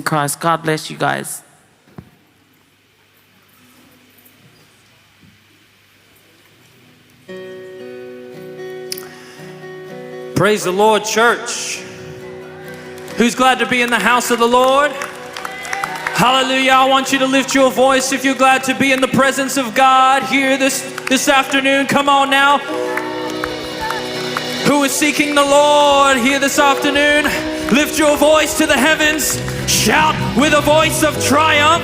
Christ. God bless you guys. Praise the Lord, church. Who's glad to be in the house of the Lord? Hallelujah. I want you to lift your voice if you're glad to be in the presence of God here this afternoon. Come on now. Who is seeking the Lord here this afternoon? Lift your voice to the heavens. Shout with a voice of triumph.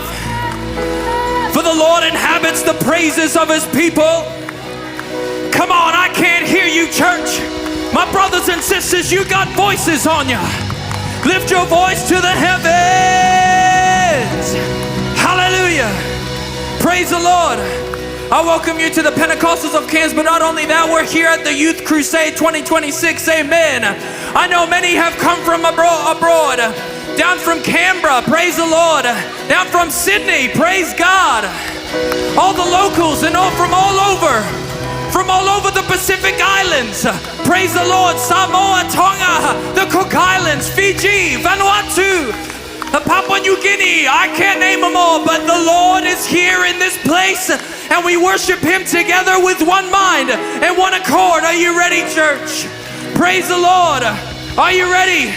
For the Lord inhabits the praises of his people. Come on, I can't hear you, church. My brothers and sisters, you got voices on you. Lift your voice to the heavens. Hallelujah. Praise the Lord. I welcome you to the Pentecostals of Cairns, but not only that, we're here at the Youth Crusade 2026. Amen. I know many have come from abroad, down from Canberra, praise the Lord, down from Sydney, praise God. All the locals and all from all over the Pacific Islands, praise the Lord. Samoa, Tonga, the Cook Islands, Fiji, Vanuatu, Papua New Guinea. I can't name them all, but the Lord is here in this place, and we worship him together with one mind and one accord. Are you ready, church? Praise the Lord. Are you ready?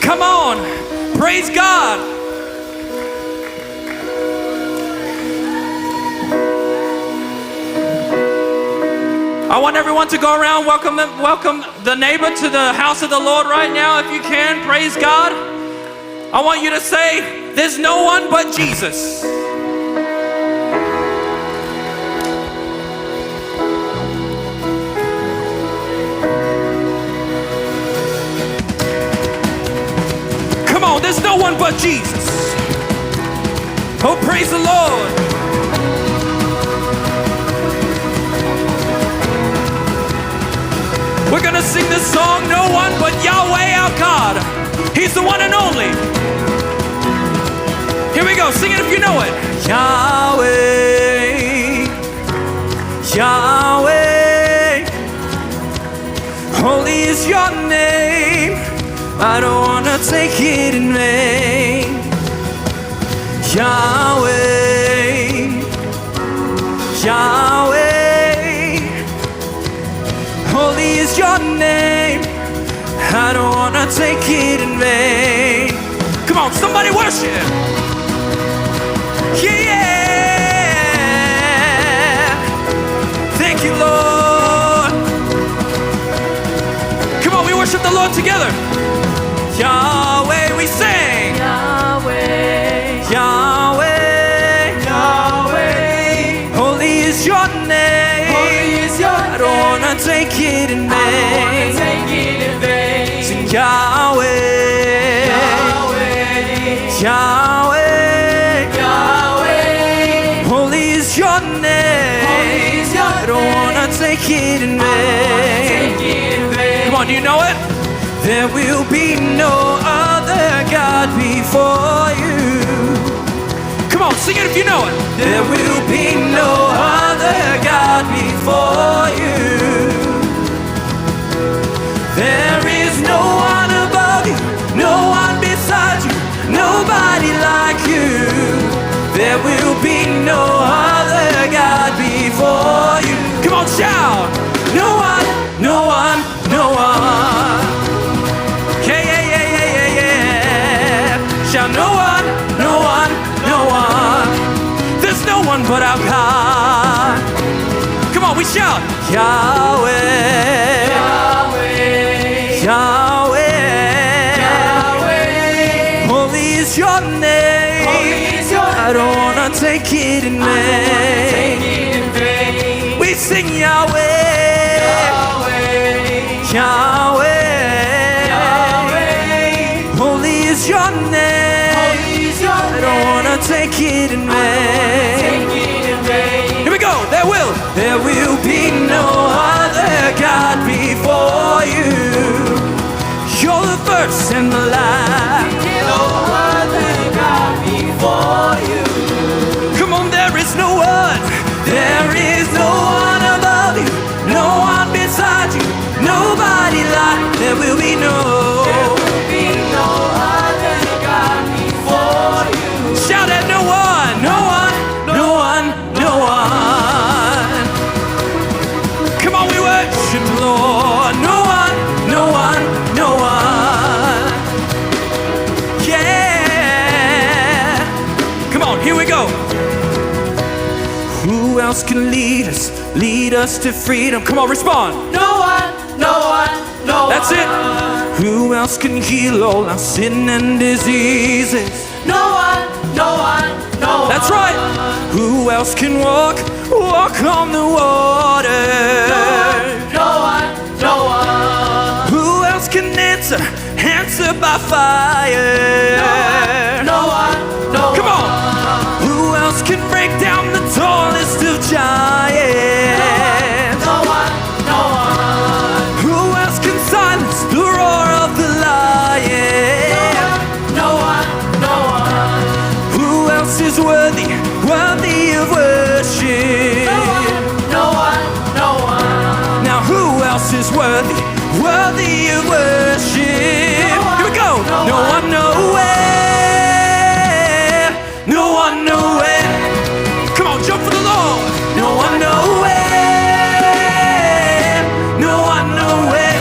Come on. Praise God. I want everyone to go around, welcome the neighbor to the house of the Lord right now if you can. Praise God. I want you to say, there's no one but Jesus. Come on, there's no one but Jesus. Oh, praise the Lord. We're gonna sing this song, no one but Yahweh our God. He's the one and only. Here we go, sing it if you know it. Yahweh, Yahweh, holy is your name. I don't wanna take it in vain. Yahweh, Yahweh, holy is your name. I don't wanna take it in vain. Come on, somebody worship. Yeah. Thank you, Lord. Come on, we worship the Lord together. Yahweh, we sing. Yahweh, Yahweh, Yahweh, holy is your name. Holy is your name. I don't wanna take it in vain. Sing Yahweh, Yahweh, Yahweh, Yahweh, holy is your name. Holy is your I don't wanna take it in vain. Come on, do you know it? There will be no other God before you. Come on, sing it if you know it. There will be no other God before you. There is no one above you, no one beside you, nobody like you. There will be no other God before you. Come on, shout. No one, no one, no one. Yeah, yeah, yeah, yeah, yeah, yeah. Shout no one, no one, no one. There's no one but our God. Come on, we shout. Yahweh, Yahweh, Yahweh, Yahweh, holy is your name. Holy is your I don't wanna take it in vain. We sing Yahweh, Yahweh, Yahweh, Yahweh, holy is your name. Holy is your I don't wanna take it in vain. Here we go. There will be no other God before you. You're the first and the last. No other God before you. Come on, there is no one. There is no one above you, no one beside you, nobody like. There will be no other God before here we go. Who else can lead us to freedom? Come on, respond. No one, no one, no one. That's it. Who else can heal all our sin and diseases? No one, no one, no one. That's right. Who else can walk on the water? No one, no one. Who else can answer by fire? No one, no one. Come on. Who else can break down the tallest of giants? No one, no one. Who else can silence the roar of the lion? No one, no one. Who else is worthy of worship? No one, no one. Now who else is worthy of worship? Here we go. No one nowhere. No one nowhere. Come on, jump for the Lord. No one nowhere. No one nowhere.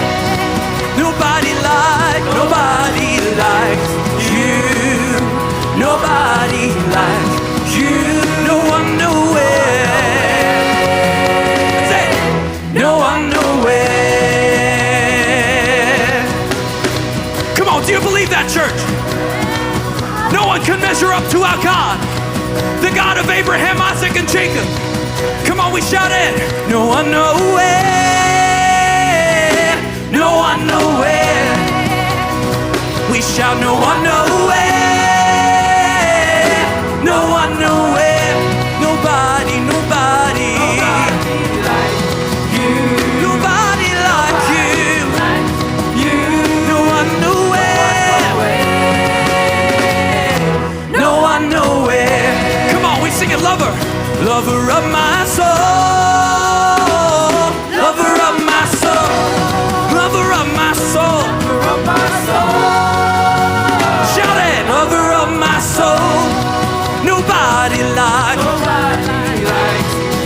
Nobody like you. Nobody like you. No one nowhere. Say, no one nowhere. Come on, do you believe that, church? No one can measure up to our God, the God of Abraham, Isaac, and Jacob. Come on, we shout it. No one nowhere. No one nowhere. We shout no one nowhere. No one nowhere. Nobody like you. Nobody like you. No one nowhere. No one nowhere. Come on, we sing it, lover. Lover of my soul. Lover of my soul. Lover of my soul. Shout it. Lover of my soul. Nobody like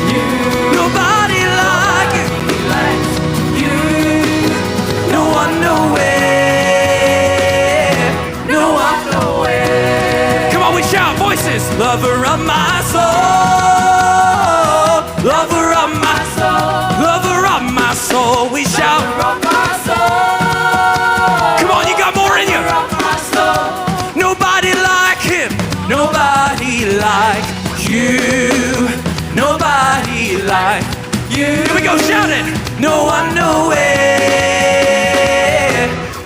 you. Nobody like you. No one nowhere. No one nowhere. Come on, we shout, voices. Lover of my soul. Lover of my soul. Lover of my soul. We shout. Come on, you got more in you. Nobody like him. Nobody like you. Nobody like you. Here we go, shout it. No one nowhere.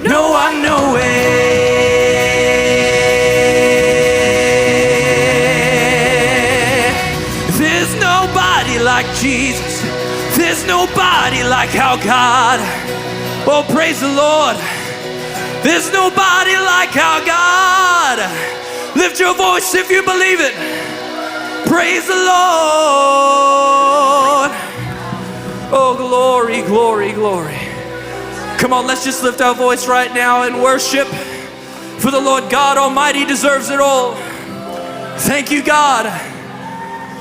No one nowhere. There's nobody like Jesus. There's nobody like our God. Oh, praise the Lord. There's nobody like our God. Lift your voice if you believe it. Praise the Lord. Oh, glory, glory, glory. Come on, let's just lift our voice right now and worship. For the Lord God Almighty deserves it all. Thank you, God.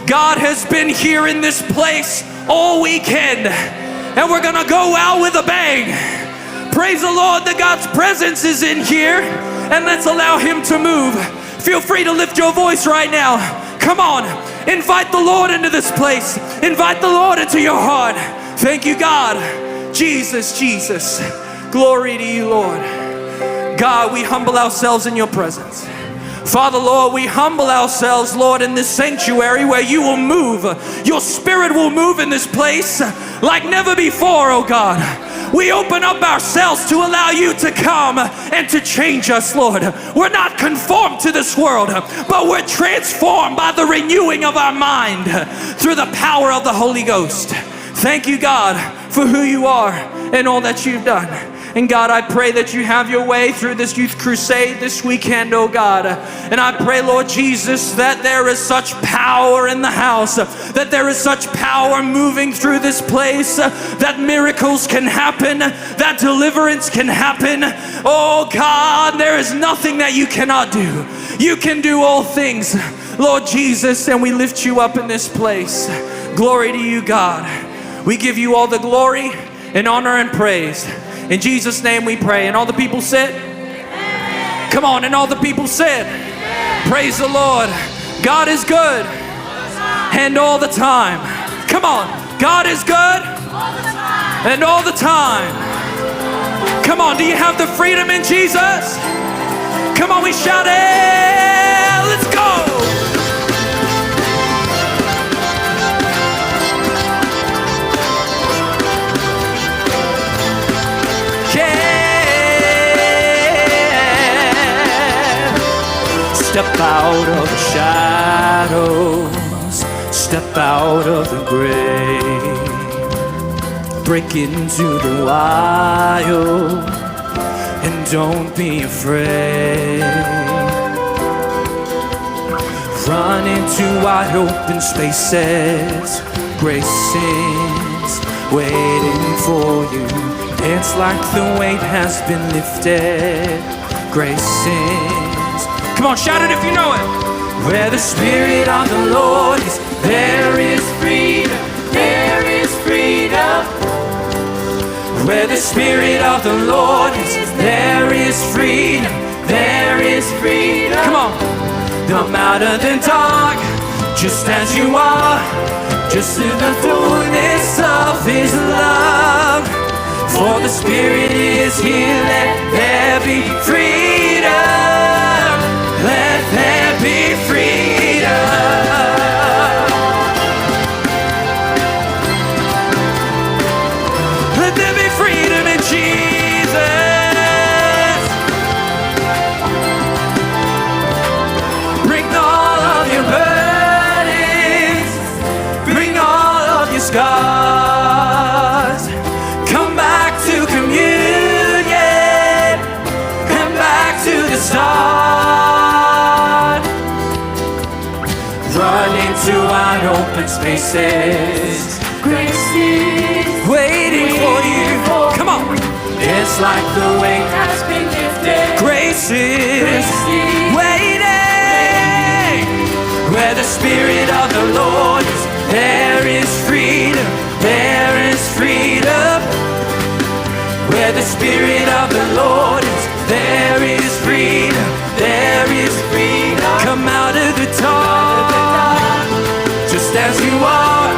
God has been here in this place all weekend, and we're gonna go out with a bang. Praise the Lord that God's presence is in here, and let's allow him to move. Feel free to lift your voice right now. Come on, invite the Lord into this place. Invite the Lord into your heart. Thank you, God. Jesus, Jesus. Glory to you, Lord. God, we humble ourselves in your presence. Father, Lord, we humble ourselves, Lord, in this sanctuary where you will move. Your spirit will move in this place like never before, oh God. We open up ourselves to allow you to come and to change us, Lord. We're not conformed to this world, but we're transformed by the renewing of our mind through the power of the Holy Ghost. Thank you, God, for who you are and all that you've done. And God, I pray that you have your way through this youth crusade this weekend, oh God. And I pray, Lord Jesus, that there is such power in the house, that there is such power moving through this place, that miracles can happen, that deliverance can happen. Oh God, there is nothing that you cannot do. You can do all things, Lord Jesus, and we lift you up in this place. Glory to you, God. We give you all the glory and honor and praise. In Jesus' name we pray. And all the people said, amen. Come on, and all the people said, amen. Praise the Lord. God is good and all the time. Come on. God is good and all the time. Come on. Do you have the freedom in Jesus? Come on. We shout it. Let's go. Step out of the shadows, step out of the grave, break into the wild, and don't be afraid. Run into wide open spaces, grace is waiting for you. It's like the weight has been lifted, grace is. Come on, shout it if you know it. Where the Spirit of the Lord is, there is freedom, there is freedom. Where the Spirit of the Lord is, there is freedom, there is freedom. Come on. Come out of the dark, just as you are, just in the fullness of His love. For the Spirit is here, let there be freedom. Let there be freedom. Let there be freedom in Jesus. Bring all of your burdens, bring all of your scars. Come back to communion, come back to the start. Run into wide open spaces, grace is waiting for you. Come on. It's like the weight has been lifted, grace is waiting. Where the Spirit of the Lord is, there is freedom, there is freedom. Where the Spirit of the Lord is, there is freedom, there is freedom. Come out of the dark, just as you are,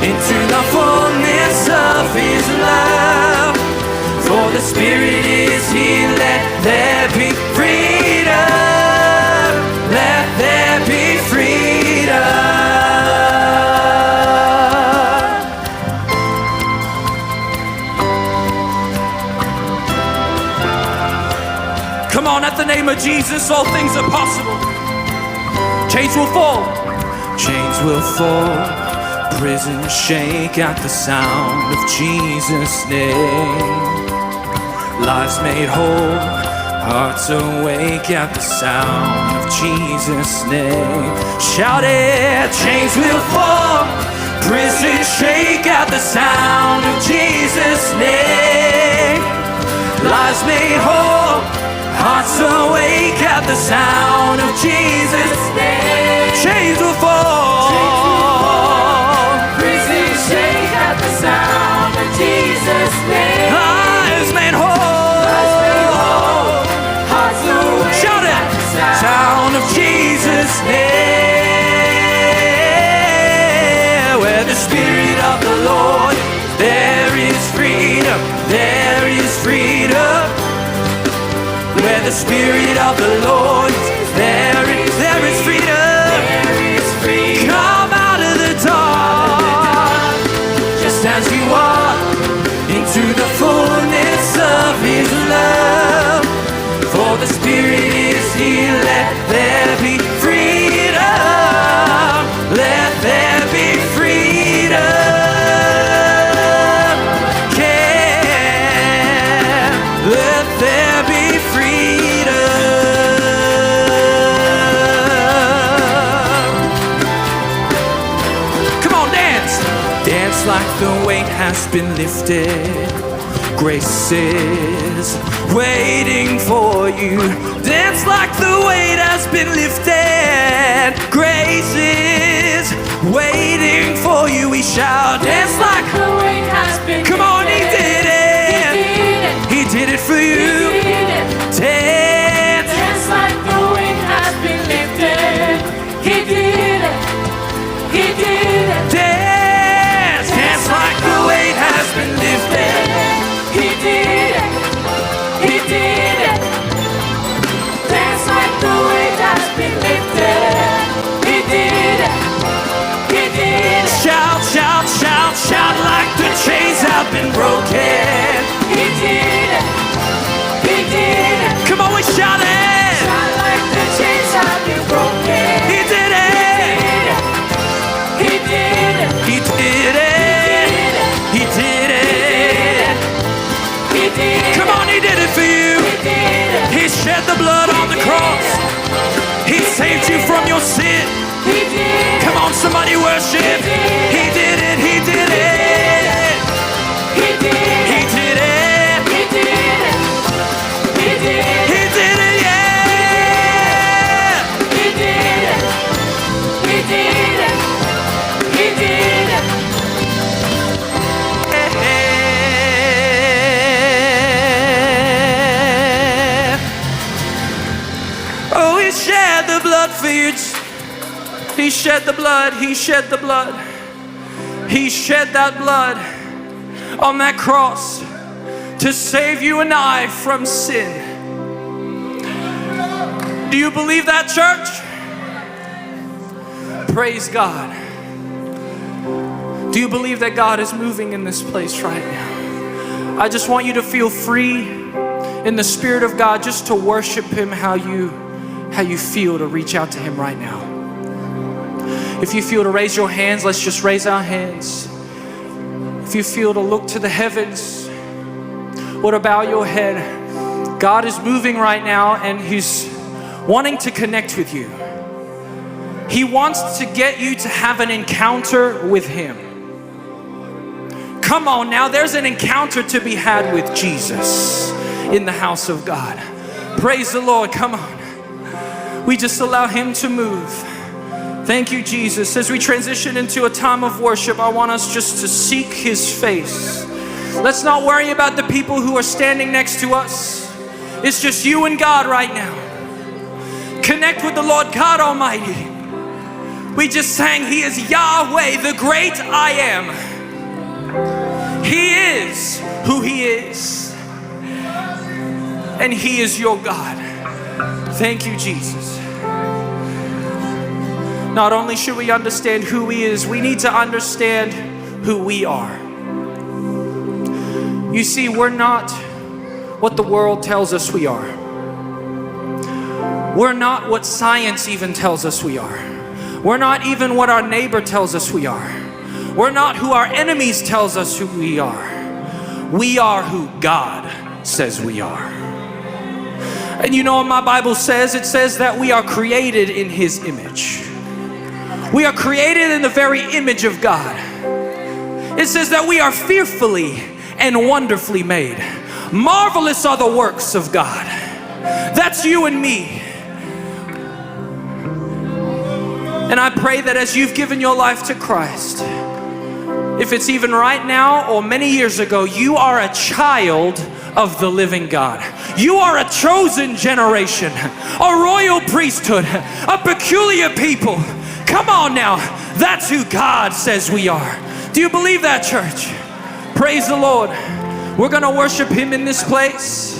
into the fullness of His love. For the Spirit is here, let there be freedom, let there be freedom. Come on, at the name of Jesus, all things are possible. Chains will fall. Chains will fall. Prisons shake at the sound of Jesus' name. Lives made whole. Hearts awake at the sound of Jesus' name. Shout it. Chains will fall. Prisons shake at the sound of Jesus' name. Lives made whole. Hearts awake at the sound of Jesus' name. Chains will fall. Prisons shake at the sound of Jesus' name. Lives made whole. Hearts awake. Shout it. At the Sound of Jesus' name. Where the Spirit of the Lord, there is freedom. There is freedom. Where the Spirit of the Lord is, there is freedom. There is freedom. Come out of the dark, just as you are, into the fullness of His love. For the Spirit is here, let there be freedom. Let there be freedom. Let there be like the weight has been lifted. Grace is waiting for you. Dance like the weight has been lifted. Grace is waiting for you. We shall dance like the weight has been Come on, He did it. He did it for you. Dance. Dance like the weight has been lifted. He did saved you from your sin. He did. Come on, somebody worship. He did it, he did it. He did. He did it. He did. He did. He did it, yeah. He did. He did. He did. Oh, he shed the blood for you. He shed the blood. He shed the blood. He shed that blood on that cross to save you and I from sin. Do you believe that, church? Praise God. Do you believe that God is moving in this place right now? I just want you to feel free in the Spirit of God just to worship Him how you feel to reach out to Him right now. If you feel to raise your hands, let's just raise our hands. If you feel to look to the heavens or to bow your head, God is moving right now and He's wanting to connect with you. He wants to get you to have an encounter with Him. Come on now, there's an encounter to be had with Jesus in the house of God. Praise the Lord, come on. We just allow Him to move. Thank you, Jesus. As we transition into a time of worship, I want us just to seek His face. Let's not worry about the people who are standing next to us. It's just you and God right now. Connect with the Lord God Almighty. We just sang, He is Yahweh, the great I am. He is who He is. And He is your God. Thank you, Jesus. Not only should we understand who He is, we need to understand who we are. You see, we're not what the world tells us we are. We're not what science even tells us we are. We're not even what our neighbor tells us we are. We're not who our enemies tells us who we are. We are who God says we are. And you know what my Bible says? It says that we are created in His image. We are created in the very image of God. It says that we are fearfully and wonderfully made. Marvelous are the works of God. That's you and me. And I pray that as you've given your life to Christ, if it's even right now or many years ago, you are a child of the living God. You are a chosen generation, a royal priesthood, a peculiar people. Come on now, that's who God says we are. Do you believe that, church? Praise the Lord. We're gonna worship Him in this place.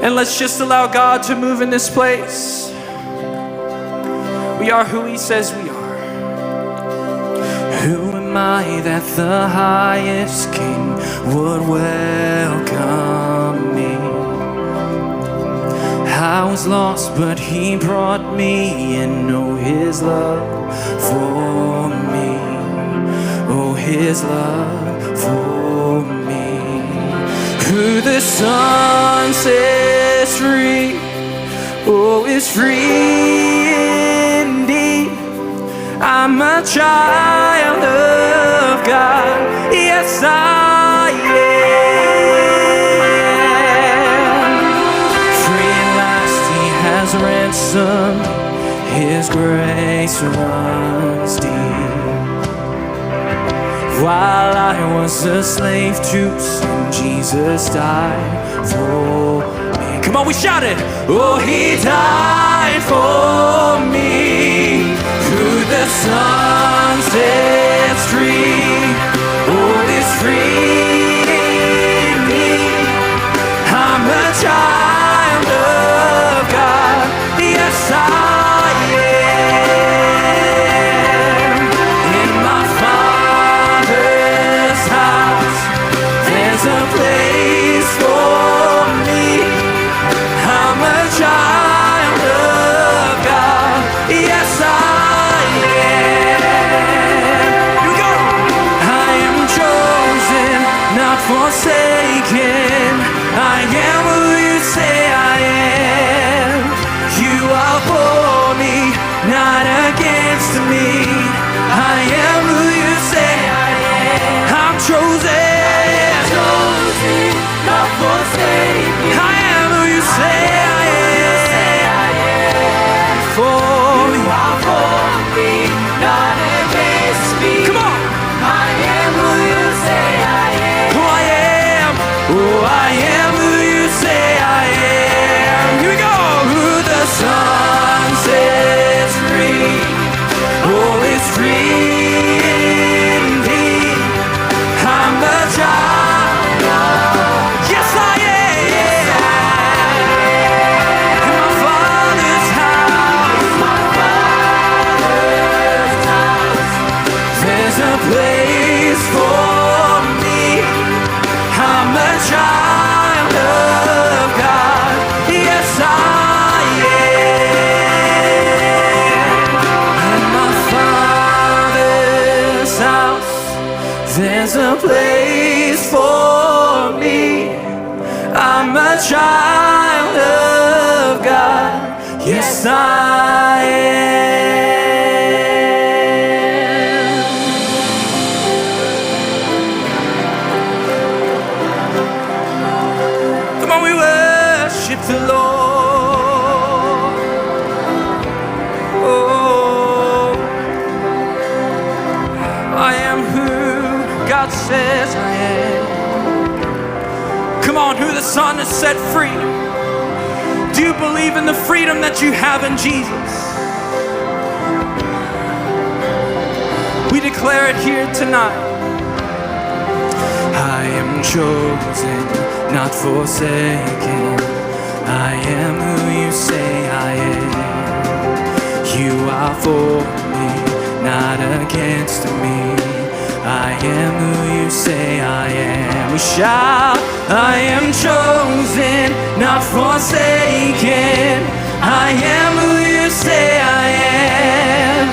And let's just allow God to move in this place. We are who He says we are. Who am I that the highest King would welcome me? I was lost, but He brought me in. Oh, His love for me. Oh, His love for me. Who the Son sets free, oh, is free indeed. I'm a child of God. Yes, I am. Free at last He has ransomed. His grace runs deep. While I was a slave to sin, Jesus died for me. Come on, we shout it. Oh, He died for me. Who the Son sets free, oh, is free indeed. I'm a child of God. Yes, I am. In my Father's house, there's a place for me. I'm a child of for me. You are for me, not against me. Come on. I am who you say I am. Who I am. Oh, I am who you say I am. Here we go. Who the Son sets free. Oh, is free indeed. I'm a child of, yes I am. In my Father's house, there's a place for me. I'm a child of God. Yes I am. In my Father's house, there's a place for me. I'm a child of God. Yes, I am. Come on, we worship the Lord. Oh, I am who God says I am. Come on, who the Son has set free. Do you believe in the freedom that you have in Jesus? We declare it here tonight. I am chosen, not forsaken. I am who you say I am. You are for me, not against me. I am who you say I am. We shout, I am chosen, not forsaken. I am who you say I am.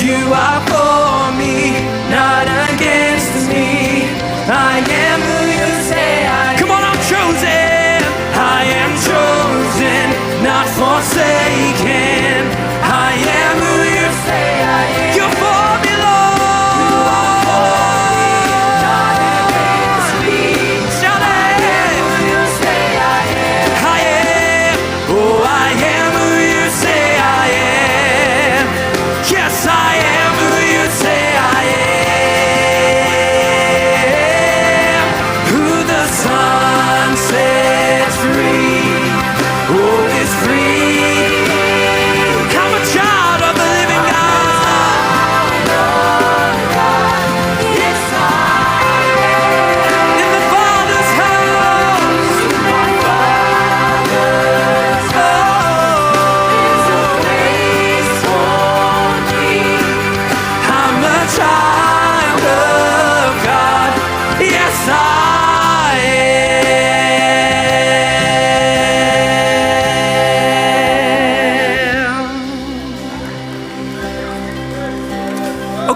You are for me, not against me. I am who you say I am. Come on, I'm chosen. I am chosen, not forsaken. I am who you say I am. You're for me, Lord.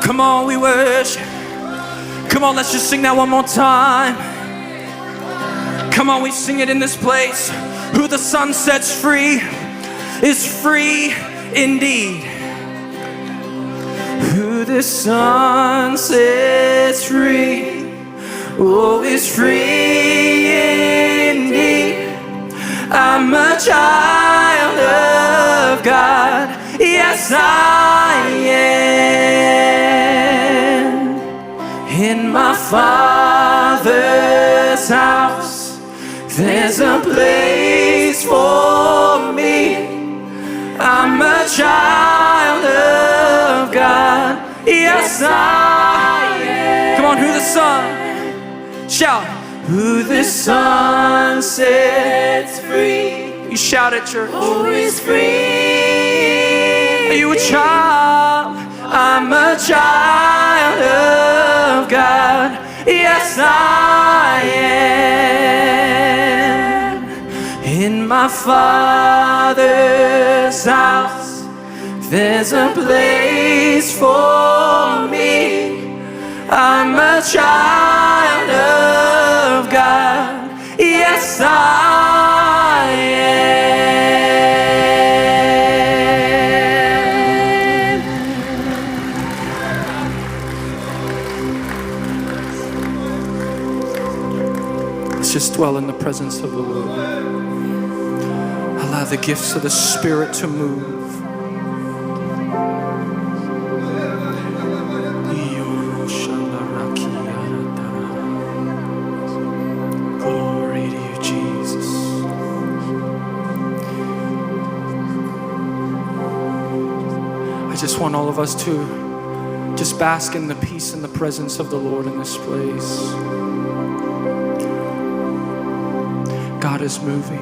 Come on, we worship. Come on, let's just sing that one more time. Come on, we sing it in this place. Who the Son sets free is free indeed. Who the Son sets free, oh, is free indeed. I'm a child of God. Yes, I am. In my Father's house, there's a place for me. I'm a child of God. Yes, I am. Come on, who the Son? Shout. Who the Son sets free. You shout at church. Who is free? Are you a child? I'm a child of God. Yes, I am. In my Father's house, there's a place for me. I'm a child of God. Yes, I am. Let's just dwell in the presence of the Lord. Allow the gifts of the Spirit to move. I just want all of us to just bask in the peace and the presence of the Lord in this place. God is moving.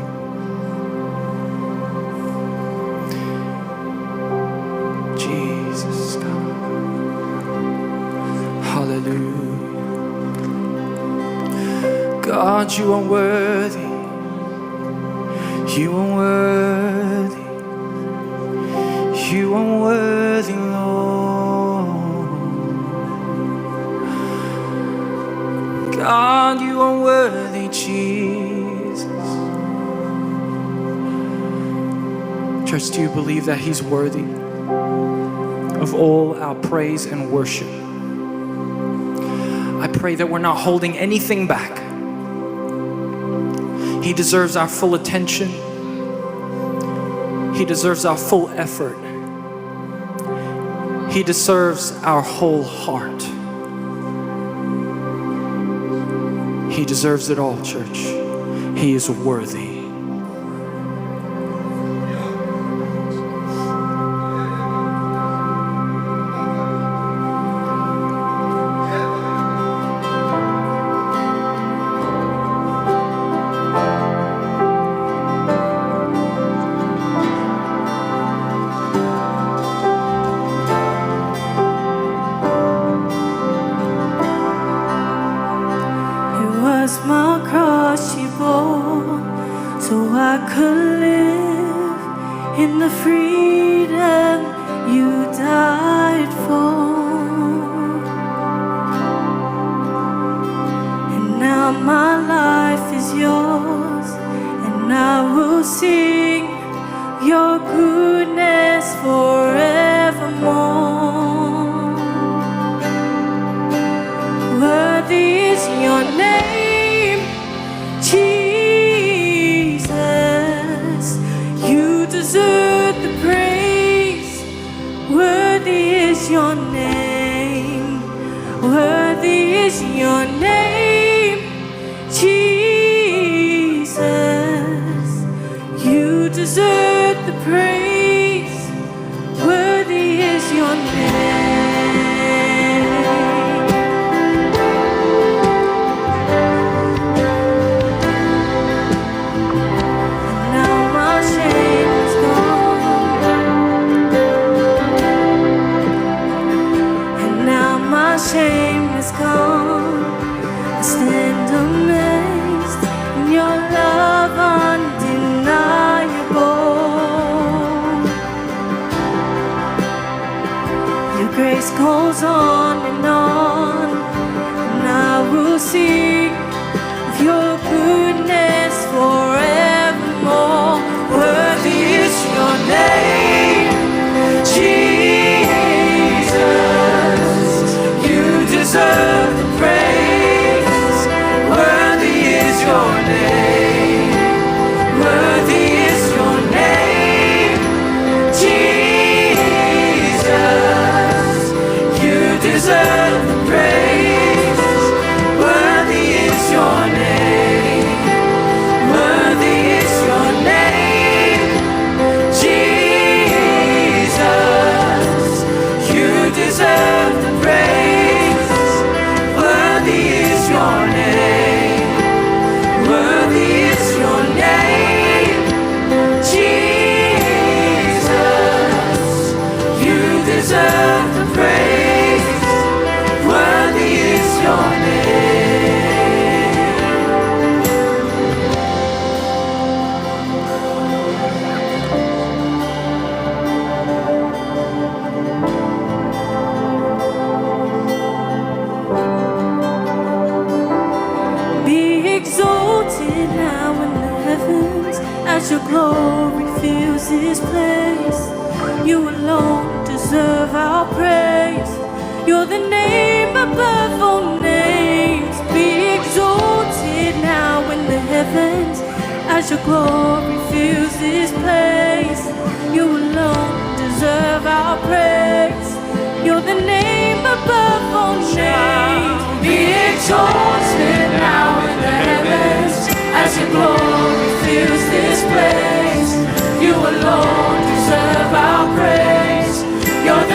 Jesus, God. Hallelujah. God, you are worthy. You are worthy. You are worthy, Lord. God, you are worthy, Jesus. Church, do you believe that He's worthy of all our praise and worship? I pray that we're not holding anything back. He deserves our full attention. He deserves our full effort. He deserves our whole heart. He deserves it all, church. He is worthy. My cross you bore, so I could live in the freedom you died for. And now my life is yours, and I will sing your goodness forevermore. Worthy is your name, Jesus. You deserve the praise. Worthy is your name. Worthy is your name, Jesus. You deserve the praise. Worthy is your name. Shame is gone. I stand amazed in your love undeniable. Your grace goes on, and I will sing of your goodness forevermore. Worthy is your name, Jesus. Deserve the praise. Worthy is your name. Worthy is your name, Jesus. You deserve the praise. Worthy is your name. Worthy is your name, Jesus. You deserve the praise. Worthy is your name. Worthy is your name, Jesus. You deserve the praise. Worthy is your now in the heavens, as your glory fills this place. You alone deserve our praise. You're the name above all names. Be exalted now in the heavens, as your glory fills this place. You alone deserve our praise. You're the name above all names. Be exalted now in the heavens, as your glory fills this place. You alone deserve our praise. You're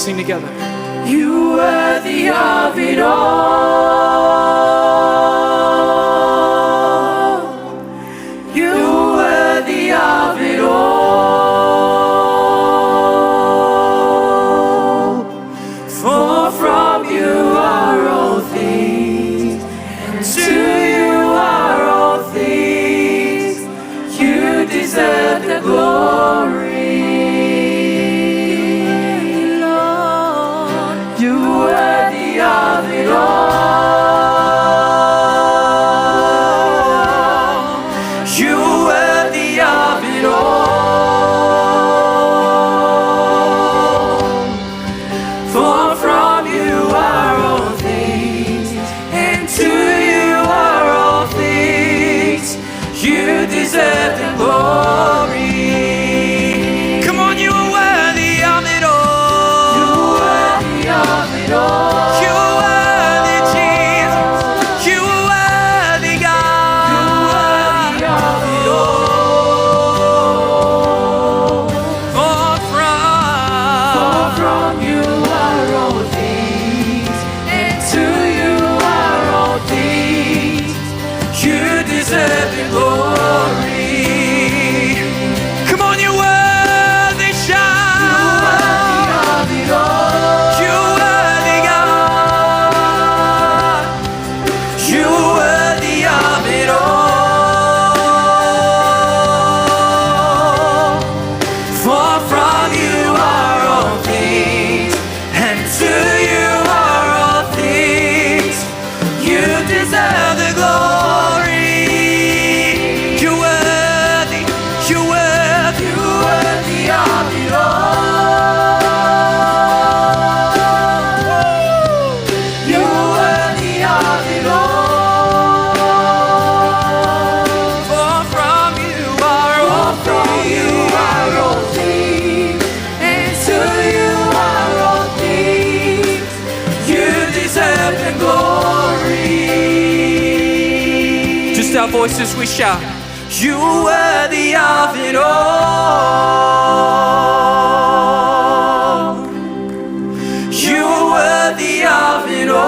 sing together. You worthy of it all. You worthy of it all. For from you are all things, and to you are all things. You deserve the glory. You worthy of it all. You worthy of it all. For from you are all things, and to you are all things. You deserve the glory. Come on, you are worthy of it all. You worthy of it all. You are worthy, Jesus. You are worthy, God. You worthy of it all. For For from you are all things, and to you are all things. You deserve the glory. come on, you are worthy, shout. You worthy of it all. You are worthy, God. You worthy of it all. For from you are all things, and to you are all things. You deserve the glory. You're worthy. You're worthy. You worthy of it all. You worthy of it all. For from you are all From you are all things, and to you are all things. You deserve the glory. just our voices we shout. You worthy of it all. You worthy of it all.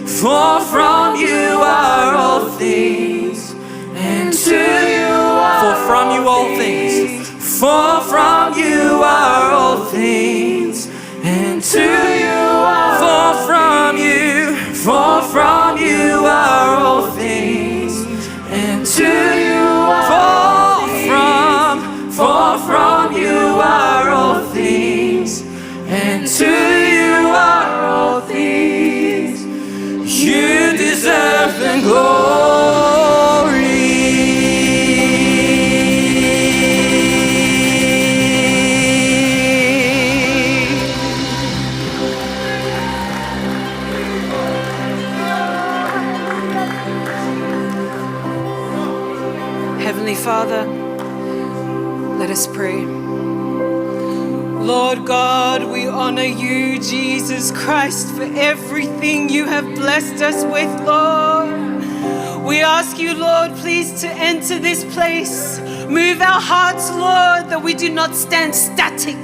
For from you are all things, and to you are For from you all things. For from you are all things, and to you are For from you. For from you are all things, and to you are all things. For from you are all things, and to you are all things. You deserve the glory. Heavenly Father, let us pray. Lord God, we honor you, Jesus Christ, for everything you have blessed us with, Lord. We ask you, Lord, please to enter this place. Move our hearts, Lord, that we do not stand static,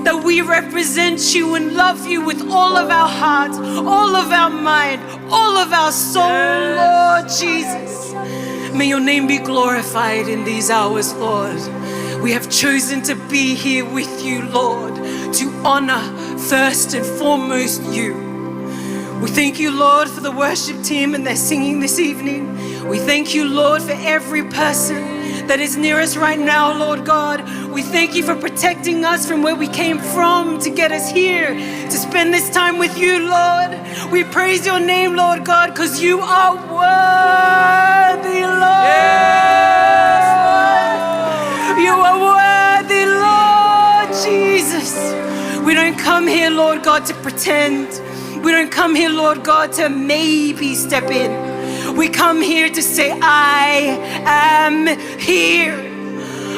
that we represent you and love you with all of our heart, all of our mind, all of our soul, Lord Jesus. May your name be glorified in these hours, Lord. We have chosen to be here with you, Lord, to honor first and foremost you. We thank you, Lord, for the worship team and their singing this evening. We thank you, Lord, for every person that is near us right now, Lord God. We thank you for protecting us from where we came from to get us here, to spend this time with you, Lord. We praise your name, Lord God, because you are worthy, Lord. You are worthy, Lord Jesus. We don't come here, Lord God, to pretend. We don't come here, Lord God, to maybe step in. We come here to say, I am here.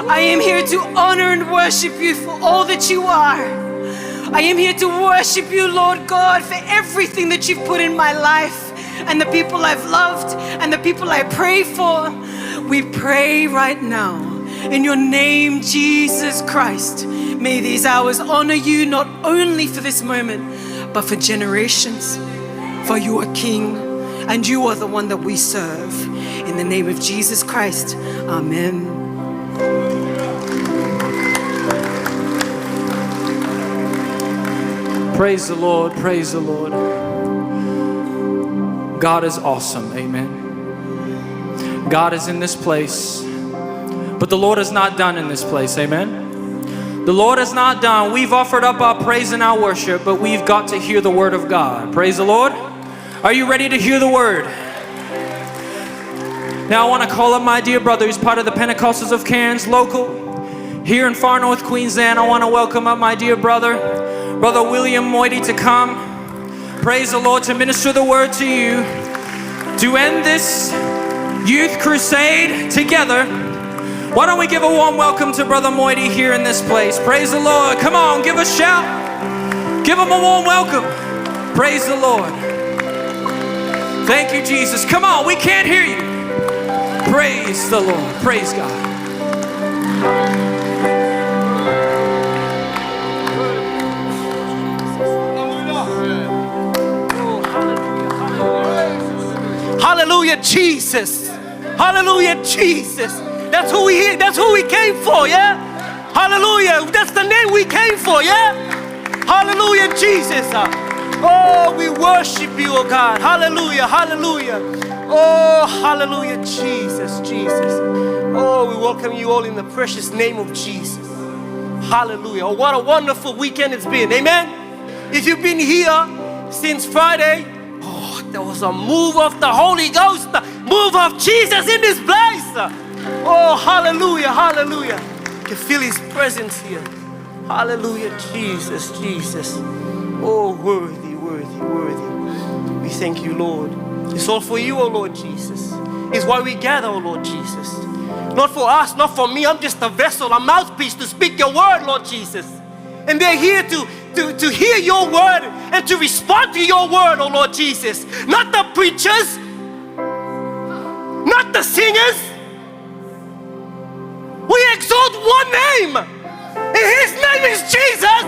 I am here to honor and worship you for all that you are. I am here to worship you, Lord God, for everything that you've put in my life and the people I've loved and the people I pray for. We pray right now In your name, Jesus Christ, may these hours honor you not only for this moment, but for generations. For you are King, and you are the one that we serve. In the name of Jesus Christ, amen. Praise the Lord, praise the Lord. God is awesome, amen. God is in this place, but the Lord is not done in this place, amen. The Lord is not done. We've offered up our praise and our worship, but we've got to hear the word of God. Praise the Lord. Are you ready to hear the word? Now I want to call up my dear brother who's part of the Pentecostals of Cairns local here in far north Queensland. I want to welcome up my dear brother William Moide, to come. Praise the Lord, to minister the word to you, to end this youth crusade together. Why don't we give a warm welcome to Brother Moide here in this place? Praise the Lord. Come on, give a shout. Give him a warm welcome. Praise the Lord. Thank you, Jesus. Come on, we can't hear you. Praise the Lord. Praise God. Hallelujah, Jesus. Hallelujah, Jesus. That's who we came for, yeah? Hallelujah. That's the name we came for, yeah? Hallelujah, Jesus. Oh, we worship you, oh God. Hallelujah, hallelujah. Oh, hallelujah, Jesus, Jesus. Oh, we welcome you all in the precious name of Jesus. Hallelujah. Oh, what a wonderful weekend it's been. Amen. If you've been here since Friday, there was a move of the Holy Ghost, the move of Jesus in this place. Oh, hallelujah, hallelujah. You can feel his presence here. Hallelujah, Jesus, Jesus. Oh, worthy, worthy, worthy. We thank you, Lord. It's all for you, oh Lord Jesus. It's why we gather, oh Lord Jesus. Not for us, not for me. I'm just a vessel, a mouthpiece to speak your word, Lord Jesus. And they're here to hear your word and to respond to your word, oh Lord Jesus. Not the preachers, not the singers. We exalt one name, and his name is Jesus.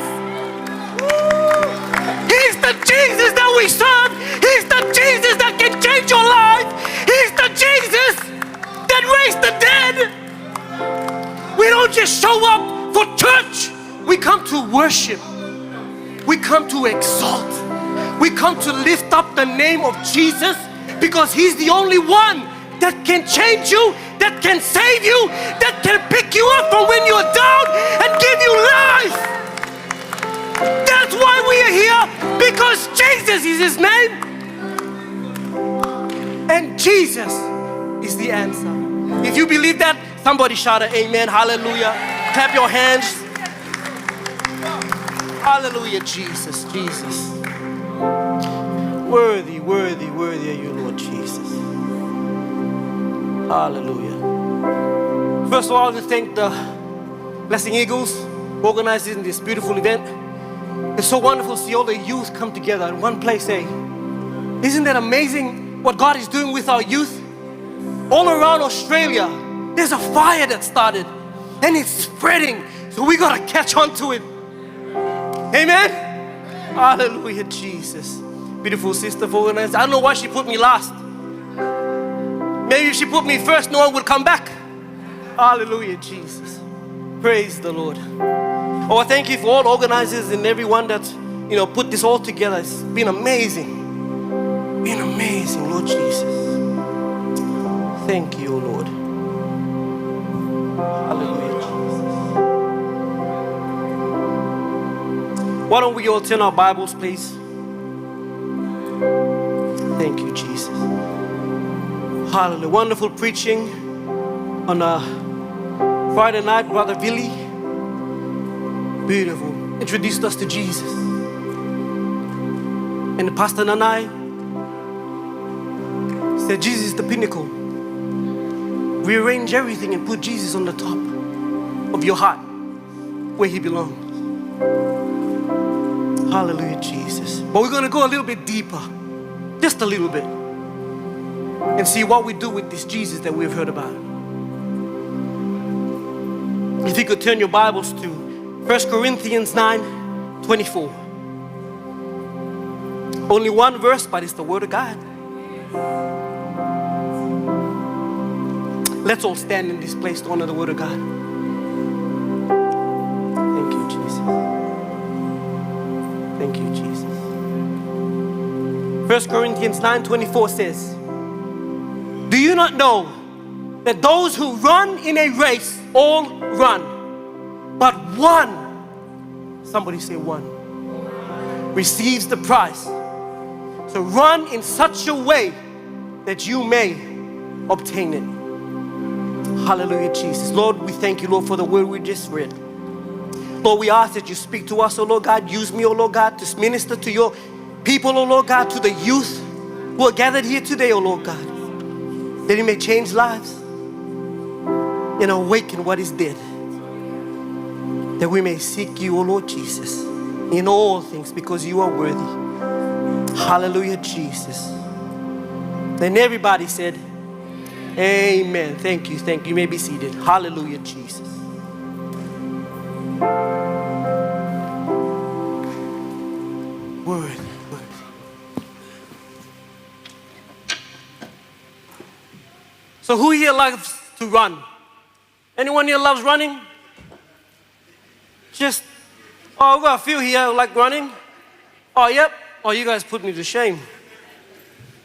He's the Jesus that we serve. He's the Jesus that can change your life. He's the Jesus that raised the dead. We don't just show up for church. We come to worship. We come to exalt. We come to lift up the name of Jesus, because he's the only one that can change you, that can save you, that can pick you up from when you're down and give you life. That's why we are here, because Jesus is his name. And Jesus is the answer. If you believe that, somebody shout an amen, hallelujah. Clap your hands. Hallelujah, Jesus, Jesus. Worthy, worthy, worthy are you, Lord Jesus. Hallelujah. First of all, I want to thank the Blessing Eagles for organizing this beautiful event. It's so wonderful to see all the youth come together in one place, eh? Isn't that amazing what God is doing with our youth? All around Australia, there's a fire that started and it's spreading. So we got to catch on to it. Amen? Hallelujah, Jesus. Beautiful sister for organizing. I don't know why she put me last. Maybe if she put me first, no one would come back. Hallelujah, Jesus. Praise the Lord. Oh, I thank you for all organizers and everyone that, put this all together. It's been amazing. Been amazing, Lord Jesus. Thank you, Lord. Hallelujah, Jesus. Why don't we all turn our Bibles, please? Thank you, Jesus. Hallelujah. Wonderful preaching on a Friday night, Brother Billy. Beautiful. Introduced us to Jesus. And Pastor Nanai said Jesus is the pinnacle. Rearrange everything and put Jesus on the top of your heart, where he belongs. Hallelujah, Jesus. But we're going to go a little bit deeper, just a little bit, and see what we do with this Jesus that we've heard about. If you could turn your Bibles to 1 Corinthians 9:24. Only one verse, but it's the Word of God. Let's all stand in this place to honor the Word of God. Thank you, Jesus. Thank you, Jesus. 1 Corinthians 9:24 says, do you not know that those who run in a race all run, but one, somebody say one, receives the prize. So run in such a way that you may obtain it. Hallelujah, Jesus. Lord, we thank you, Lord, for the word we just read. Lord, we ask that you speak to us, oh Lord God. Use me, oh Lord God, to minister to your people, oh Lord God, to the youth who are gathered here today, oh Lord God, that you may change lives and awaken what is dead, that we may seek you, O Lord Jesus, in all things, because you are worthy. Hallelujah, Jesus. Then everybody said, amen. Thank you, thank you. You may be seated. Hallelujah, Jesus. Worthy, worthy. So who here loves to run? Anyone here loves running? Just, oh, well, a few here like running. Oh, yep. Oh, you guys put me to shame.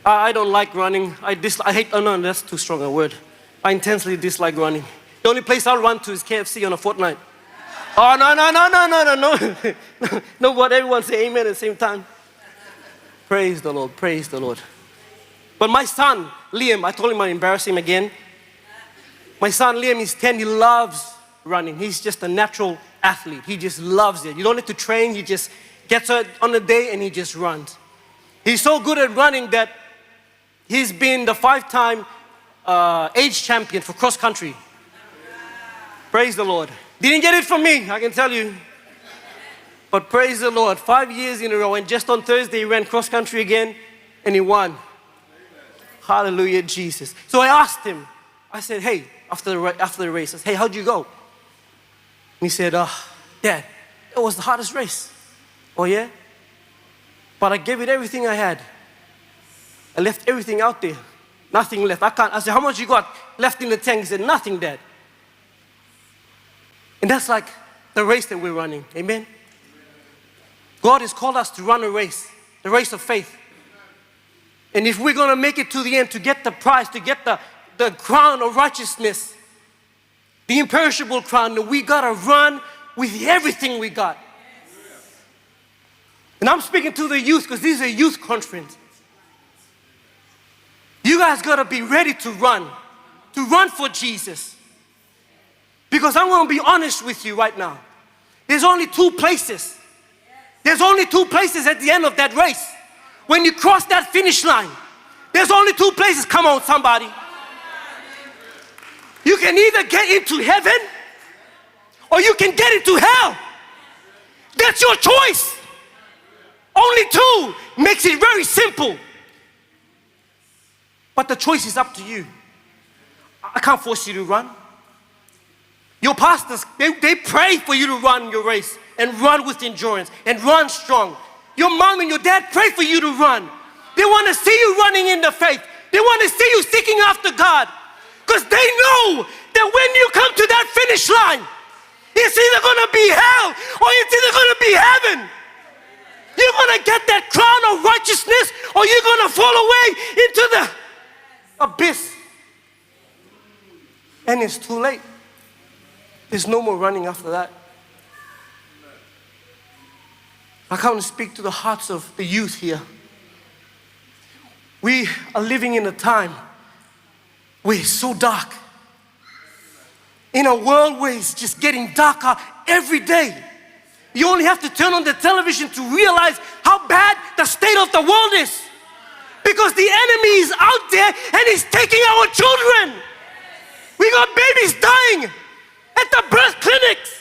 I don't like running. I hate, oh no, that's too strong a word. I intensely dislike running. The only place I'll run to is KFC on a fortnight. Oh, no. No, but everyone say amen at the same time. Praise the Lord, praise the Lord. But my son, Liam, I told him I'd embarrass him again. My son, Liam, is 10, he loves running. He's just a natural athlete. He just loves it. You don't need to train, he just gets out on the day and he just runs. He's so good at running that he's been the 5-time age champion for cross country. Praise the Lord. Didn't get it from me, I can tell you. But praise the Lord, 5 years in a row, and just on Thursday he ran cross country again and he won. Hallelujah, Jesus. So I asked him, I said, hey, after the race, I said, hey, how'd you go? And he said, Dad, it was the hardest race. Oh yeah? But I gave it everything I had. I left everything out there. Nothing left. I said, how much you got left in the tank? He said, nothing, Dad. And that's like the race that we're running. Amen? God has called us to run a race, the race of faith. And if we're going to make it to the end, to get the prize, to get the crown of righteousness, the imperishable crown, that we got to run with everything we got. And I'm speaking to the youth because this is a youth conference. You guys got to be ready to run for Jesus. Because I'm going to be honest with you right now. There's only two places. There's only two places at the end of that race. When you cross that finish line, there's only two places. Come on, somebody. You can either get into heaven or you can get into hell. That's your choice. Only two makes it very simple. But the choice is up to you. I can't force you to run. Your pastors, they pray for you to run your race and run with endurance and run strong. Your mom and your dad pray for you to run. They want to see you running in the faith. They want to see you seeking after God. Because they know that when you come to that finish line, it's either going to be hell or it's either going to be heaven. You're going to get that crown of righteousness or you're going to fall away into the abyss. And it's too late. There's no more running after that. I come to speak to the hearts of the youth here. We are living in a time where it's so dark. In a world where it's just getting darker every day. You only have to turn on the television to realize how bad the state of the world is. Because the enemy is out there and he's taking our children. We got babies dying at the birth clinics.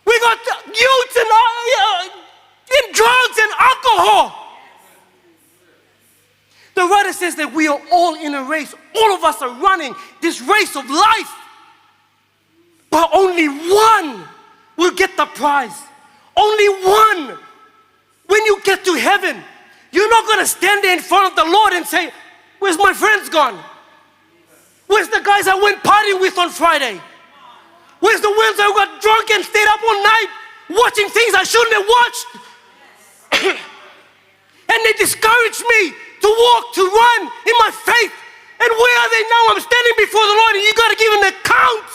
We got youths in drugs and alcohol. The writer says that we are all in a race. All of us are running this race of life. But only one will get the prize. Only one. When you get to heaven, you're not going to stand there in front of the Lord and say, where's my friends gone? Where's the guys I went partying with on Friday? Where's the ones that got drunk and stayed up all night watching things I shouldn't have watched? And they discouraged me to walk, to run in my faith. And where are they now? I'm standing before the Lord and you got to give an account.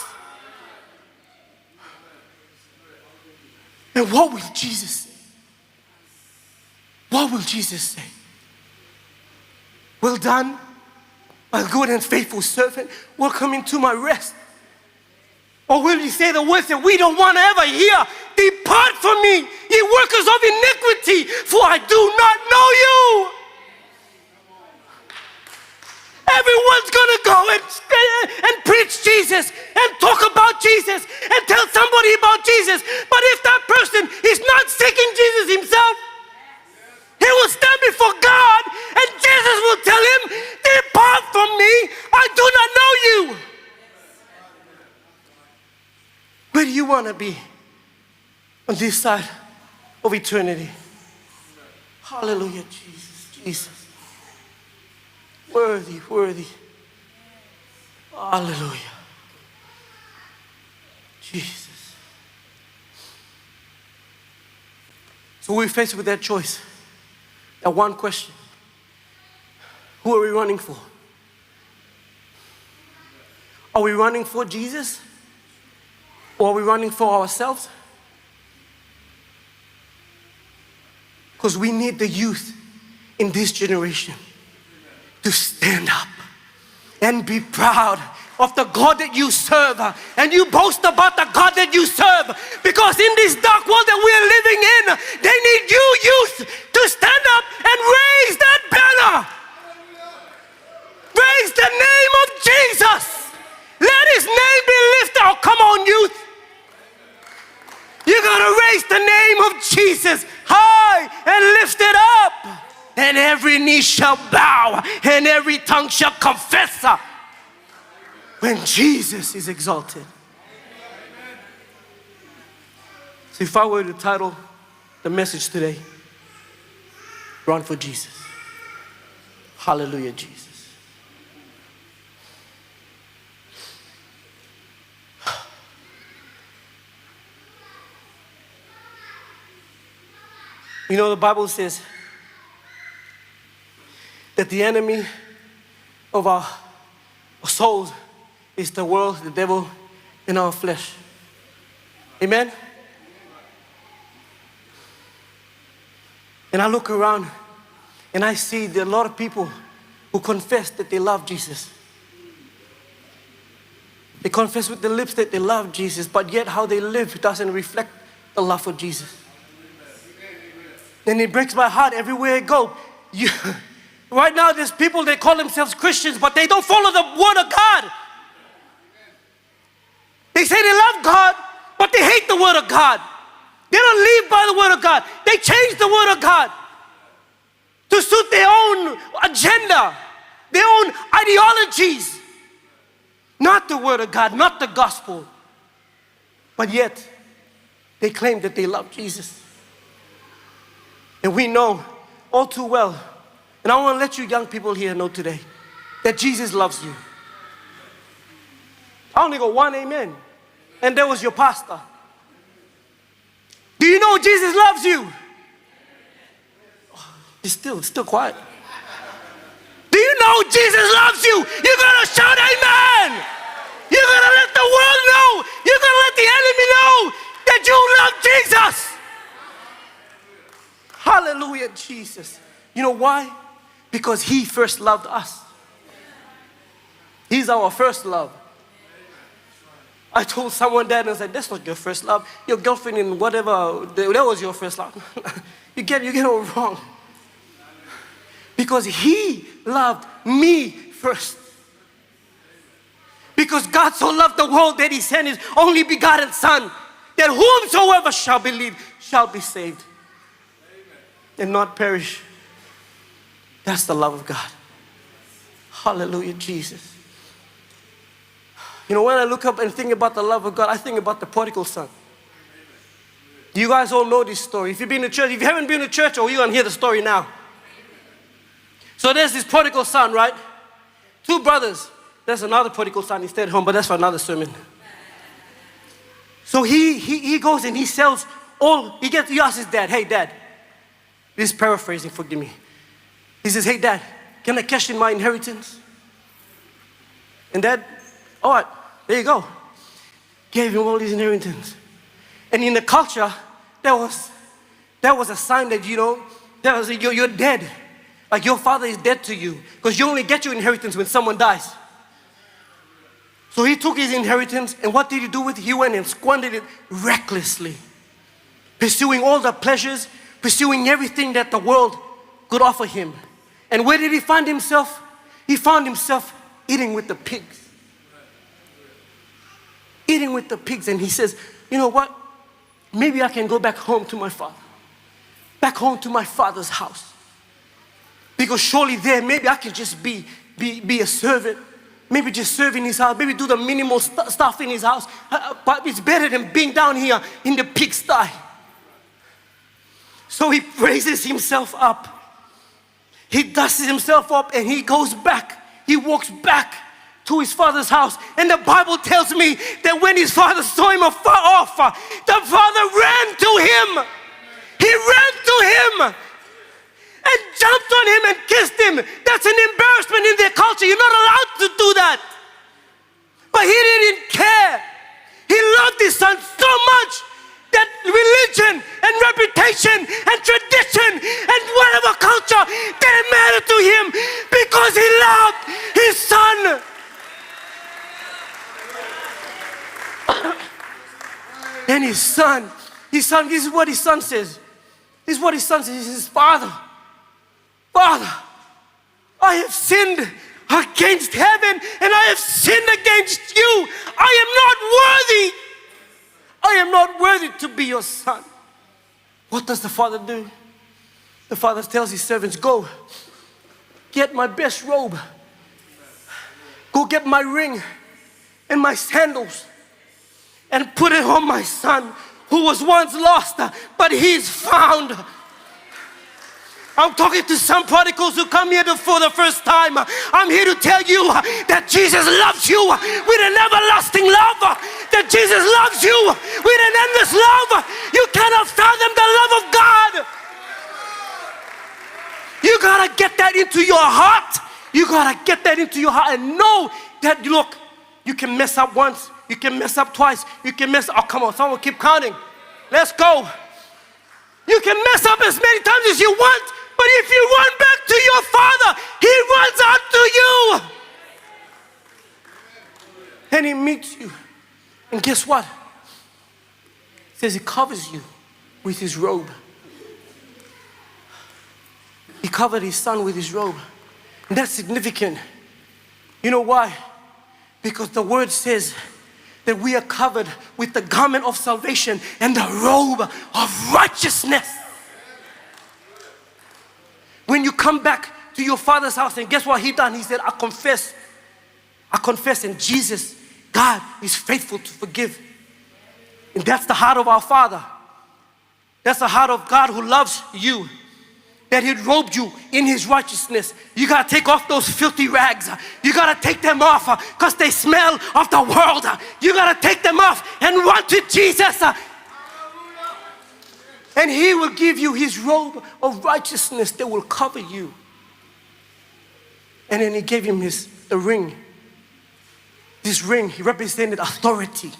And what will Jesus say? What will Jesus say? Well done, my good and faithful servant. Welcome into my rest. Or will he say the words that we don't want to ever hear? Depart from me, ye workers of iniquity, for I do not know you. Everyone's going to go and preach Jesus and talk about Jesus and tell somebody about Jesus. But if that person is not seeking Jesus himself, he will stand before God and Jesus will tell him, depart from me, I do not know you. Where do you want to be on this side of eternity? Hallelujah, Jesus, Jesus. Worthy, worthy. Hallelujah. Jesus. So we're faced with that choice. That one question. Who are we running for? Are we running for Jesus? Or are we running for ourselves? Because we need the youth in this generation to stand up and be proud of the God that you serve, and you boast about the God that you serve, because in this dark world that we are living in, they need you youth to stand up and raise that banner. Raise the name of Jesus. Let his name be lifted. Oh, come on, youth. You gotta raise the name of Jesus high and lift it up. And every knee shall bow and every tongue shall confess when Jesus is exalted. So if I were to title the message today, Run for Jesus. Hallelujah, Jesus. You know, the Bible says that the enemy of our souls is the world, the devil, and our flesh. Amen? And I look around and I see there are a lot of people who confess that they love Jesus. They confess with their lips that they love Jesus, but yet how they live doesn't reflect the love for Jesus. And it breaks my heart everywhere I go. Right now there's people that call themselves Christians, but they don't follow the word of God. They say they love God, but they hate the word of God. They don't live by the word of God. They change the word of God to suit their own agenda, their own ideologies. Not the word of God, not the gospel. But yet, they claim that they love Jesus. And we know all too well, and I want to let you young people here know today, that Jesus loves you. I only got one amen, and that was your pastor. Do you know Jesus loves you? It's still quiet. Do you know Jesus loves you? You're gonna shout amen. You're gonna let the world know. You're gonna let the enemy know that you love Jesus. Hallelujah, Jesus. You know why? Because he first loved us. He's our first love. I told someone that and I said, that's not your first love. Your girlfriend and whatever, that was your first love. You get it wrong. Because he loved me first. Because God so loved the world that he sent his only begotten Son, that whomsoever shall believe shall be saved. And not perish. That's the love of God. Hallelujah, Jesus. You know, when I look up and think about the love of God, I think about the prodigal son. You guys all know this story. If you've been to church, if you haven't been to church, you're going to hear the story now. So there's this prodigal son, right? Two brothers. There's another prodigal son. He stayed home, but that's for another sermon. So he goes and he sells all. He asks his dad, hey, Dad. This is paraphrasing, forgive me. He says, hey, Dad, can I cash in my inheritance? And Dad, all right, there you go. Gave him all his inheritance. And in the culture, that was a sign that, you know, you're dead. Like your father is dead to you. Because you only get your inheritance when someone dies. So he took his inheritance, and what did he do with it? He went and squandered it recklessly. Pursuing all the pleasures, pursuing everything that the world could offer him. And where did he find himself? He found himself eating with the pigs. Eating with the pigs. And he says, you know what? Maybe I can go back home to my father. Back home to my father's house. Because surely there, maybe I can just be a servant. Maybe just serve in his house. Maybe do the minimal stuff in his house. But it's better than being down here in the pigsty. So he raises himself up. He dusts himself up and he goes back. He walks back to his father's house. And the Bible tells me that when his father saw him afar off, the father ran to him. He ran to him and jumped on him and kissed him. That's an embarrassment in their culture. You're not allowed to do that. But he didn't care. He loved his son so much that religion and reputation and tradition and whatever culture didn't matter to him because he loved his son. And his son, this is what his son says. This is what his son says. He says, Father, I have sinned against heaven and I have sinned against you. I am not worthy to be your son. What does the father do? The father tells his servants, go, get my best robe. Go get my ring and my sandals and put it on my son who was once lost, but he's found. I'm talking to some prodigals who come here for the first time. I'm here to tell you that Jesus loves you with an everlasting love. That Jesus loves you with an endless love. You cannot fathom the love of God. You gotta get that into your heart. You gotta get that into your heart and know that, look, you can mess up once, you can mess up twice, you can mess up, oh come on, someone keep counting. Let's go. You can mess up as many times as you want, but if you run back to your father, he runs out to you. And he meets you. And guess what? He says he covers you with his robe. He covered his son with his robe. And that's significant. You know why? Because the word says that we are covered with the garment of salvation and the robe of righteousness. When you come back to your father's house, and guess what he done? He said, I confess, and Jesus, God is faithful to forgive. And that's the heart of our Father. That's the heart of God who loves you. That he robed you in his righteousness. You gotta take off those filthy rags. You gotta take them off because they smell of the world. You gotta take them off and run to Jesus. And he will give you his robe of righteousness that will cover you. And then he gave him the ring. This ring, he represented authority.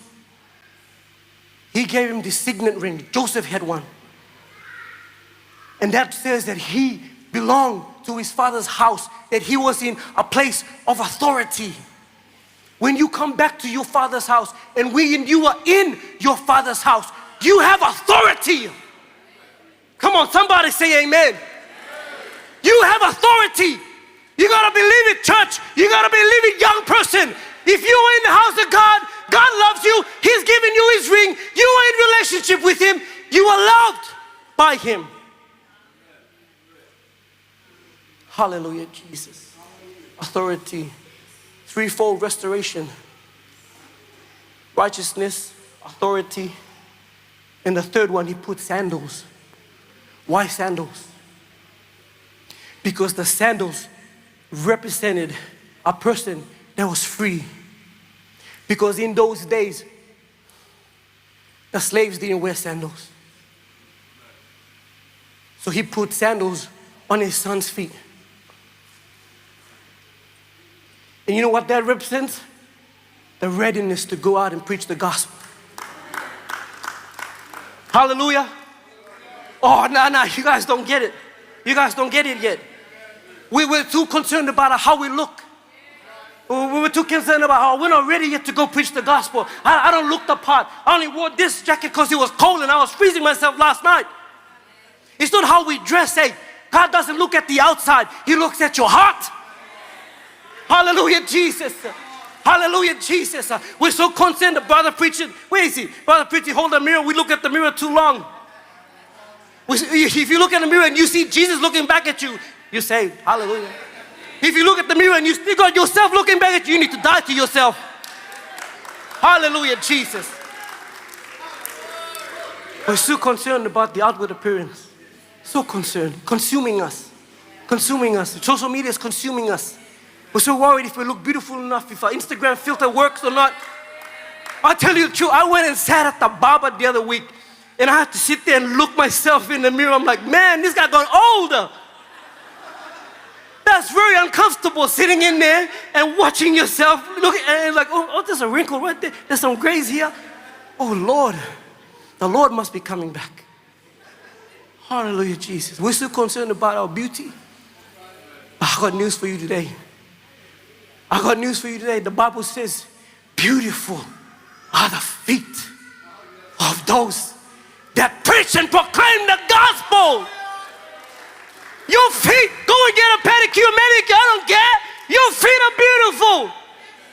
He gave him the signet ring. Joseph had one. And that says that he belonged to his father's house, that he was in a place of authority. When you come back to your father's house and you are in your father's house, you have authority. Come on, somebody say amen. You have authority. You gotta believe it, church. You gotta believe it, young person. If you are in the house of God, God loves you. He's given you his ring. You are in relationship with him. You are loved by him. Hallelujah, Jesus. Authority. Threefold restoration. righteousness, authority. And the third one, he put sandals. Why sandals? Because the sandals represented a person that was free. Because in those days, the slaves didn't wear sandals. So he put sandals on his son's feet. And you know what that represents? The readiness to go out and preach the gospel. Hallelujah. Oh, no, you guys don't get it. You guys don't get it yet. We were too concerned about how we look. We were too concerned about how we're not ready yet to go preach the gospel. I don't look the part. I only wore this jacket because it was cold and I was freezing myself last night. It's not how we dress. Hey, God doesn't look at the outside. He looks at your heart. Hallelujah, Jesus. Hallelujah, Jesus. We're so concerned. The brother preaching. Where is he? Brother preaching, hold the mirror. We look at the mirror too long. If you look at the mirror and you see Jesus looking back at you, you're saved. Hallelujah. If you look at the mirror and you still got yourself looking back at you, you need to die to yourself. Hallelujah, Jesus. We're so concerned about the outward appearance. So concerned. Consuming us. Consuming us. Social media is consuming us. We're so worried if we look beautiful enough, if our Instagram filter works or not. I'll tell you the truth. I went and sat at the barber the other week and I had to sit there and look myself in the mirror. I'm like, man, this guy got older. That's very uncomfortable sitting in there and watching yourself. Look and like, oh, there's a wrinkle right there. There's some grays here. Oh, Lord. The Lord must be coming back. Hallelujah, Jesus. We're so concerned about our beauty. I got news for you today. I got news for you today. The Bible says, beautiful are the feet of those that preach and proclaim the gospel. Your feet, go and get a pedicure, manicure, I don't care. Your feet are beautiful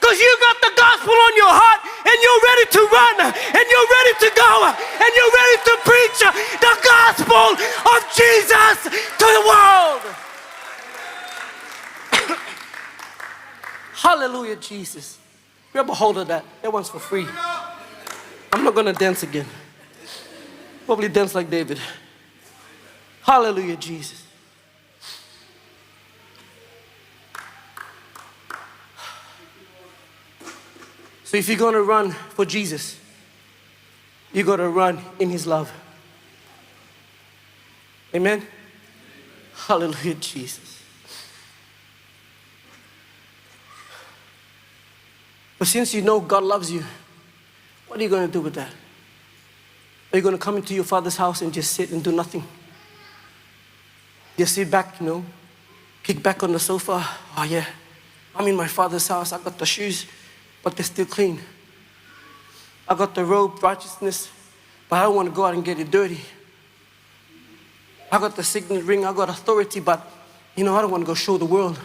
because you got the gospel on your heart and you're ready to run and you're ready to go and you're ready to preach the gospel of Jesus to the world. Hallelujah, Jesus. Grab a hold of that. That one's for free. I'm not going to dance again. Probably dance like David. Hallelujah, Jesus. So if you're going to run for Jesus, you got to run in his love. Amen? Hallelujah, Jesus. But since you know God loves you, what are you going to do with that? Are you going to come into your father's house and just sit and do nothing? Just sit back, kick back on the sofa. Oh yeah, I'm in my father's house. I got the shoes, but they're still clean. I got the robe, righteousness, but I don't want to go out and get it dirty. I got the signet ring, I got authority, but I don't want to go show the world.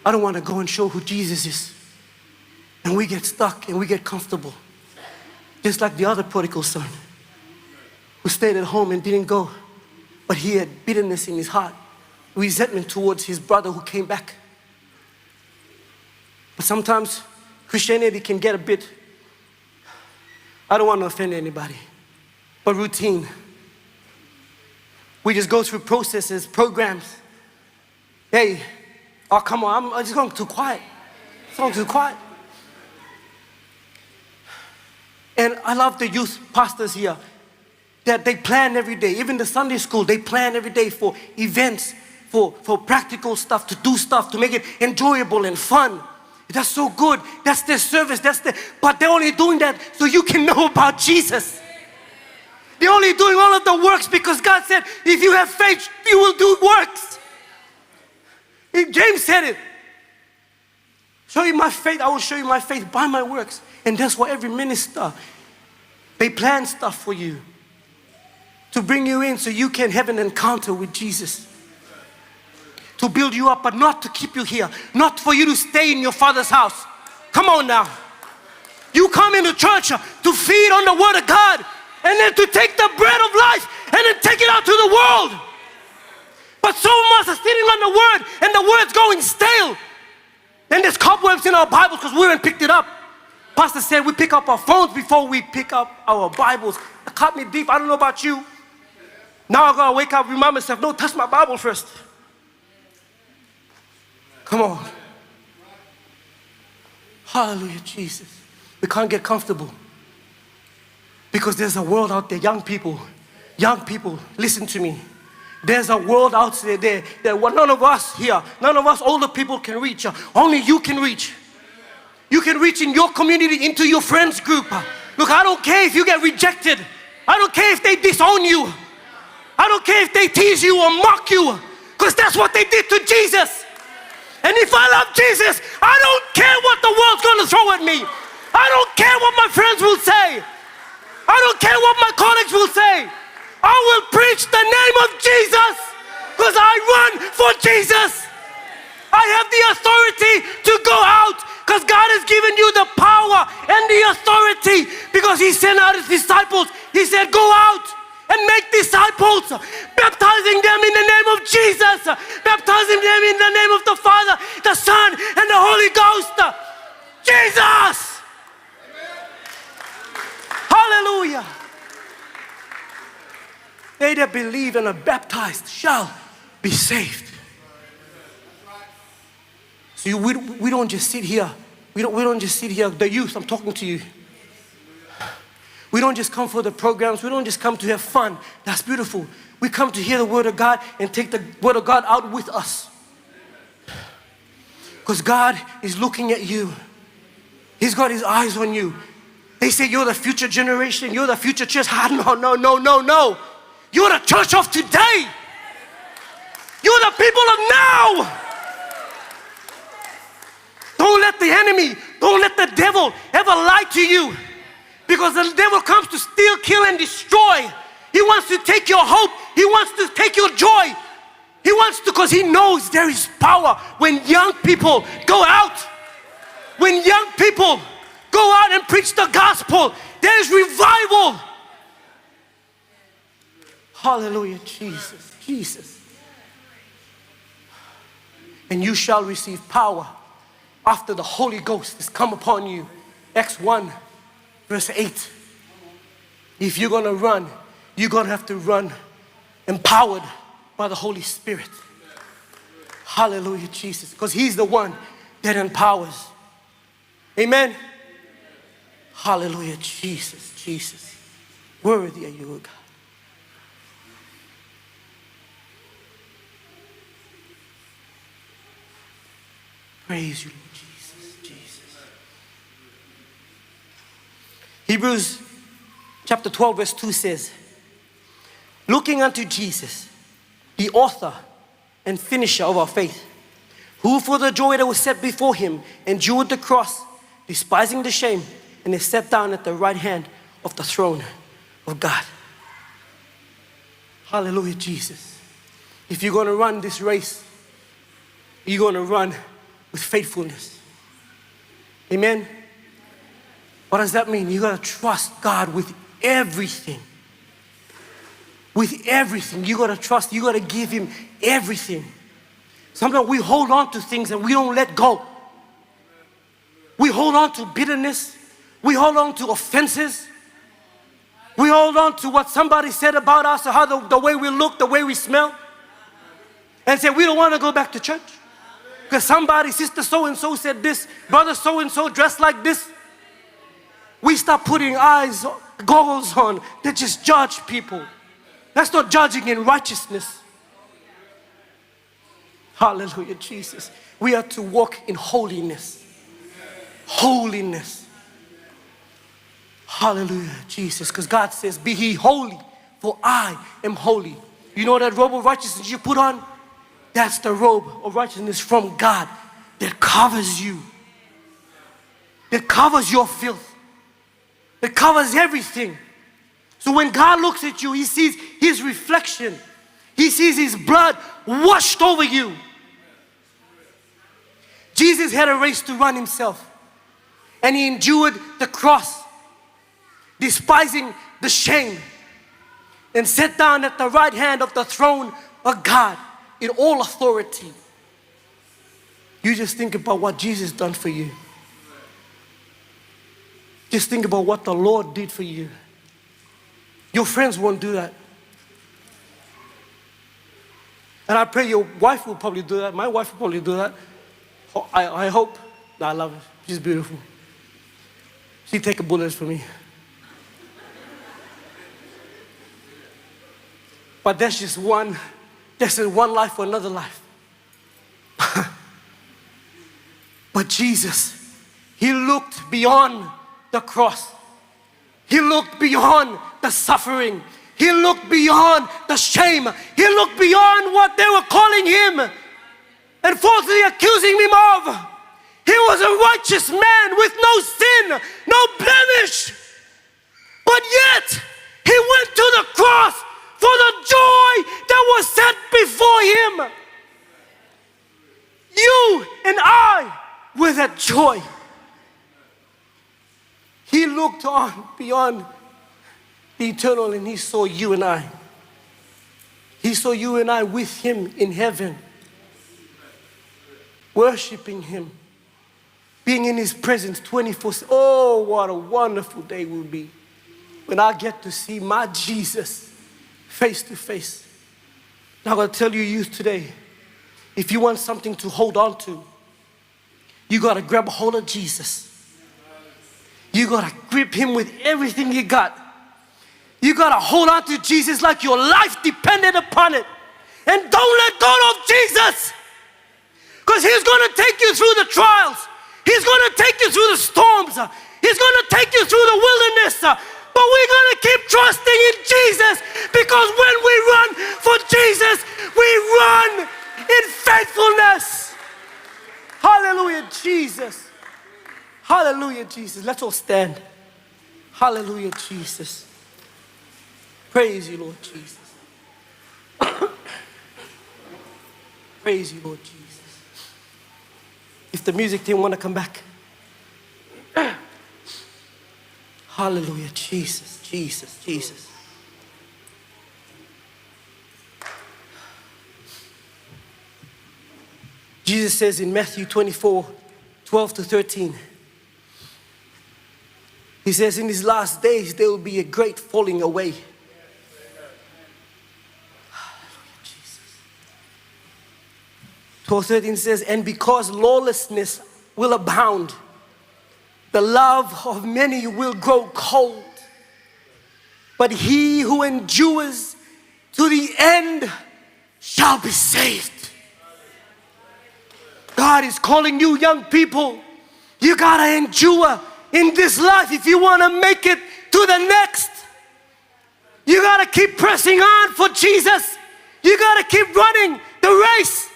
I don't want to go and show who Jesus is. And we get stuck and we get comfortable. Just like the other prodigal son who stayed at home and didn't go. But he had bitterness in his heart, resentment towards his brother who came back. But sometimes Christianity can get a bit, I don't want to offend anybody, but routine. We just go through processes, programs. Hey, oh come on, I'm just going too quiet. It's going too quiet. And I love the youth pastors here that they plan every day. Even the Sunday school, they plan every day for events, for practical stuff, to do stuff, to make it enjoyable and fun. That's so good. That's their service. But they're only doing that so you can know about Jesus. They're only doing all of the works because God said, if you have faith, you will do works. James said it. Show you my faith, I will show you my faith by my works. And that's why every minister, they plan stuff for you to bring you in so you can have an encounter with Jesus. To build you up, but not to keep you here. Not for you to stay in your father's house. Come on now. You come into church to feed on the word of God and then to take the bread of life and then take it out to the world. But some of us are sitting on the word and the word's going stale. And there's cobwebs in our Bibles because we haven't picked it up. Pastor said we pick up our phones before we pick up our Bibles. It cut me deep. I don't know about you. Now I gotta wake up, remind myself, no, touch my Bible first. Come on. Hallelujah, Jesus. We can't get comfortable. Because there's a world out there, young people, listen to me. There's a world out there that none of us here, none of us older people can reach. Only you can reach. You can reach in your community, into your friends group. Look, I don't care if you get rejected. I don't care if they disown you. I don't care if they tease you or mock you. Because that's what they did to Jesus. And if I love Jesus, I don't care what the world's going to throw at me. I don't care what my friends will say. I don't care what my colleagues will say. I will preach the name of Jesus because I run for Jesus. I have the authority to go out because God has given you the power and the authority because He sent out His disciples. He said, go out and make disciples, baptizing them in the name of Jesus, baptizing them in the name of the Father, the Son, and the Holy Ghost. Jesus! Hallelujah! They that believe and are baptized shall be saved. So we don't just sit here. We don't just sit here. The youth, I'm talking to you. We don't just come for the programs. We don't just come to have fun. That's beautiful. We come to hear the Word of God and take the Word of God out with us. Because God is looking at you. He's got His eyes on you. They say you're the future generation. You're the future church. No. You're the church of today. You're the people of now. Don't let the enemy, don't let the devil ever lie to you. Because the devil comes to steal, kill, and destroy. He wants to take your hope. He wants to take your joy. He wants to, because he knows there is power when young people go out. When young people go out and preach the gospel, there is revival. Hallelujah, Jesus, Jesus. And you shall receive power after the Holy Ghost has come upon you. Acts 1, verse 8. If you're going to run, you're going to have to run empowered by the Holy Spirit. Hallelujah, Jesus. Because He's the one that empowers. Amen. Hallelujah, Jesus, Jesus. Worthy are you, O God. Praise you, Lord Jesus, Jesus. Hebrews chapter 12, verse 2 says, looking unto Jesus, the author and finisher of our faith, who for the joy that was set before Him endured the cross, despising the shame, and is set down at the right hand of the throne of God. Hallelujah, Jesus. If you're going to run this race, you're going to run with faithfulness. Amen. What does that mean? You got to trust God with everything. With everything. You got to trust. You got to give Him everything. Sometimes we hold on to things and we don't let go. We hold on to bitterness. We hold on to offenses. We hold on to what somebody said about us or how the way we look, the way we smell. And say we don't want to go back to church. Because somebody, sister so-and-so said this, brother so-and-so dressed like this. We start putting goggles on that just judge people. That's not judging in righteousness. Hallelujah, Jesus. We are to walk in holiness. Holiness. Hallelujah, Jesus. Because God says, be ye holy, for I am holy. You know that robe of righteousness you put on? That's the robe of righteousness from God that covers you. That covers your filth. That covers everything. So when God looks at you, He sees His reflection. He sees His blood washed over you. Jesus had a race to run Himself. And He endured the cross, despising the shame, and sat down at the right hand of the throne of God in all authority. You just think about what Jesus done for you. Just think about what the Lord did for you. Your friends won't do that. And I pray your wife will probably do that. My wife will probably do that. I hope. No, I love her. She's beautiful. She'd take a bullet for me. But that's just one life for another life. But Jesus, He looked beyond the cross. He looked beyond the suffering. He looked beyond the shame. He looked beyond what they were calling Him and falsely accusing Him of. He was a righteous man with no sin, no blemish. But yet, He went to the cross for the joy that was set before Him. You and I were that joy. He looked on beyond the eternal and He saw you and I. He saw you and I with Him in heaven, worshiping Him, being in His presence 24/7. Oh, what a wonderful day will be when I get to see my Jesus face to face. Now I'm going to tell you, youth, today, if you want something to hold on to, you got to grab a hold of Jesus. You got to grip Him with everything you got. You got to hold on to Jesus like your life depended upon it. And don't let go of Jesus, because He's going to take you through the trials. He's going to take you through the storms. He's going to take you through the wilderness. But we're going to keep trusting in Jesus, because when we run for Jesus, we run in faithfulness. Hallelujah, Jesus. Hallelujah, Jesus. Let's all stand. Hallelujah, Jesus. Praise you, Lord Jesus. Praise you, Lord Jesus. If the music team want to come back. Hallelujah, Jesus, Jesus, Jesus. Jesus says in Matthew 24:12-13, He says, in these last days there will be a great falling away. Hallelujah, Jesus. 12:13 says, and because lawlessness will abound, the love of many will grow cold. But he who endures to the end shall be saved. God is calling you, young people. You gotta endure in this life if you wanna make it to the next. You gotta keep pressing on for Jesus. You gotta keep running the race.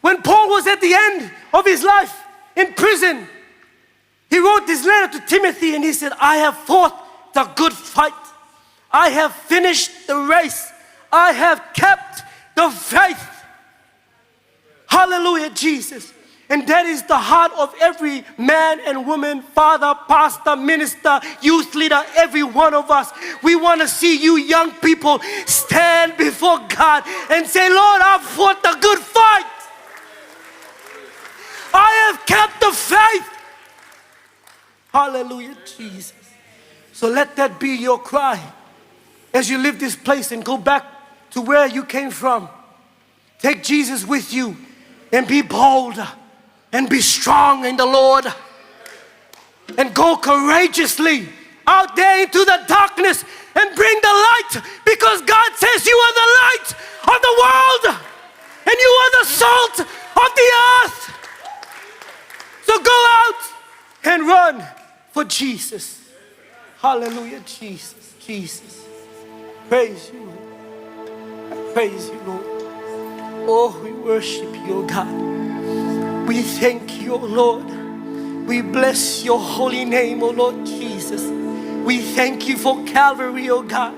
When Paul was at the end of his life in prison, he wrote this letter to Timothy and he said, I have fought the good fight. I have finished the race. I have kept the faith. Hallelujah, Jesus. And that is the heart of every man and woman, father, pastor, minister, youth leader, every one of us. We want to see you young people stand before God and say, Lord, I've fought the good fight. I have kept the faith. Hallelujah, Jesus. So let that be your cry as you leave this place and go back to where you came from. Take Jesus with you and be bold and be strong in the Lord. And go courageously out there into the darkness and bring the light, because God says you are the light of the world and you are the salt of the earth. So go out and run for Jesus. Hallelujah, Jesus, Jesus. Praise you, Lord. Praise you, Lord. Oh, we worship you, oh God. We thank you, oh Lord. We bless your holy name, oh Lord Jesus. We thank you for Calvary, oh God.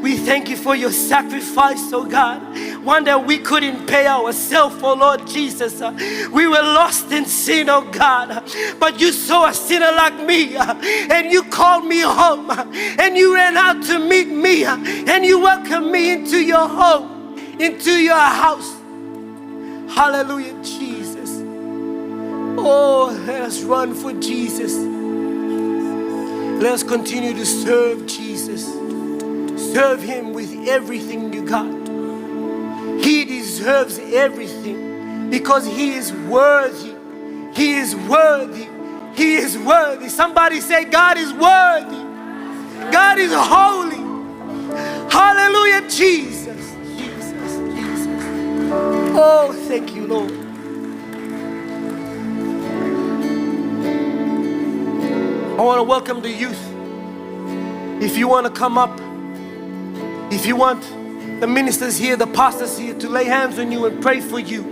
We thank you for your sacrifice, oh God. One that we couldn't pay ourselves, oh Lord Jesus. We were lost in sin, oh God. But you saw a sinner like me and you called me home and you ran out to meet me and you welcomed me into your home, into your house. Hallelujah, Jesus. Oh, let us run for Jesus. Let's continue to serve Jesus. Serve Him with everything you got. He deserves everything because He is worthy. He is worthy. He is worthy. Somebody say, God is worthy. God is holy. Hallelujah, Jesus. Jesus, Jesus. Oh, thank you, Lord. I want to welcome the youth. If you want to come up, if you want the ministers here, the pastors here to lay hands on you and pray for you.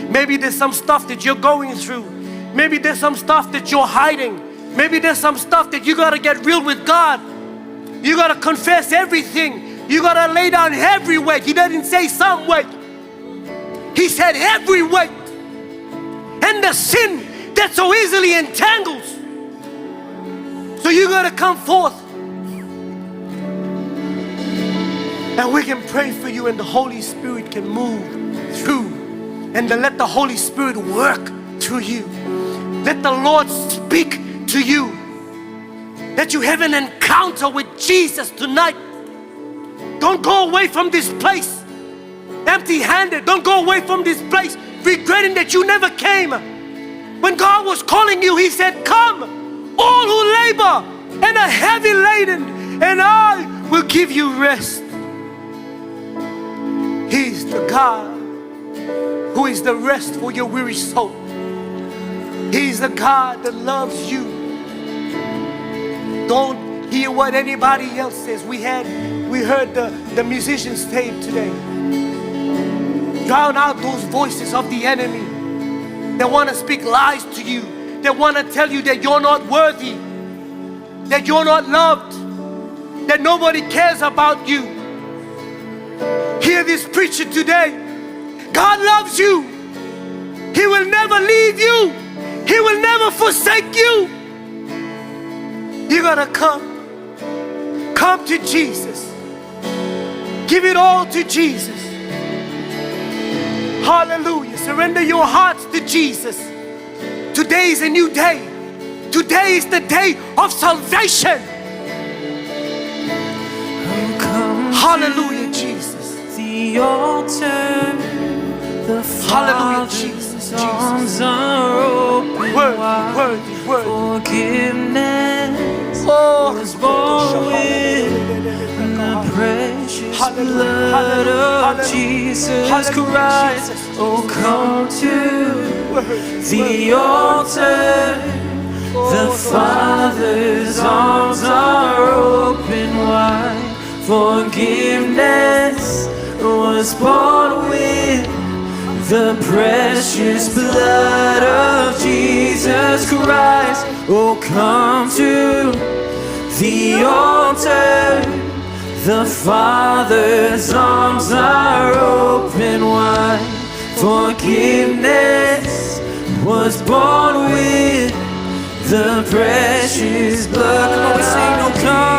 Maybe there's some stuff that you're going through. Maybe there's some stuff that you're hiding. Maybe there's some stuff that you got to get real with God. You got to confess everything. You got to lay down every weight. He didn't say some weight. He said every weight. And the sin that so easily entangles. So you got to come forth. And we can pray for you and the Holy Spirit can move through. And then let the Holy Spirit work through you. Let the Lord speak to you. That you have an encounter with Jesus tonight. Don't go away from this place empty-handed. Don't go away from this place regretting that you never came. When God was calling you, He said, come, all who labor and are heavy laden, and I will give you rest. He's the God who is the rest for your weary soul. He's the God that loves you. Don't hear what anybody else says. We heard the musicians tape today. Drown out those voices of the enemy that want to speak lies to you, that want to tell you that you're not worthy, that you're not loved, that nobody cares about you. Hear this preacher today. God loves you. He will never leave you. He will never forsake you. You gotta come. Come to Jesus. Give it all to Jesus. Hallelujah. Surrender your hearts to Jesus. Today is a new day. Today is the day of salvation. Hallelujah, Jesus. The altar, the Father's arms are open wide. Forgiveness was born with the precious blood of Jesus Christ. Oh, come to the altar. The Father's arms are open wide. Forgiveness was born with the precious blood of Jesus Christ. Oh, come to the altar. The Father's arms are open wide. Forgiveness was born with the precious blood. Come on, we sing, oh, come.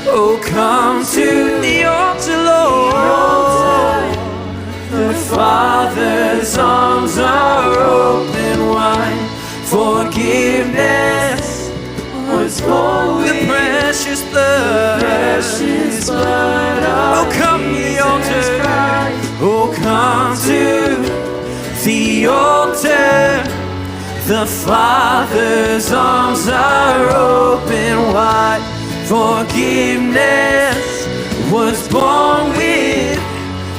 Oh, come to the altar, Lord. The Father's arms are open wide. Forgiveness was born with the precious blood. Oh, come to the altar. Oh, come to the altar. The Father's arms are open wide. Forgiveness was born with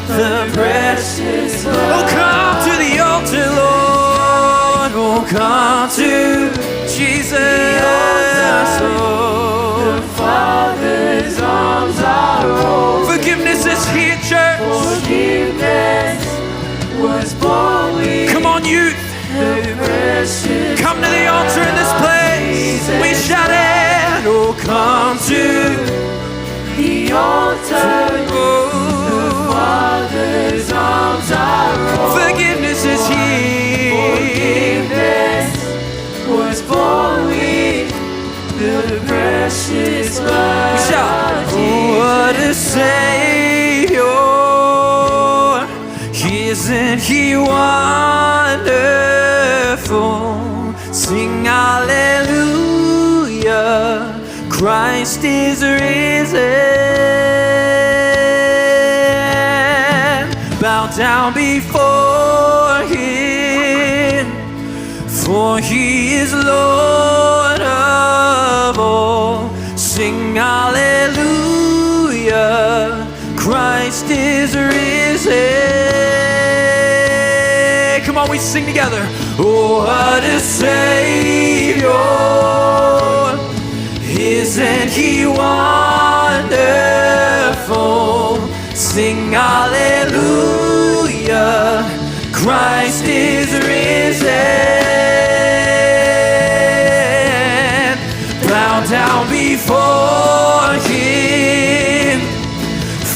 the precious blood. Oh, come to the altar, Lord. Oh, come to Jesus. The Father's arms are open. Forgiveness is here, church. Forgiveness was born with. Come on, youth. Come to the altar in this place. We shout it. Oh, come to the altar. Oh, the Father's arms are open. Forgiveness is here. Forgiveness was born with the precious blood. We shout. Oh, what a Savior! Isn't He wonderful? Sing hallelujah. Christ is risen. Bow down before him, for he is Lord of all. Sing hallelujah, Christ is risen. Come on, we sing together. Oh, what a Savior, isn't he wonderful? Sing hallelujah, Christ is risen. Bow down before him,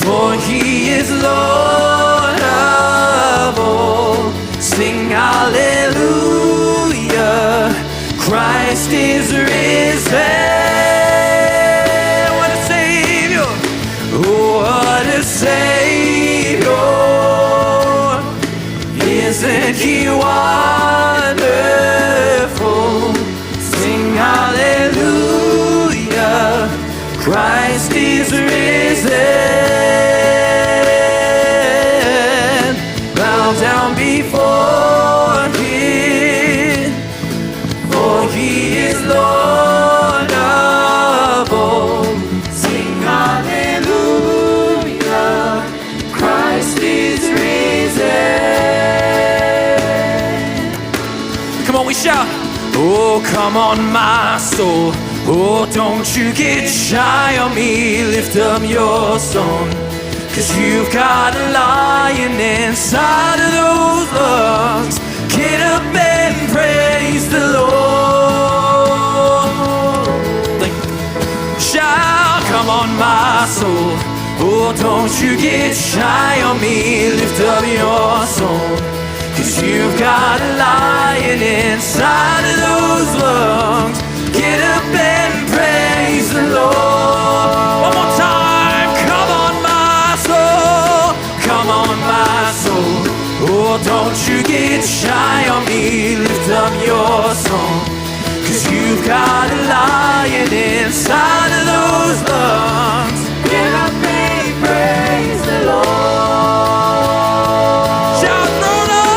for he is Lord of all. Sing hallelujah, Christ is risen. What a Savior, oh, what a Savior, isn't he wonderful? Sing hallelujah, Christ is risen. Bow down before him, for he is Lord of all. Sing hallelujah, Christ is risen. Come on, we shout. Oh, come on, my soul. Oh, don't you get shy on me. Lift up your song, 'cause you've got a lion inside of those lungs. Get up and praise the Lord. Shout, come on, my soul. Oh, don't you get shy on me. Lift up your song, 'cause you've got a lion inside of those lungs. Get up and praise the Lord. One more time. Come on, my soul. Come on, my soul. Oh, don't you get shy on me. Lift up your song, 'cause you've got a lion inside of those lungs. Get up and praise the Lord. Shout, throw it up.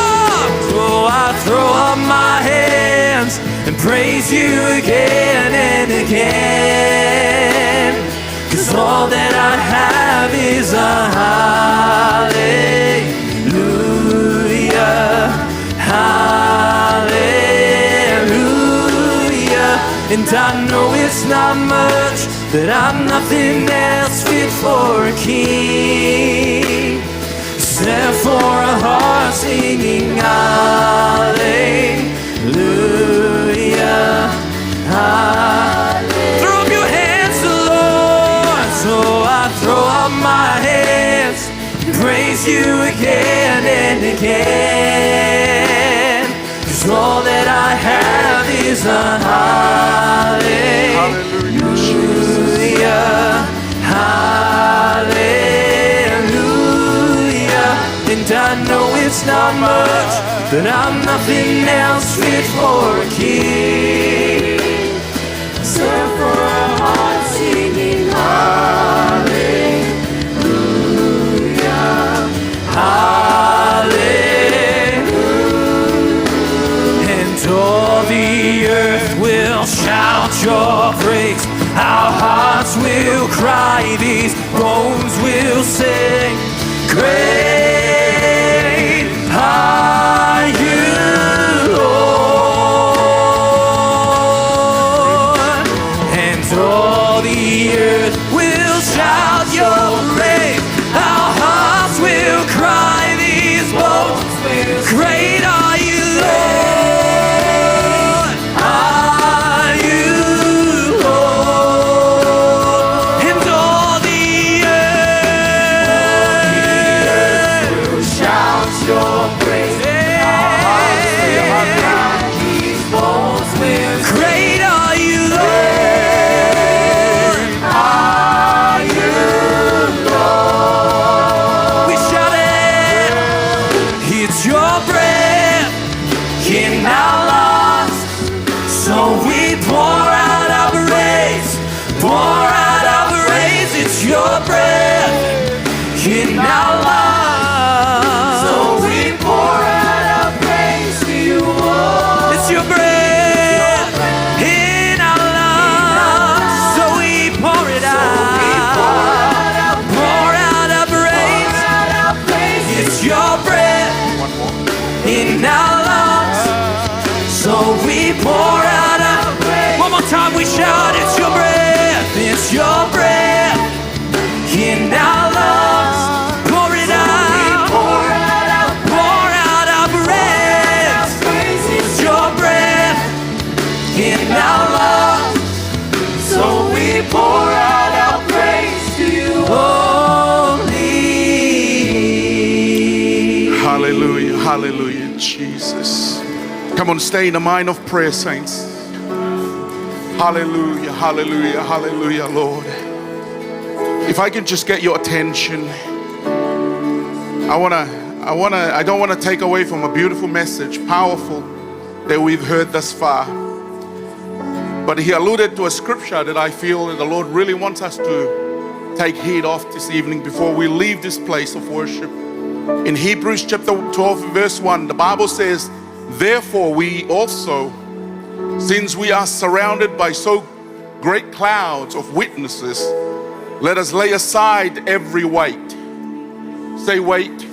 Oh, I throw up my hands and praise you again and again, 'cause all that I have is a hallelujah, hallelujah. And I know it's not much, but I'm nothing else fit for a king, except for a heart singing hallelujah, hallelujah. Throw up your hands to the Lord. So I throw up my hands and praise you again and again, 'cause all that I have is a hallelujah, hallelujah. And I know it's not much, but I'm nothing else fit for a king, except for a heart singing hallelujah, hallelujah. And all the earth will shout your praise. Our hearts will cry, these bones will sing. Great are you, Lord. And all the earth will shout your praise. Our hearts will cry, these bones will sing. Great are you, Lord. Are you, Lord. And all the earth will shout your praise. Our hearts will cry, these bones will sing. Great are you, Lord. Are you, Lord. We shout it. It's your breath in our lungs, so we pour out our praise. Pour Jesus. Come on, stay in a mind of prayer, saints. Hallelujah, hallelujah, hallelujah, Lord. If I can just get your attention, I don't want to take away from a beautiful message, powerful, that we've heard thus far. But he alluded to a scripture that I feel that the Lord really wants us to take heed of this evening before we leave this place of worship. In Hebrews chapter 12, verse 1, the Bible says, therefore we also, since we are surrounded by so great clouds of witnesses, let us lay aside every weight. Say weight.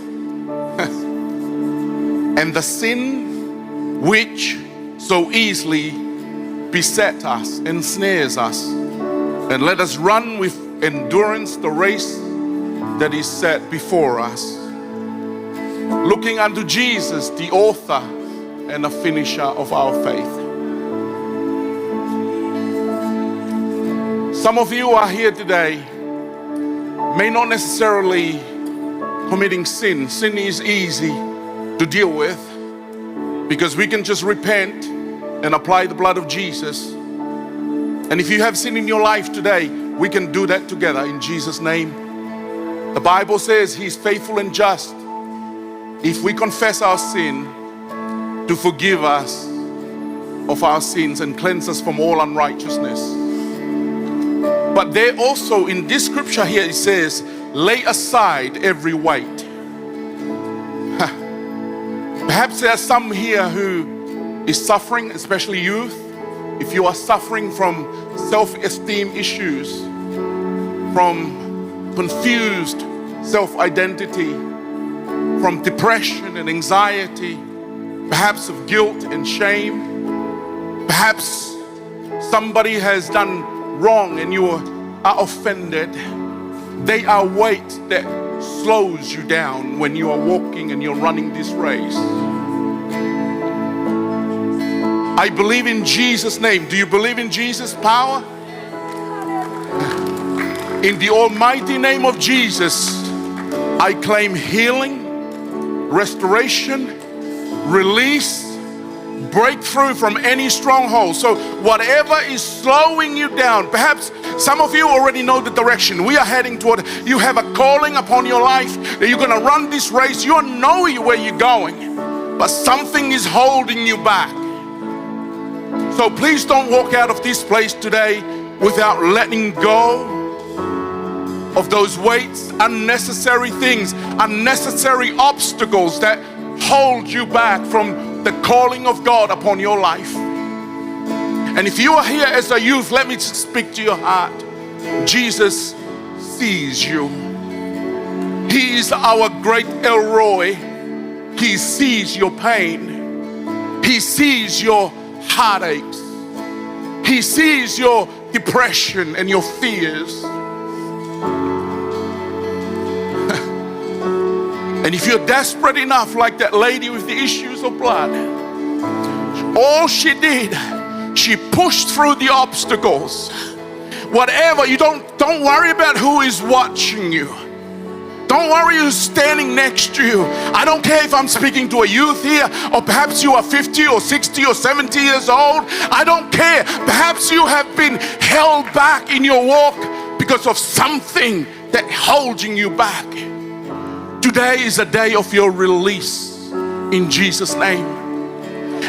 And the sin which so easily beset us, ensnares us. And let us run with endurance the race that is set before us, looking unto Jesus, the author and the finisher of our faith. Some of you are here today, may not necessarily committing sin. Sin is easy to deal with because we can just repent and apply the blood of Jesus. And if you have sin in your life today, we can do that together in Jesus' name. The Bible says he's faithful and just if we confess our sin to forgive us of our sins and cleanse us from all unrighteousness. But there also in this scripture here it says, lay aside every weight. Perhaps there are some here who is suffering, especially youth. If you are suffering from self-esteem issues, from confused self-identity, from depression and anxiety, perhaps of guilt and shame, perhaps somebody has done wrong and you are offended. They are weight that slows you down when you are walking and you're running this race. I believe in Jesus' name. Do you believe in Jesus' power? In the almighty name of Jesus, I claim healing, restoration, release, breakthrough from any stronghold. So whatever is slowing you down, perhaps some of you already know the direction we are heading toward. You have a calling upon your life that you're going to run this race. You know where you're going, but something is holding you back. So please don't walk out of this place today without letting go of those weights, unnecessary things, unnecessary obstacles that hold you back from the calling of God upon your life. And if you are here as a youth, let me speak to your heart. Jesus sees you. He is our great Elroy. He sees your pain. He sees your heartaches. He sees your depression and your fears. And if you're desperate enough, like that lady with the issues of blood, all she did, she pushed through the obstacles. Whatever, you don't worry about who is watching you. Don't worry who's standing next to you. I don't care if I'm speaking to a youth here, or perhaps you are 50 or 60 or 70 years old. I don't care. Perhaps you have been held back in your walk because of something that holding you back. Today is a day of your release in Jesus' name.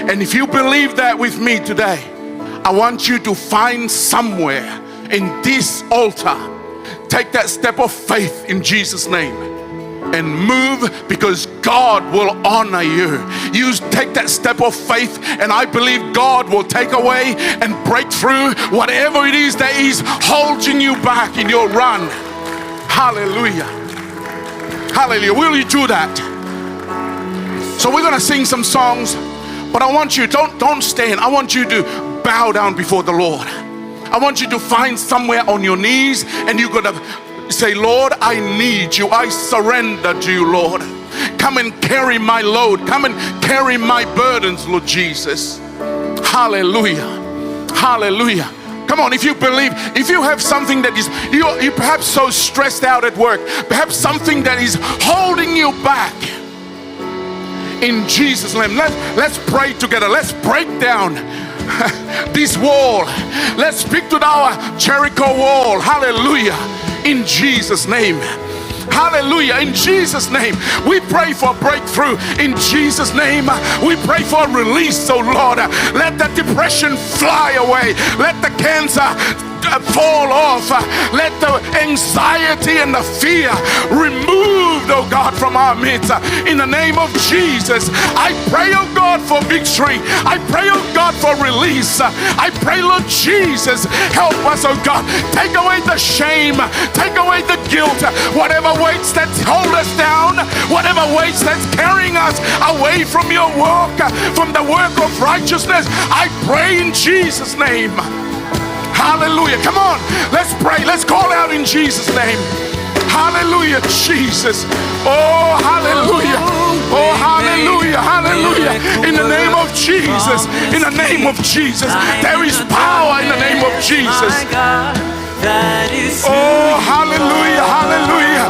And if you believe that with me today, I want you to find somewhere in this altar, take that step of faith in Jesus' name and move, because God will honor you. You take that step of faith and I believe God will take away and break through whatever it is that is holding you back in your run. Hallelujah. Hallelujah. Will you do that? So we're going to sing some songs, but I want you, don't stand. I want you to bow down before the Lord. I want you to find somewhere on your knees and you're going to say, Lord, I need you. I surrender to you, Lord. Come and carry my load. Come and carry my burdens, Lord Jesus. Hallelujah. Hallelujah. Come on, if you believe, if you have something that is, you're perhaps so stressed out at work, perhaps something that is holding you back. In Jesus' name. Let's pray together. Let's break down this wall. Let's speak to our Jericho wall. Hallelujah. In Jesus' name. Hallelujah. In Jesus' name. We pray for breakthrough. In Jesus' name. We pray for release, oh Lord. Let the depression fly away. Let the cancer fall off. Let the anxiety and the fear removed, oh God, from our midst. In the name of Jesus, I pray, oh God, for victory. I pray, oh God, for release. I pray, Lord Jesus, help us, oh God. Take away the shame. Take away the guilt. Whatever weights that hold us down, whatever weights that's carrying us away from your work, from the work of righteousness, I pray in Jesus' name. Hallelujah. Come on, let's pray. Let's call out in Jesus' name. Hallelujah, Jesus. Oh, hallelujah. Oh, hallelujah. Hallelujah. In the name of Jesus. In the name of Jesus. There is power in the name of Jesus. Oh, hallelujah. Hallelujah.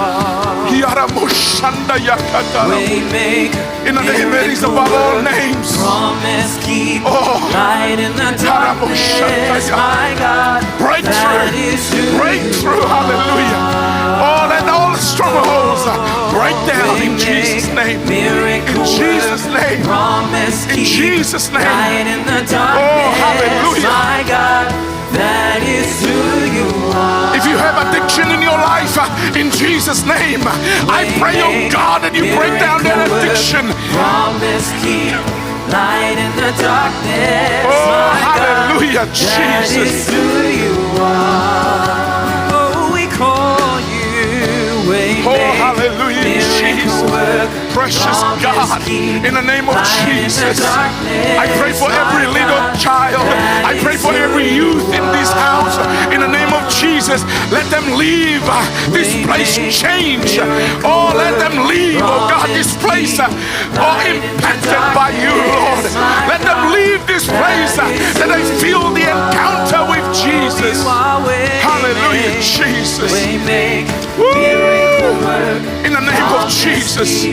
In the name that is above all names. Oh, breakthrough, breakthrough, hallelujah. Oh, let all the strongholds break down in Jesus' name. In Jesus' name. In Jesus' name. Oh, hallelujah. That is who you are. If you have addiction in your life, in Jesus' name, I pray, oh God, that you break down that addiction. Promise keep light in the darkness. Oh, hallelujah, God, Jesus. that is who you are. Oh, we call you Waymaker. Oh, hallelujah, Jesus. Precious God, in the name of Jesus, I pray for every little child. I pray for every youth in this house. In the name of Jesus, let them leave this place changed. Oh, let them leave, oh God, this place impacted by you, Lord. Let them leave this place that they feel the encounter with Jesus. Hallelujah, Jesus. In the name of Jesus.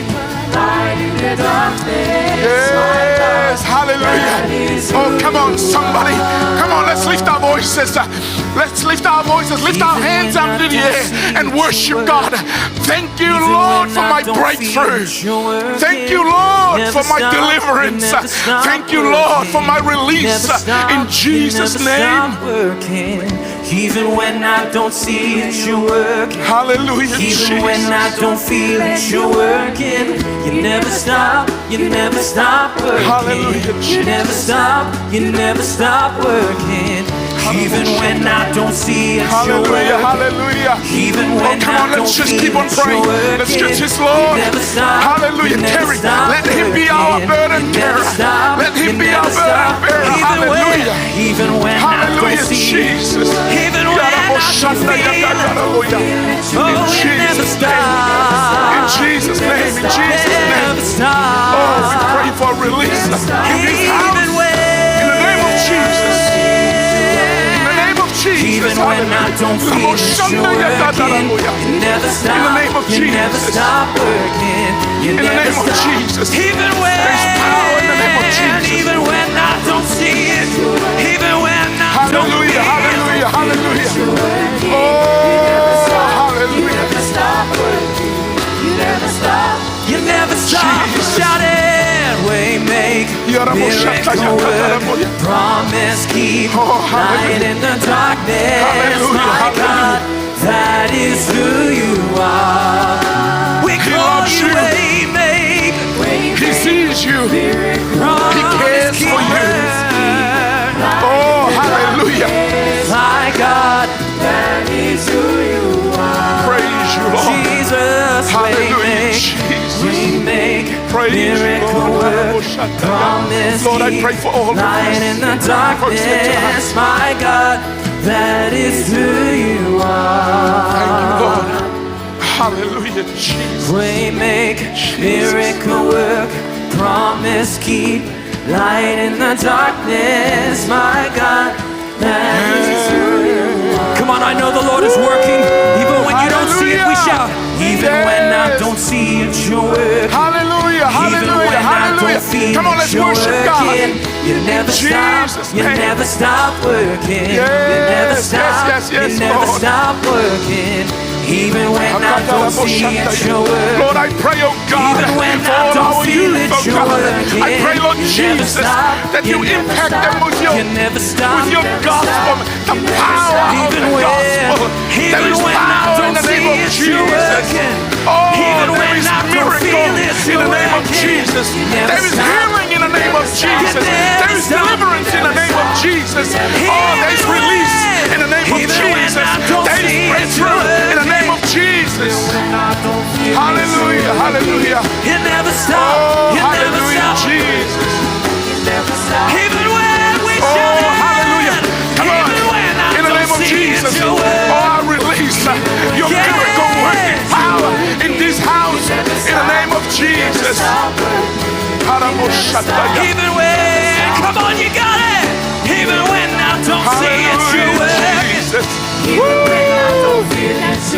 Yes, hallelujah. Oh, come on, somebody. Come on, let's lift our voices. Let's lift our voices, lift our hands up to the air and worship God. Thank you, Lord, for my breakthrough. Thank you, Lord, for my deliverance. Thank you, Lord, for my release. In Jesus' name. Even when I don't see it, you're working. Hallelujah, Jesus. Even when I don't feel it, you're working. You never stop, you never stop working. Hallelujah, You never stop, you never stop working. Even when I don't see it, you're Hallelujah, working. hallelujah. Even when come on, I don't let's just feel keep on it, praying. you're working. Let's just his Lord. You never stop, Hallelujah, you never Terry. stop Let him be our working. burden You never bearer. stop, Let him you be our never burden stop. bearer. Hallelujah. Even when I don't Hallelujah, see it, Jesus. even when I don't feel it, oh, you never stop. In Jesus' name, in Jesus' Never name. stop. Oh, we pray for release in this house. Even when, In the name of Jesus. In the name of Jesus. even when I don't feel it, you're working. You never stop. In the name of You never Jesus. stop working. You In the never name of stop. Jesus. Even when, There's power in the name of Jesus. even when I don't see it, even when I don't feel Hallelujah, it. hallelujah, hallelujah. Oh, hallelujah. You never stop. Jesus. Shout it. Waymaker, miracle worker, promise keep, Oh, light in the darkness. Hallelujah, My hallelujah. God, that is who you are. We call loves you you. Waymaker, He sees you. promise He cares for you. keeper. Oh, hallelujah. My God, that is who you are. Praise you, Lord. Jesus, Hallelujah, Waymaker, Jesus. Waymaker, Praise you, miracle Lord. worker, promise Lord, I keep, pray for all light in the darkness. My God, that is who you are. Thank you, Lord. Hallelujah, Jesus. Waymaker, miracle worker, promise keep, light in the darkness. My God, that is who you are. Come on, I know the Lord is working. Even when you don't see it, we shout. Even when I don't see it, you're working. Hallelujah, Even when hallelujah, I Hallelujah. don't feel Come on, it, let's you're worship God. working. You never stop, Jesus' you name. never stop working. You never Yes, stop, yes, yes, you never Lord. stop working. Even when I don't see it, you're working. Lord, I pray, oh God, Even when for I all don't our feel youth, it, oh you're God. working. I pray, Lord You never Jesus, stop, that you you never impact stop, them with your you never stop, gospel, the power of even the when, gospel. There even is when I power in don't the name see of it, you're Jesus. working. Oh, Even there when is I don't miracle feel it, in you're the name of working. Jesus. You never There is stop. healing in the name of Jesus. There is deliverance in the name of Jesus. Oh, there is release in the name of Jesus. There is breakthrough in the name of Jesus. Hallelujah, hallelujah. You never stop. Oh, You never hallelujah, stop. Jesus. Even when we Oh, shout it. hallelujah. Come on. Even when I In the don't name of see Jesus. it, you're Oh, working. I release your miracle working power in this house. In the name of Jesus. Even when, come on, you got it. Even when I don't see it, you're Hallelujah, working. Jesus. Woo.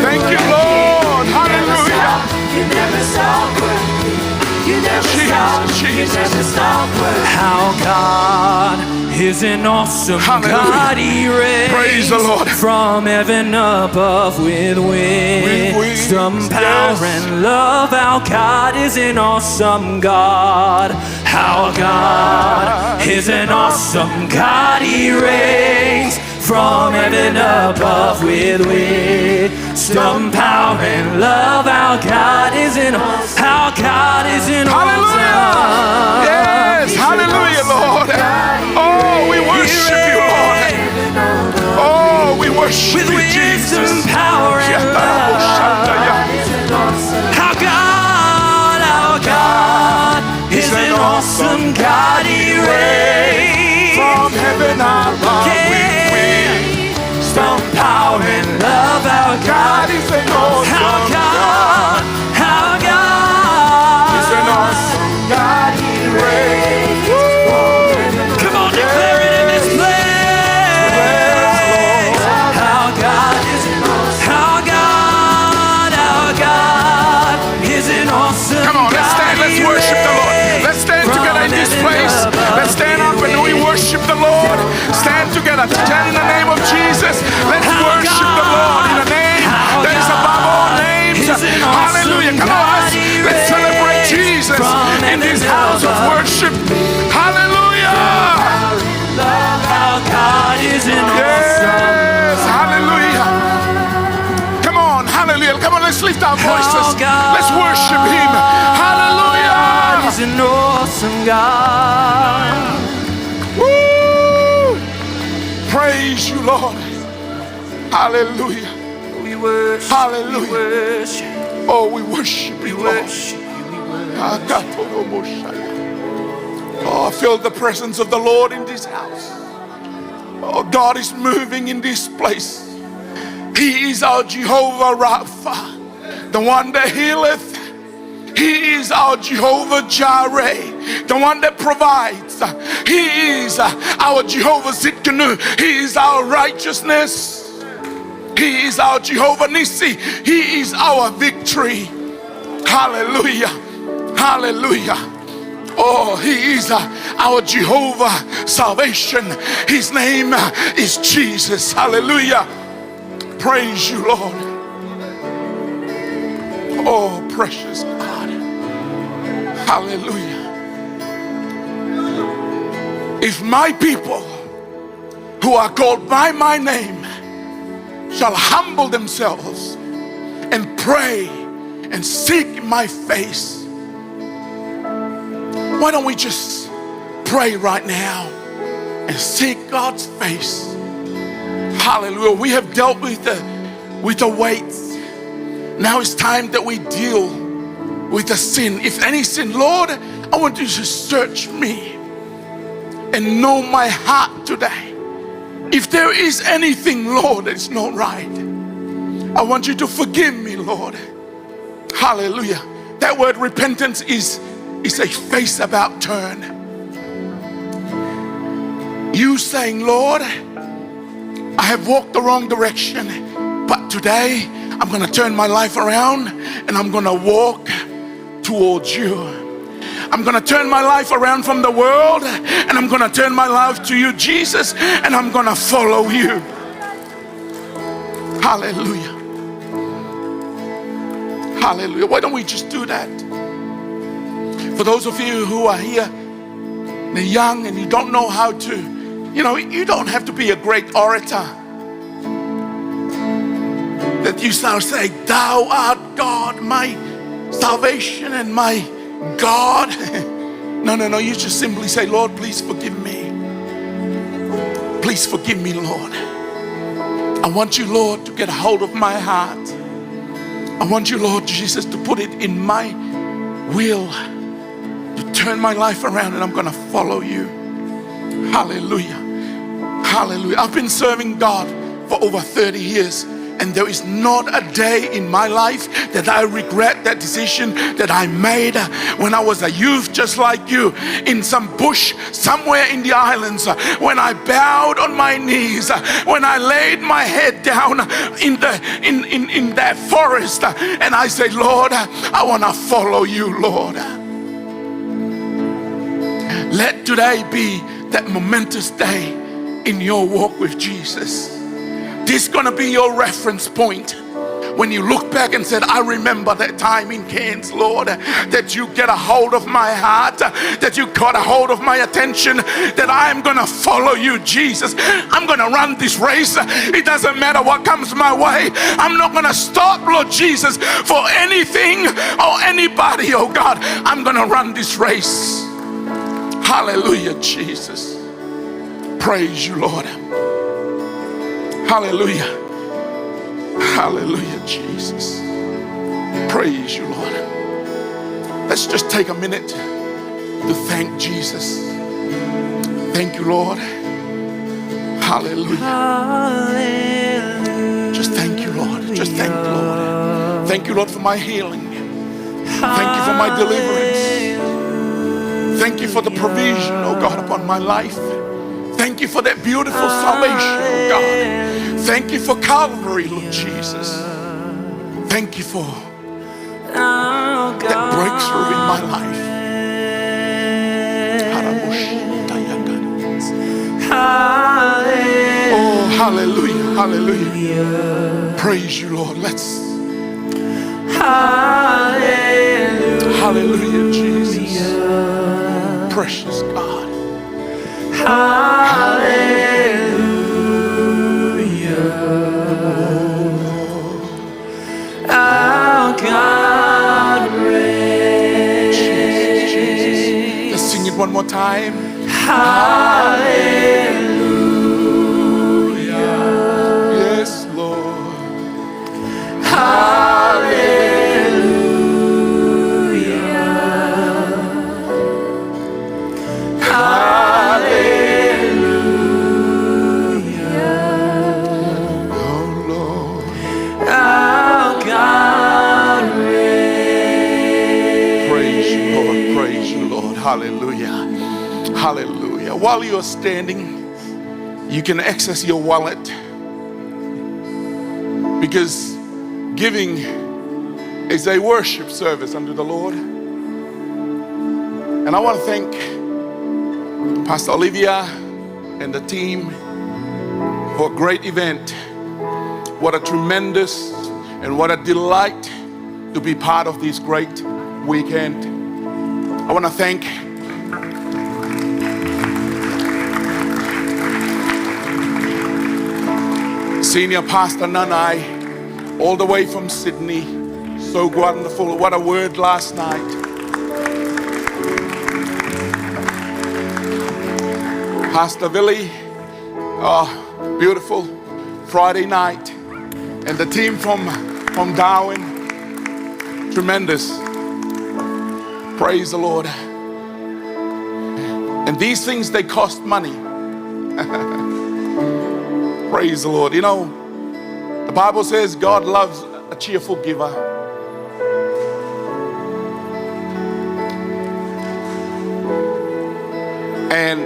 Thank you, Lord. Hallelujah. Jesus. How God is an awesome Hallelujah. God. He reigns Praise the Lord. from heaven above with wisdom, wings, power, yes. and love. Our God is an awesome God. Our God is an awesome God. He reigns from heaven above with wisdom, power, and love. Our God is an awesome. Our God is an awesome. Yes, hallelujah, Lord. Oh, we worship you, Lord. Oh, we worship With you, wisdom, Jesus. power, and love. Our God is an awesome God. He reigns From heaven above with wisdom, power, and love. Our God is an awesome Our God. God He's an awesome God. He reigns. Come on, declare it in this place. Our God is an awesome. Our God is an awesome. Come on, let's stand. Let's worship the Lord. Let's stand together in this place. Let's stand up and we worship the Lord. Stand together. Stand in the name of Jesus. Let's worship the Lord in the name that is above all names. Hallelujah. Come on, let's celebrate Jesus in this house of worship. Hallelujah. Our God is an awesome. Yes. Hallelujah. Come on. Hallelujah. Come on, let's lift our voices. Let's worship Him. Hallelujah. He's an awesome God. Woo! Praise you, Lord. Hallelujah. We worship. Hallelujah. We worship. Oh, we worship We you, Lord. worship you. We worship. Oh, I feel the presence of the Lord in this house. Oh, God is moving in this place. He is our Jehovah Rapha, the one that healeth. He is our Jehovah Jireh, the one that provides. He is our Jehovah Zitkanu. He is our righteousness. He is our Jehovah Nissi. He is our victory. Hallelujah. Hallelujah. Oh, He is our Jehovah salvation. His name is Jesus. Hallelujah. Praise you, Lord. Oh, precious God. Hallelujah. If my people who are called by my name shall humble themselves and pray and seek my face, why don't we just pray right now and seek God's face? Hallelujah. We have dealt with the weights. Now it's time that we deal with the sin. If any sin, Lord, I want you to search me and know my heart today. If there is anything, Lord, that's not right, I want you to forgive me, Lord. Hallelujah. That word repentance is a face about turn. You saying, Lord, I have walked the wrong direction, but today I'm going to turn my life around and I'm going to walk towards you. I'm going to turn my life around from the world, and I'm going to turn my life to you, Jesus, and I'm going to follow you. Hallelujah. Hallelujah. Why don't we just do that? For those of you who are here, they're young and you don't know how to, you don't have to be a great orator. That you shall say, thou art God, my salvation and my God. No. You just simply say, Lord, please forgive me. Please forgive me, Lord. I want you, Lord, to get a hold of my heart. I want you, Lord Jesus, to put it in my will, to turn my life around, and I'm going to follow you. Hallelujah. Hallelujah. I've been serving God for over 30 years, and there is not a day in my life that I regret that decision that I made when I was a youth, just like you, in some bush somewhere in the islands, when I bowed on my knees, when I laid my head down in that forest, and I said, Lord, I want to follow you, Lord. Let today be that momentous day in your walk with Jesus. This is going to be your reference point when you look back and said, I remember that time in Cairns, Lord, that you get a hold of my heart, that you got a hold of my attention, that I'm going to follow you, Jesus. I'm going to run this race. It doesn't matter what comes my way. I'm not going to stop, Lord Jesus, for anything or anybody, oh God. I'm going to run this race. Hallelujah, Jesus. Praise you, Lord. Hallelujah. Hallelujah, Jesus. Praise you, Lord. Let's just take a minute to thank Jesus. Thank you, Lord. Hallelujah. Just thank you, Lord. Just thank you, Lord. Thank you, Lord, for my healing. Thank you for my deliverance. Thank you for the provision, oh God, upon my life. Thank you for that beautiful salvation, oh God. Thank you for Calvary, Lord Jesus. Thank you for that breakthrough in my life. Oh, hallelujah, hallelujah. Praise you, Lord. Let's. Hallelujah, Jesus. Precious God. Hallelujah. Our God reigns. Jesus. Let's sing it one more time. Hallelujah. Yes, Lord. Hallelujah. Hallelujah. While you're standing, you can access your wallet, because giving is a worship service unto the Lord. And I want to thank Pastor Olivia and the team for a great event. What a tremendous and what a delight to be part of this great weekend. I want to thank Senior Pastor Nanai, all the way from Sydney. So wonderful. What a word last night. Pastor Billy, beautiful Friday night. And the team from Darwin, tremendous. Praise the Lord. And these things, they cost money. Praise the Lord. You know, the Bible says God loves a cheerful giver. And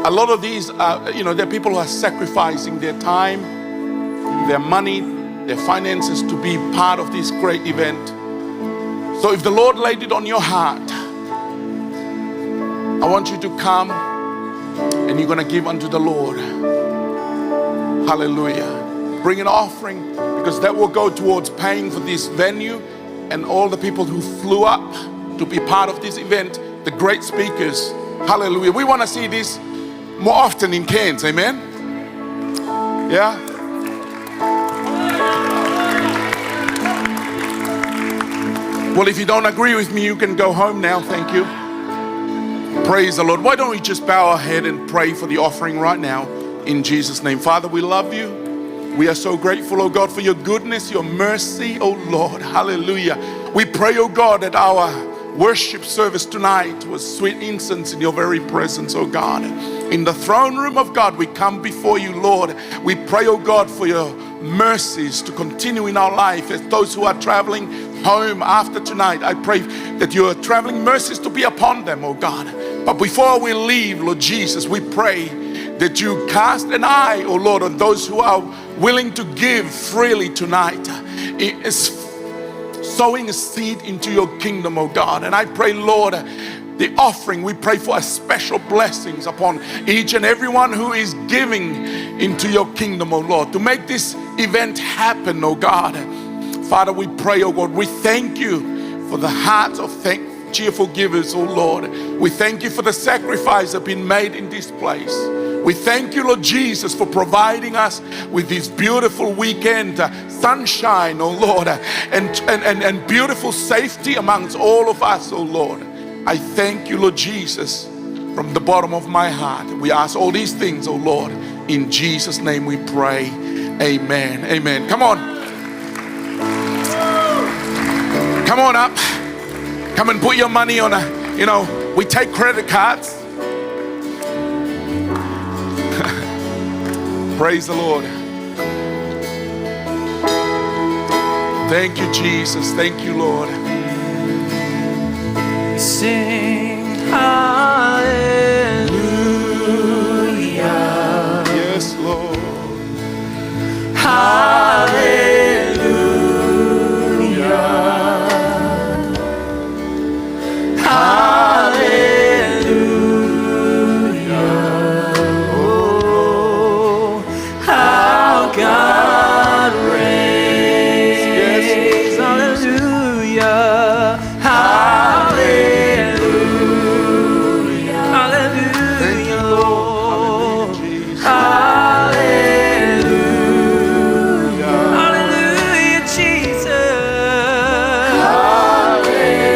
a lot of these, there are people who are sacrificing their time, their money, their finances to be part of this great event. So if the Lord laid it on your heart I want you to come and you're going to give unto the Lord. Hallelujah. Bring an offering, because that will go towards paying for this venue and all the people who flew up to be part of this event, the great speakers. Hallelujah. We want to see this more often in Cairns. Amen. Yeah. Well, if you don't agree with me, you can go home now. Thank you. Praise the Lord. Why don't we just bow our head and pray for the offering right now in Jesus' name. Father, we love you. We are so grateful, oh God, for your goodness, your mercy, oh Lord. Hallelujah. We pray, oh God, that our worship service tonight was sweet incense in your very presence, oh God. In the throne room of God, we come before you, Lord. We pray, oh God, for your mercies to continue in our life. As those who are traveling home after tonight, I pray that your traveling mercies to be upon them, oh God. But before we leave, Lord Jesus, we pray that you cast an eye, oh Lord, on those who are willing to give freely tonight. It is sowing a seed into your kingdom, oh God. And I pray, Lord, the offering, we pray for a special blessings upon each and everyone who is giving into your kingdom, oh Lord, to make this event happen, oh God. Father, we pray, oh God, we thank you for the hearts of cheerful givers, oh Lord. We thank you for the sacrifice that has been made in this place. We thank you, Lord Jesus, for providing us with this beautiful weekend, sunshine, oh Lord, and beautiful safety amongst all of us, oh Lord. I thank you, Lord Jesus, from the bottom of my heart. We ask all these things, oh Lord. In Jesus' name we pray. Amen. Amen. Come on. Come on up. Come and put your money on we take credit cards. Praise the Lord. Thank you, Jesus. Thank you, Lord. Sing hallelujah. Yes, Lord. Hallelujah. Hallelujah. Oh, how God reigns. Yes. Hallelujah. Hallelujah. Hallelujah, Lord. Hallelujah. Hallelujah, Jesus. Hallelujah.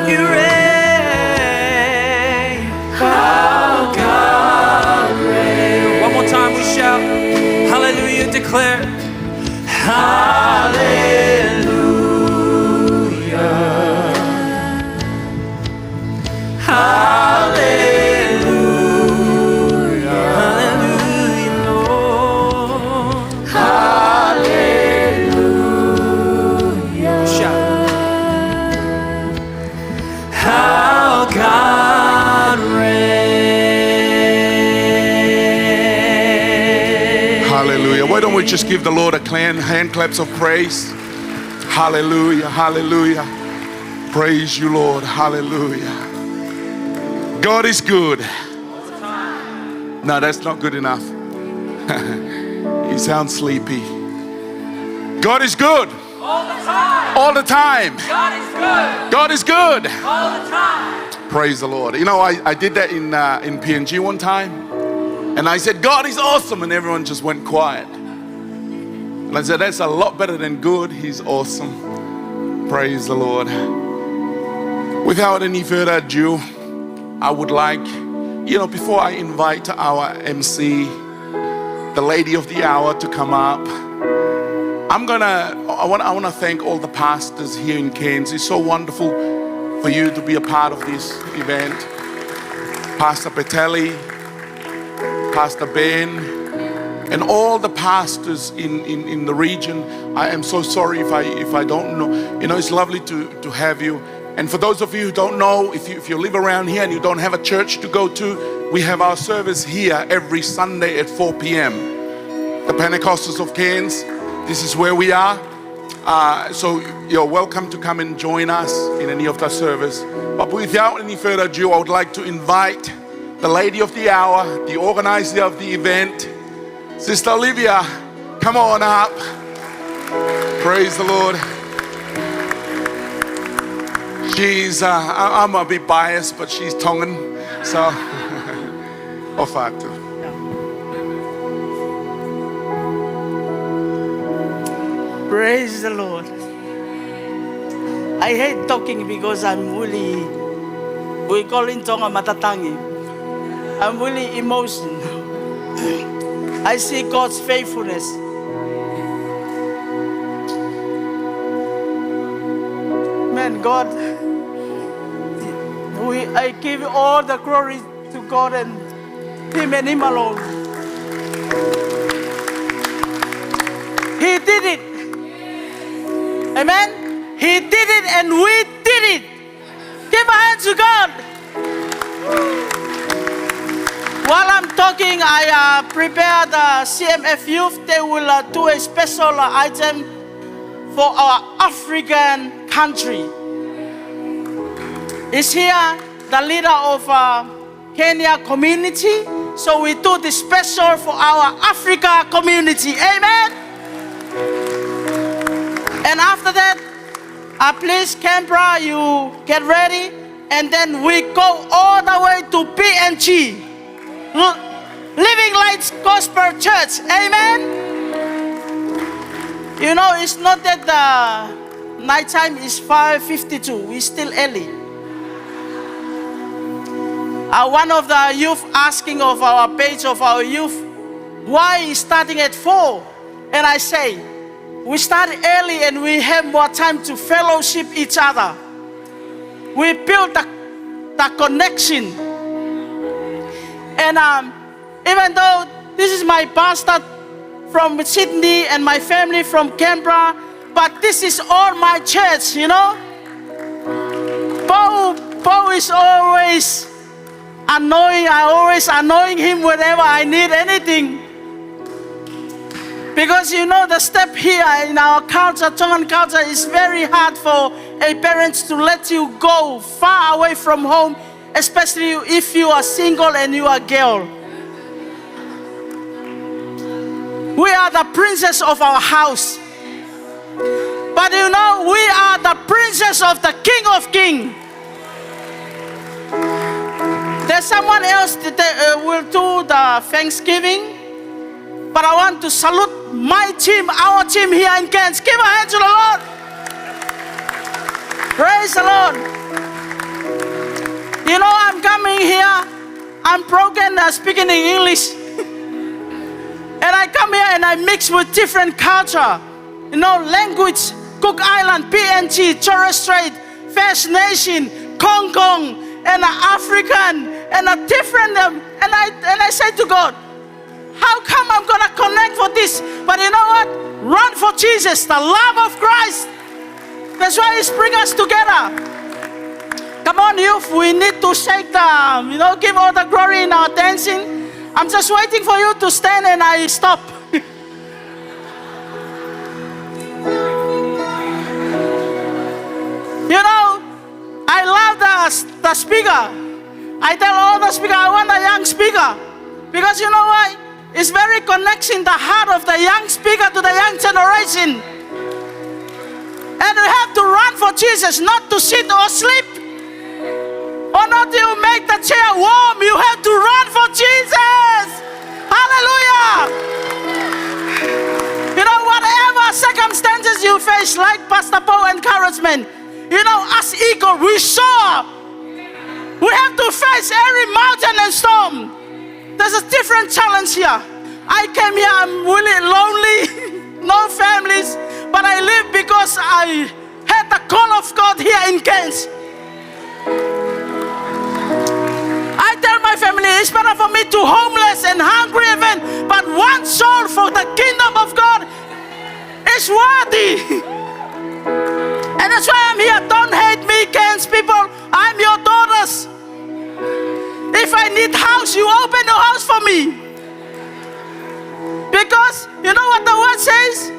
You reign. How God reigns. One more time we shout. Hallelujah, declare. Hallelujah. Hallelujah. Hallelujah, Lord. Hallelujah. Shout. How God reigns. Hallelujah. Why don't we just give the Lord a hand claps of praise? Hallelujah. Hallelujah. Praise you, Lord. Hallelujah. God is good. No, that's not good enough. He sounds sleepy. God is good. All the time. All the time. God is good. God is good. All the time. Praise the Lord. You know, I did that in PNG one time. And I said, God is awesome. And everyone just went quiet. And I said, that's a lot better than good. He's awesome. Praise the Lord. Without any further ado, I would like, before I invite our MC, the lady of the hour, to come up, I want to thank all the pastors here in Cairns. It's so wonderful for you to be a part of this event. Pastor Petelli, Pastor Ben, and all the pastors in the region. I am so sorry if I don't know. It's lovely to have you. And for those of you who don't know, if you live around here and you don't have a church to go to, we have our service here every Sunday at 4 p.m. The Pentecostals of Cairns, this is where we are. So you're welcome to come and join us in any of the service. But without any further ado, I would like to invite the lady of the hour, the organizer of the event, Sister Olivia. Come on up. Praise the Lord. She's, I'm a bit biased, but she's Tongan, so, Ofatu. Praise the Lord. I hate talking because I'm really, we call in Tonga matatangi. I'm really emotional. I see God's faithfulness. Man, God, I give all the glory to God and Him alone. He did it. Amen. He did it and we did it. Give a hand to God. While I'm talking, I prepared the CMF youth. They will do a special item for our African country. Is here the leader of Kenya community. So we do this special for our Africa community. Amen. And after that, please, Canberra, you get ready. And then we go all the way to PNG. Living Lights Gospel Church. Amen. You know, it's not that the night time is 5:52. We're still early. One of the youth asking of our page of our youth, why is starting at 4? And I say, we start early and we have more time to fellowship each other. We build the connection. And even though this is my pastor from Sydney and my family from Canberra, but this is all my church, you know. Paul is always annoying. I always annoying him whenever I need anything. Because you know the step here in our culture, Tongan culture, is very hard for a parent to let you go far away from home, especially if you are single and you are a girl. We are the princess of our house. But you know, we are the princess of the King of Kings. There's someone else that will do the Thanksgiving. But I want to salute my team, our team here in Cairns. Give a hand to the Lord. Praise the Lord. You know, I'm coming here. I'm broken speaking in English. And I come here and I mix with different culture. You know, language, Cook Island, PNG, Torres Strait, First Nation, Kong, and African, and a different. And I say to God, how come I'm going to connect for this? But you know what? Run for Jesus, the love of Christ. That's why He's bring us together. Come on, youth, we need to shake the, give all the glory in our dancing. I'm just waiting for you to stand and I stop. You know, I love the speaker. I tell all the speakers, I want a young speaker. Because you know why? It's very connecting the heart of the young speaker to the young generation. And we have to run for Jesus, not to sit or sleep. Or not to make the chair warm. You have to run for Jesus. Hallelujah. You know, whatever circumstances you face, like Pastor Paul encouragement, you know, as eagle, we soar. We have to face every mountain and storm. There's a different challenge here. I came here, I'm really lonely, no families, but I live because I had the call of God here in Cairns. I tell my family, it's better for me to homeless and hungry even, but one soul for the kingdom of God is worthy. And that's why I'm here. Don't hate me, Cairns people. I'm your daughters. If I need house, you open the house for me. Because you know what the word says?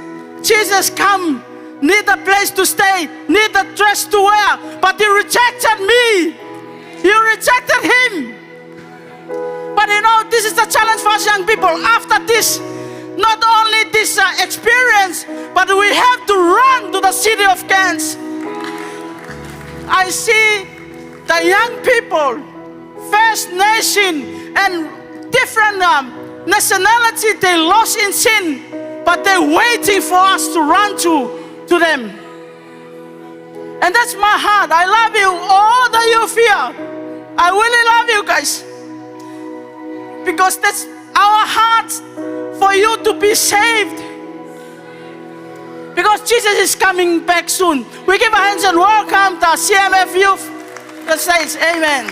Jesus come, need a place to stay, need a dress to wear, but He rejected me. You rejected him. But you know, this is the challenge for us young people. After this, not only this experience, but we have to run to the city of Cairns. I see the young people, First Nation and different nationality, they lost in sin, but they're waiting for us to run to them. And that's my heart. I love you, all the youth here. I really love you guys. Because that's our heart for you to be saved. Because Jesus is coming back soon. We give our hands and welcome the CMF youth. Let's say amen.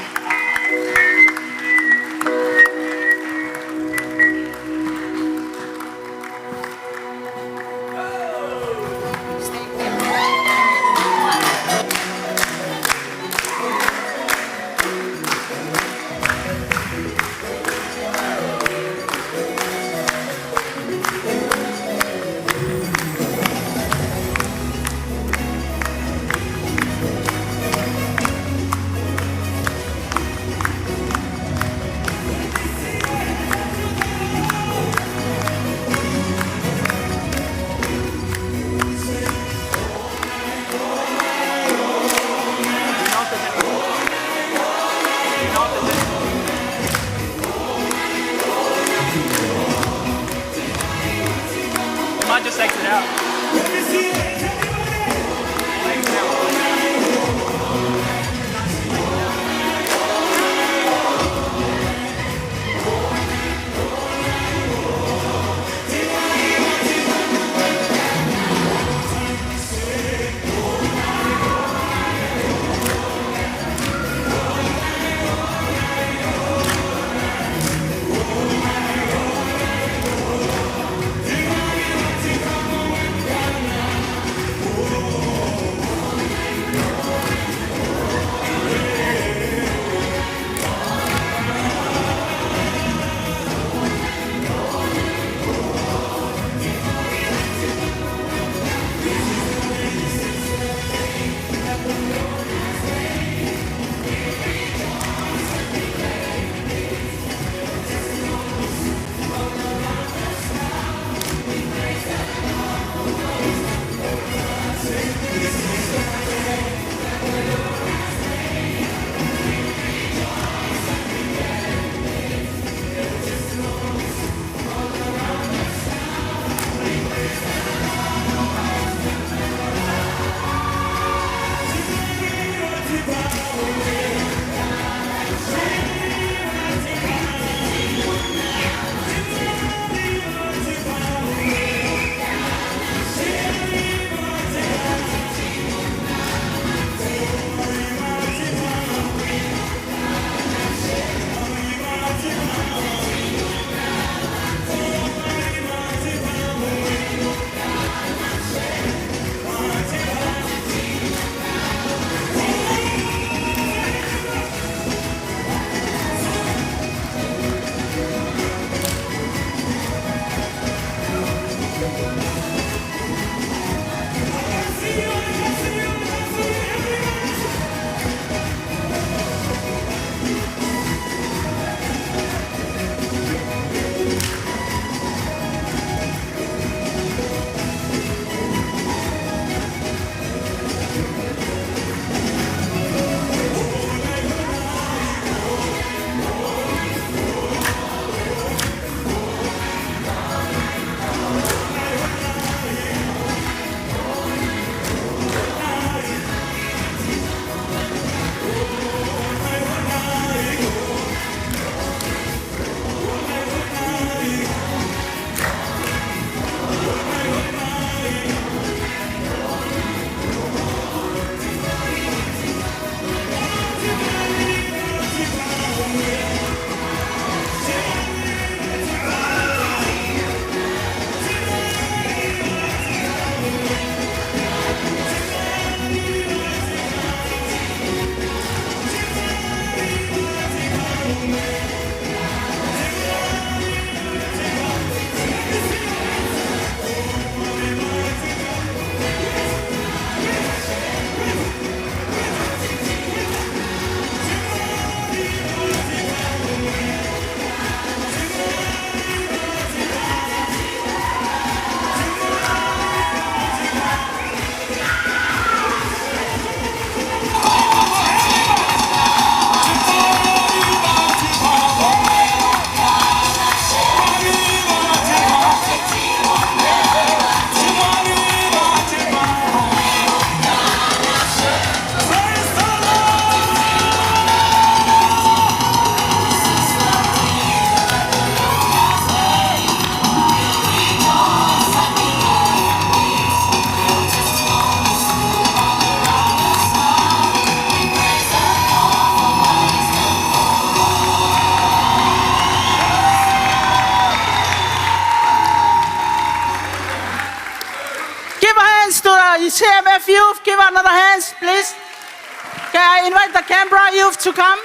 Just exit out. CMF youth, give another hand, please. Okay, I invite the Canberra youth to come.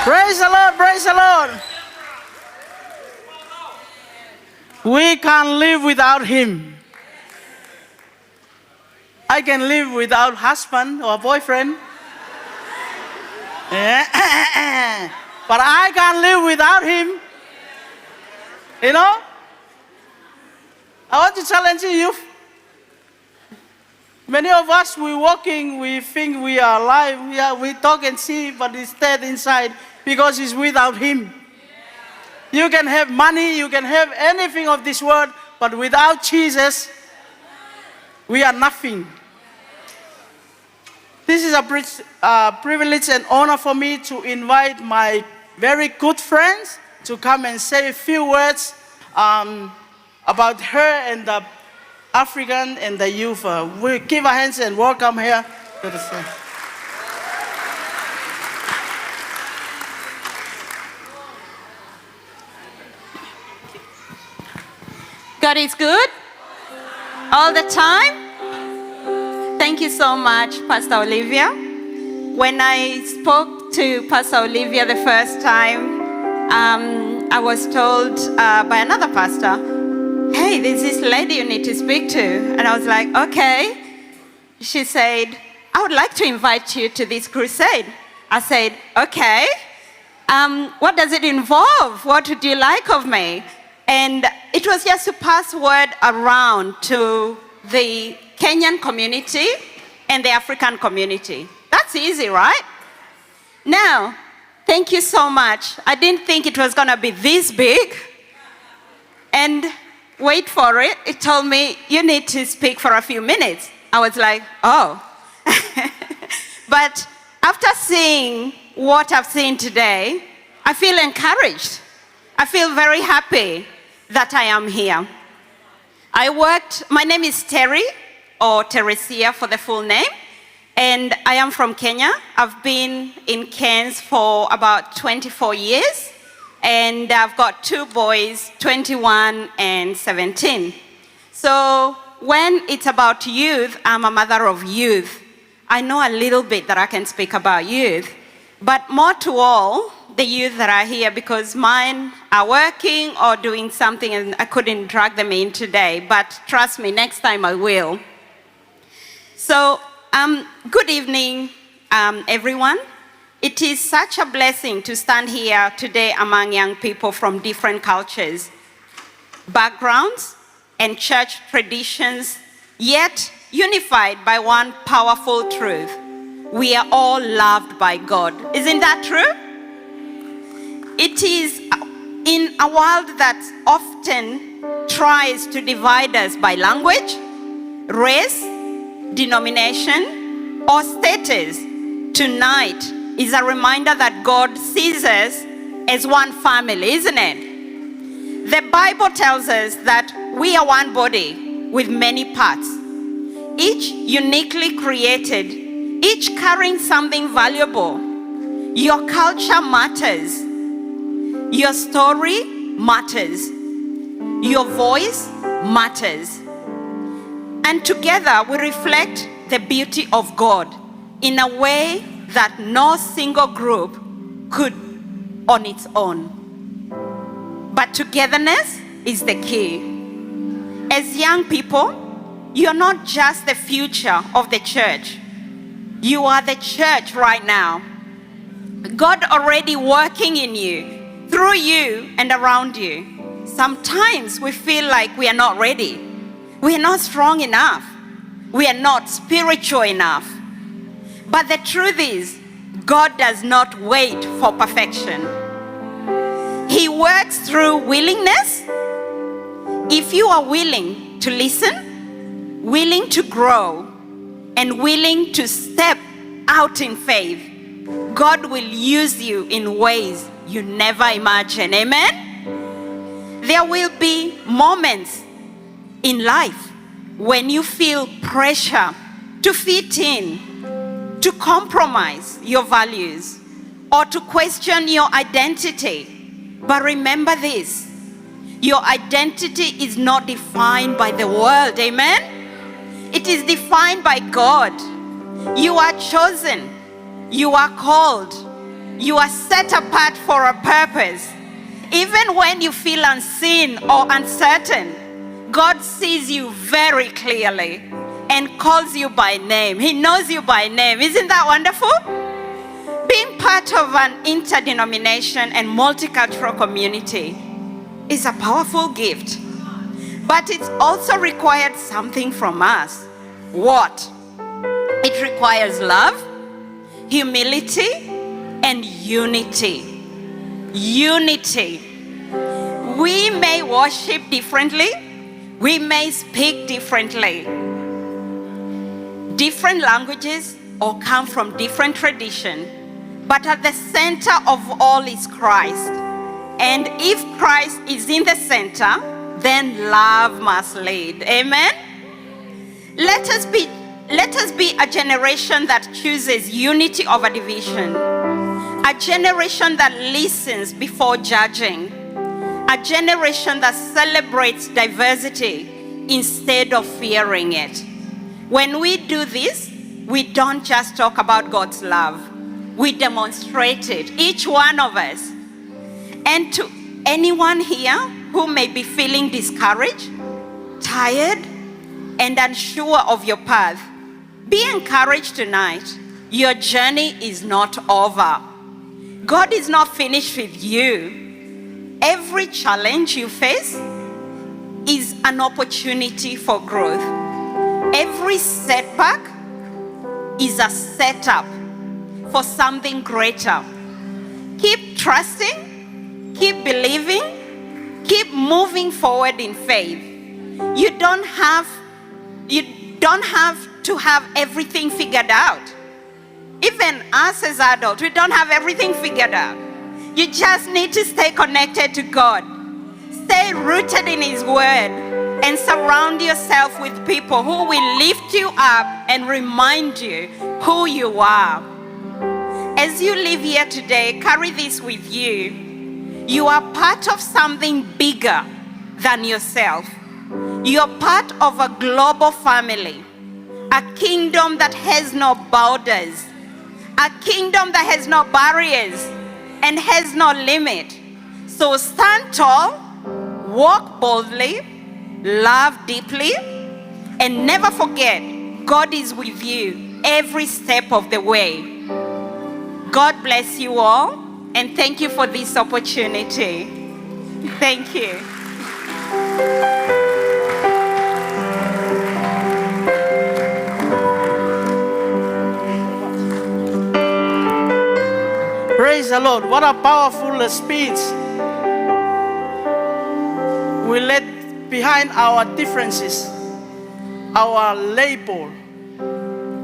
Praise the Lord, praise the Lord. We can't live without him. I can live without husband or boyfriend. But I can't live without him. You know? I want to challenge you. Many of us, we walking, we think we are alive. We talk and see, but it's dead inside because it's without him. You can have money, you can have anything of this world, but without Jesus, we are nothing. This is a privilege and honor for me to invite my very good friends to come and say a few words about her and the African and the youth. We give our hands and welcome her to the stage. God is good all the time. Thank you so much, Pastor Olivia. When I spoke to Pastor Olivia the first time, I was told by another pastor, hey, there's this lady you need to speak to. And I was like, okay. She said, I would like to invite you to this crusade. I said, okay. What does it involve? What would you like of me? And it was just to pass word around to the Kenyan community and the African community. That's easy, right? Now, thank you so much. I didn't think it was going to be this big. And wait for it. It told me, you need to speak for a few minutes. I was like, oh. But after seeing what I've seen today, I feel encouraged. I feel very happy that I am here. My name is Terry, or Teresia for the full name, and I am from Kenya. I've been in Cairns for about 24 years, and I've got 2 boys, 21 and 17. So when it's about youth, I'm a mother of youth. I know a little bit that I can speak about youth, but more to all, the youth that are here, because mine are working or doing something and I couldn't drag them in today, but trust me, next time I will. So, good evening, everyone. It is such a blessing to stand here today among young people from different cultures, backgrounds, and church traditions, yet unified by one powerful truth. We are all loved by God. Isn't that true? It is in a world that often tries to divide us by language, race, denomination, or status. Tonight is a reminder that God sees us as one family, isn't it? The Bible tells us that we are one body with many parts, each uniquely created, each carrying something valuable. Your culture matters. Your story matters. Your voice matters. And together we reflect the beauty of God in a way that no single group could on its own. But togetherness is the key. As young people, you're not just the future of the church. You are the church right now. God already working in you, through you and around you. Sometimes we feel like we are not ready. We are not strong enough. We are not spiritual enough. But the truth is, God does not wait for perfection. He works through willingness. If you are willing to listen, willing to grow, and willing to step out in faith, God will use you in ways you never imagined. Amen? There will be moments in life when you feel pressure to fit in, to compromise your values, or to question your identity. But remember this, your identity is not defined by the world. Amen? It is defined by God. You are chosen. You are called. You are set apart for a purpose. Even when you feel unseen or uncertain, God sees you very clearly and calls you by name. He knows you by name. Isn't that wonderful? Being part of an interdenomination and multicultural community is a powerful gift, but it also required something from us. What? It requires love, humility, and unity. Unity. We may worship differently. We may speak differently. Different languages or come from different traditions. But at the center of all is Christ. And if Christ is in the center, then love must lead. Amen? Let us be a generation that chooses unity over division. A generation that listens before judging. A generation that celebrates diversity instead of fearing it. When we do this, we don't just talk about God's love. We demonstrate it, each one of us. And to anyone here who may be feeling discouraged, tired, and unsure of your path, be encouraged tonight. Your journey is not over. God is not finished with you. Every challenge you face is an opportunity for growth. Every setback is a setup for something greater. Keep trusting, keep believing, keep moving forward in faith. You don't have to have everything figured out. Even us as adults, we don't have everything figured out. You just need to stay connected to God. Stay rooted in His Word and surround yourself with people who will lift you up and remind you who you are. As you live here today, carry this with you. You are part of something bigger than yourself. You're part of a global family, a kingdom that has no borders, a kingdom that has no barriers and has no limit. So stand tall, walk boldly, love deeply, and never forget God is with you every step of the way. God bless you all, and thank you for this opportunity. Thank you. Praise the Lord. What a powerful speech. We let behind our differences, our label,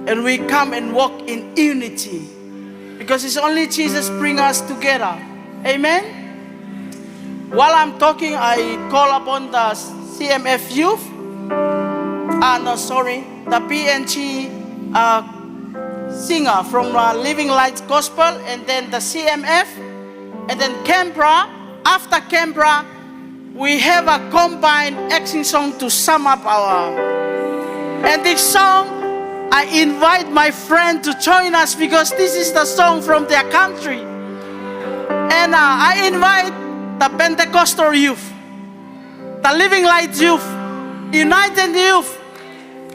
and we come and walk in unity. Because it's only Jesus bring us together. Amen? While I'm talking, I call upon the CMF youth. The PNG singer from Living Light Gospel, and then the CMF, and then Canberra. After Canberra, we have a combined action song to sum up our. And this song, I invite my friend to join us because this is the song from their country. And I invite the Pentecostal youth, the Living Light youth, United youth,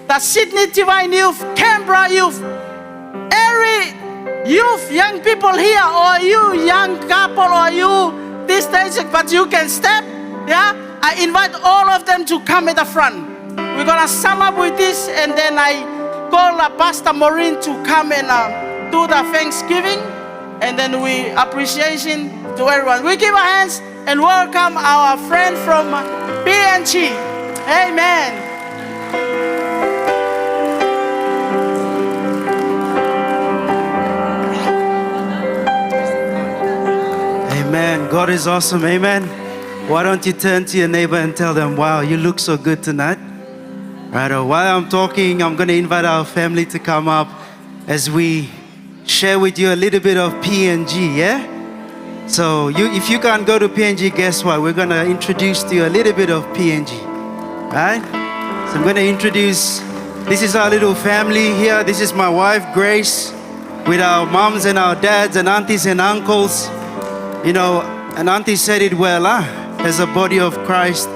the Sydney Divine youth, Canberra youth, every youth, young people here, or you young couple, or you this stage, but you can step, yeah? I invite all of them to come at the front. We're gonna sum up with this, and then I call Pastor Maureen to come and do the Thanksgiving, and then we appreciation to everyone. We give our hands and welcome our friend from PNG. Amen. Amen. God is awesome. Amen. Why don't you turn to your neighbor and tell them, wow, you look so good tonight. Right, while I'm talking, I'm going to invite our family to come up as we share with you a little bit of PNG, yeah? So if you can't go to PNG, guess what? We're going to introduce to you a little bit of PNG, right? So I'm going to introduce, this is our little family here. This is my wife, Grace, with our moms and our dads and aunties and uncles. You know, And Auntie said it well, as a body of Christ,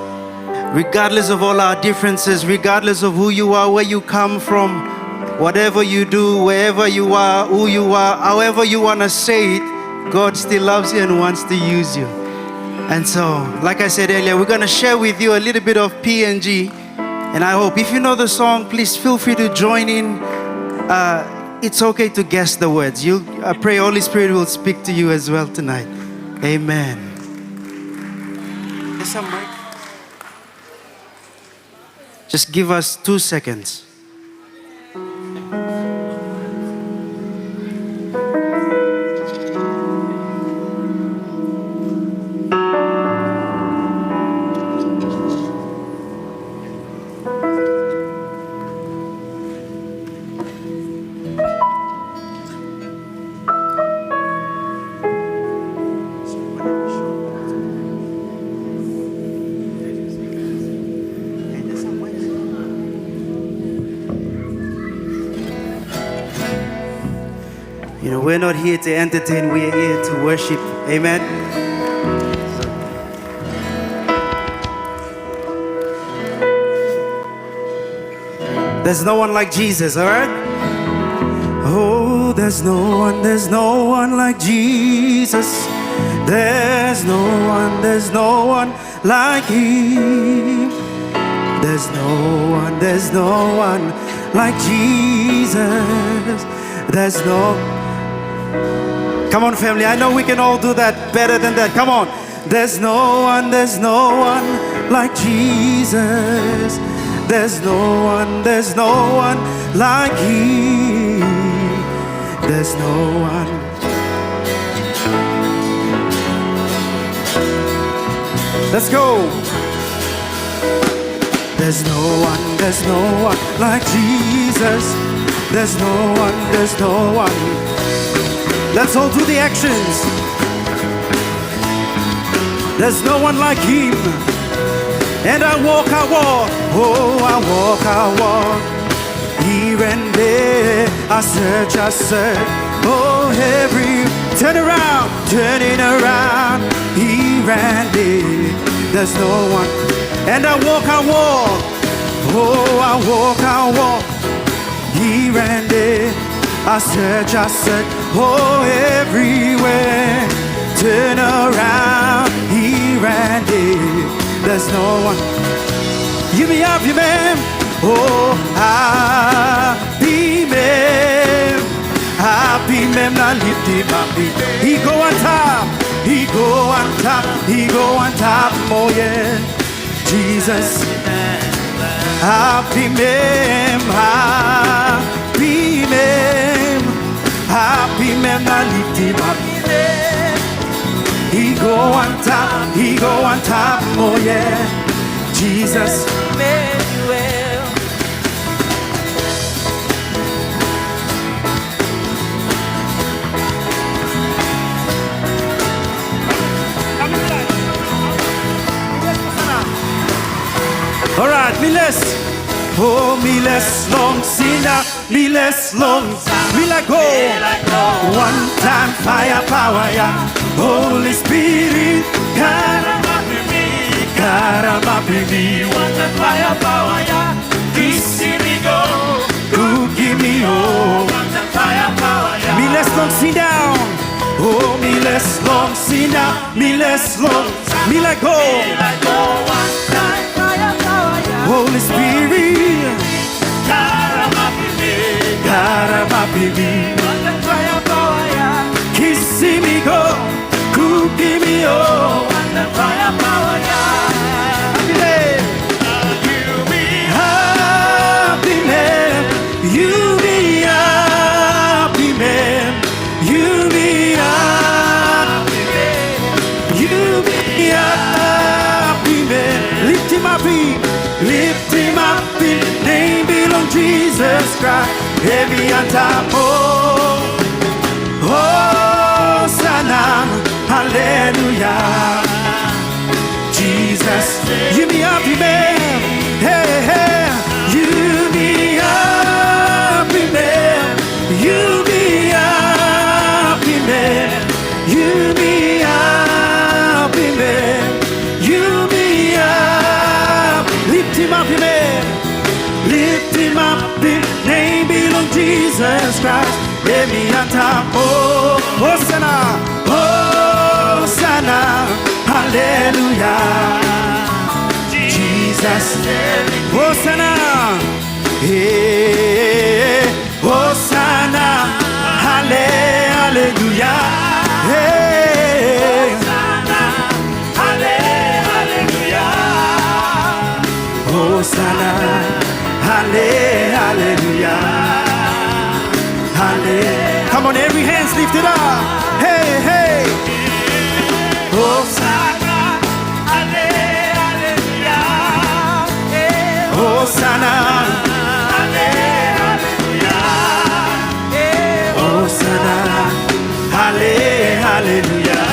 regardless of all our differences, regardless of who you are, where you come from, whatever you do, wherever you are, who you are, however you want to say it, God still loves you and wants to use you. And so, like I said earlier, we're going to share with you a little bit of P&G. And I hope if you know the song, please feel free to join in. It's okay to guess the words. I pray Holy Spirit will speak to you as well tonight. Amen. There's some mic. Just give us 2 seconds. You know, we're not here to entertain, we're here to worship. Amen. There's no one like Jesus, all right? Oh, there's no one like Jesus. There's no one like Him. There's no one like Jesus. There's no. Come on, family, I know we can all do that better than that. Come on. There's no one like Jesus. There's no one like Him. There's no one. Let's go. There's no one like Jesus. There's no one. Let's all do the actions. There's no one like Him. And I walk, oh, I walk, here and there, I search, oh, turning around, here and there, there's no one. And I walk, oh, I walk, here and there, I search, oh, everywhere, turn around, here and there. There's no one. You be happy, man. Oh, happy man. Happy man, I lift him up. He go on top. He go on top. He go on top. Oh, yeah. Jesus. Happy man. Happy man. Happy man, I lift him up. He go on top, he go on top, oh yeah, Jesus. Emmanuel. All right, me less long, sinner, me less long, me like go. One time fire power, yeah. Holy Spirit, Karama-Bini, one time fire power, yeah. Give me oh, one time fire power, yeah. Me less long, sit down. Oh, me less long, sit down. Me less long, me like go. One time fire power, yeah. Holy Spirit, Karama-Bini, one time fire power, yeah. Kiss me go. Give me oh, and the fire power, yeah. You be happy man. You be happy man. You be happy man. You be happy man. Lift him up, lift him up. The name belongs Jesus Christ. Heavy on top, oh, Sanam. Hallelujah. Jesus, you be happy man. Hey, hey, you be happy man. You be happy man. You be happy Jesus Christ. Emianta, oh, Hosanna, Hosanna, hallelujah. Jesus, Hosanna, hey, Hosanna, hallelujah, hey, hallelujah, Hosanna, hallelujah, hallelujah. Come on, every hand's lifted up, hey, hey, Hosanna, hallelujah, Hosanna, hallelujah, Hosanna, hallelujah.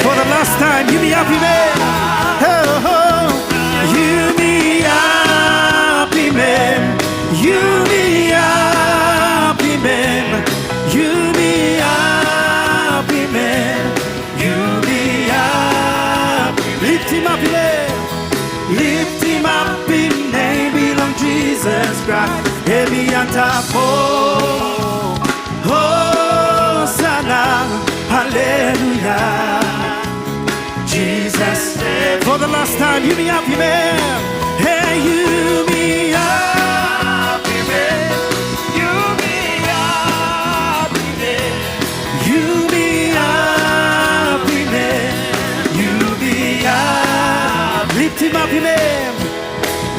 For the last time, give me happy man. Oh, oh. You me happy man. You me happy man. You me happy man. You me happy. Lift him up, man. Lift him up in name belong Jesus Christ. Heavy on top, oh, Hosanna, hallelujah. Jesus, for the last time, you me happy man. Hey, you me happy man. You me happy man. You me happy man. You me happy. Lift him up, man.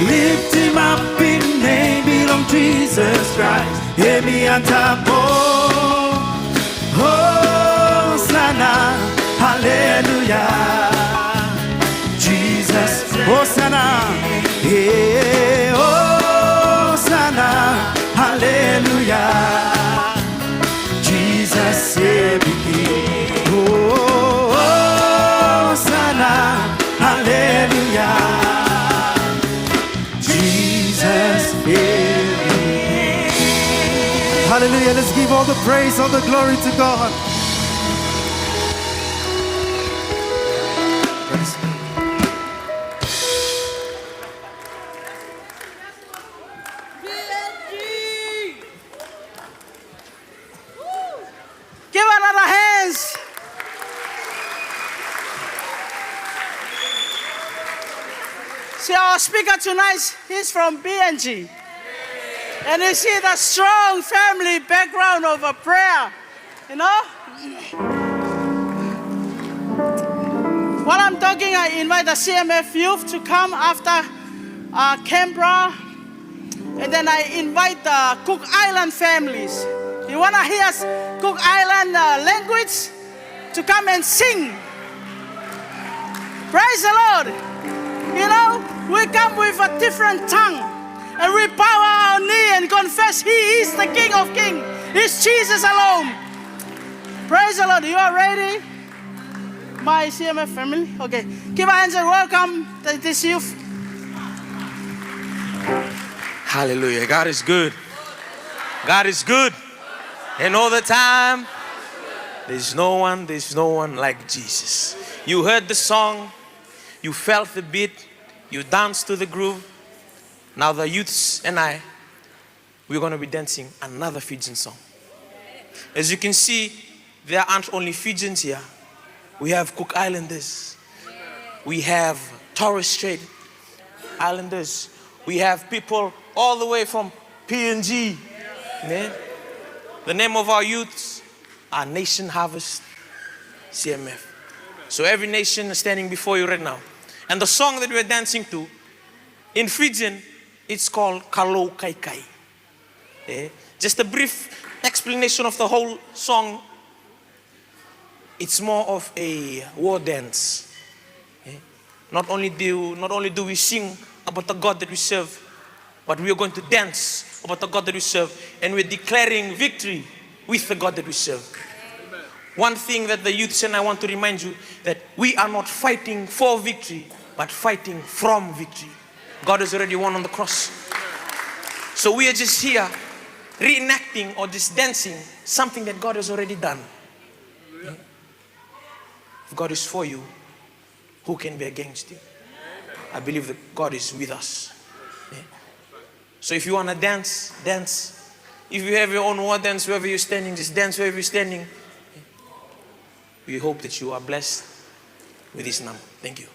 Lift him up in name belong Jesus Christ. Hear me on top, oh, Hosanna, hallelujah. Jesus, Hosanna, yeah, Hosanna, hallelujah. Jesus, yeah, oh, Hosanna, hallelujah. Jesus, hallelujah. Let's give all the praise, all the glory to God. Give another hands. See, our speaker tonight, he's from BNG. And you see the strong family background of a prayer, you know? While I'm talking, I invite the CMF youth to come after Canberra. And then I invite the Cook Island families. You want to hear Cook Island language? To come and sing. Praise the Lord. You know, we come with a different tongue. And we bow our knee and confess He is the King of Kings. It's Jesus alone. Praise the Lord. You are ready? My CMF family? Okay. Give a hand and welcome this youth. Hallelujah. God is good. God is good. And all the time, there's no one like Jesus. You heard the song, you felt the beat, you danced to the groove. Now the youths and I, we're going to be dancing another Fijian song. As you can see, there aren't only Fijians here. We have Cook Islanders. We have Torres Strait Islanders. We have people all the way from PNG. Yeah. The name of our youths are Nation Harvest CMF. So every nation is standing before you right now. And the song that we're dancing to, in Fijian, it's called Kalau Kai Kai. Yeah. Just a brief explanation of the whole song. It's more of a war dance. Yeah. Not only do we sing about the God that we serve, but we are going to dance about the God that we serve, and we're declaring victory with the God that we serve. Amen. One thing that the youths and I want to remind you, that we are not fighting for victory, but fighting from victory. God has already won on the cross. So we are just here reenacting or just dancing something that God has already done. Yeah. If God is for you, who can be against you? I believe that God is with us. Yeah. So if you want to dance, dance. If you have your own war dance wherever you're standing, just dance wherever you're standing. We hope that you are blessed with this number. Thank you.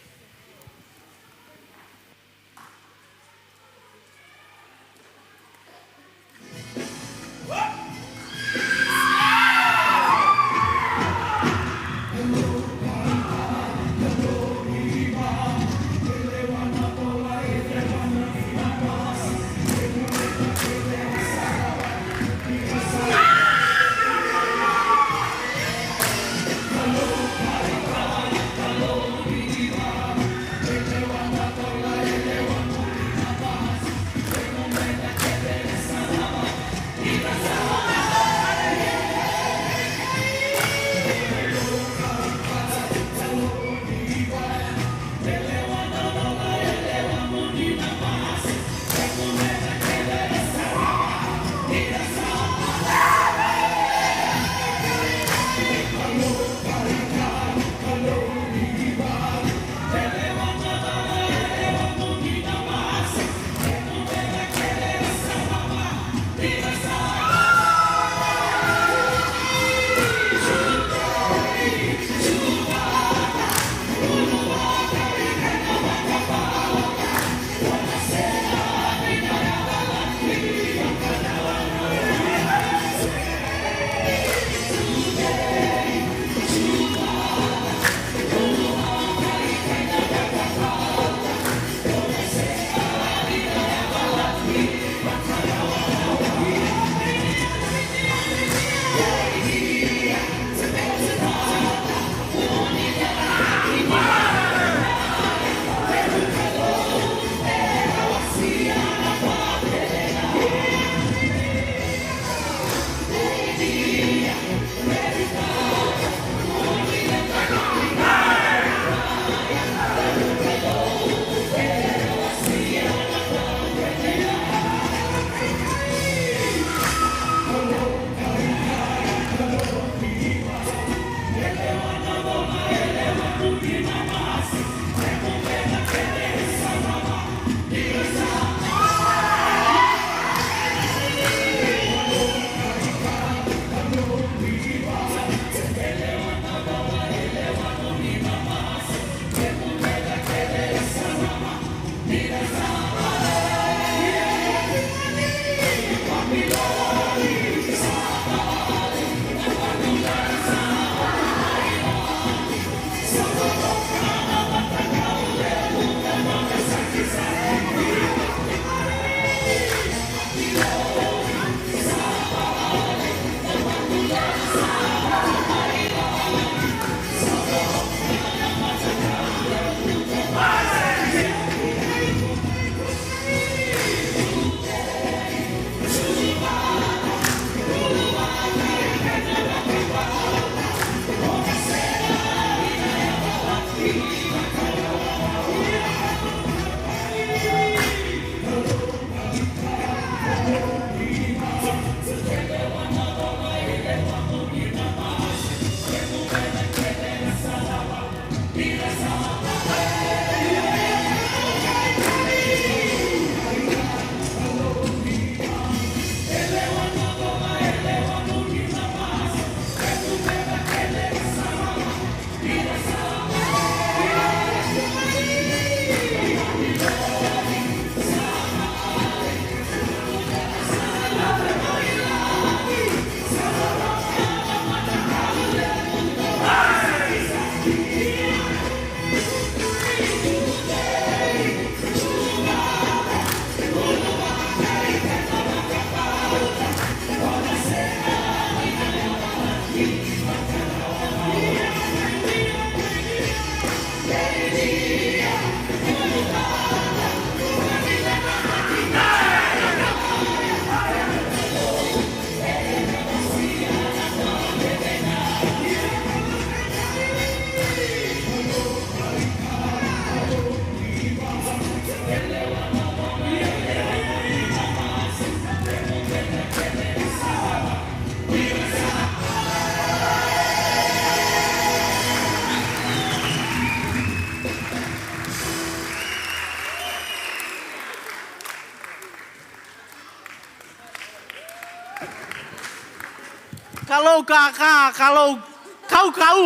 kalau kakak, kalau kau.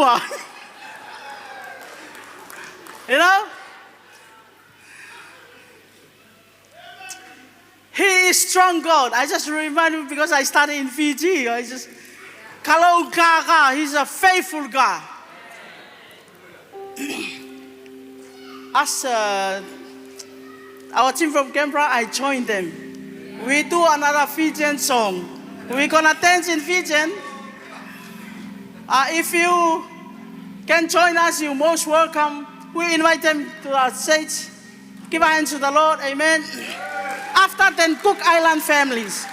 You know? He is strong God. I just remind you because I started in Fiji. Kalau kakak, he's a faithful God. As our team from Canberra, I joined them. We do another Fijian song. We're gonna dance in Fijian. If you can join us, you're most welcome. We invite them to our stage. Give a hand to the Lord, amen. After then, Cook Island families.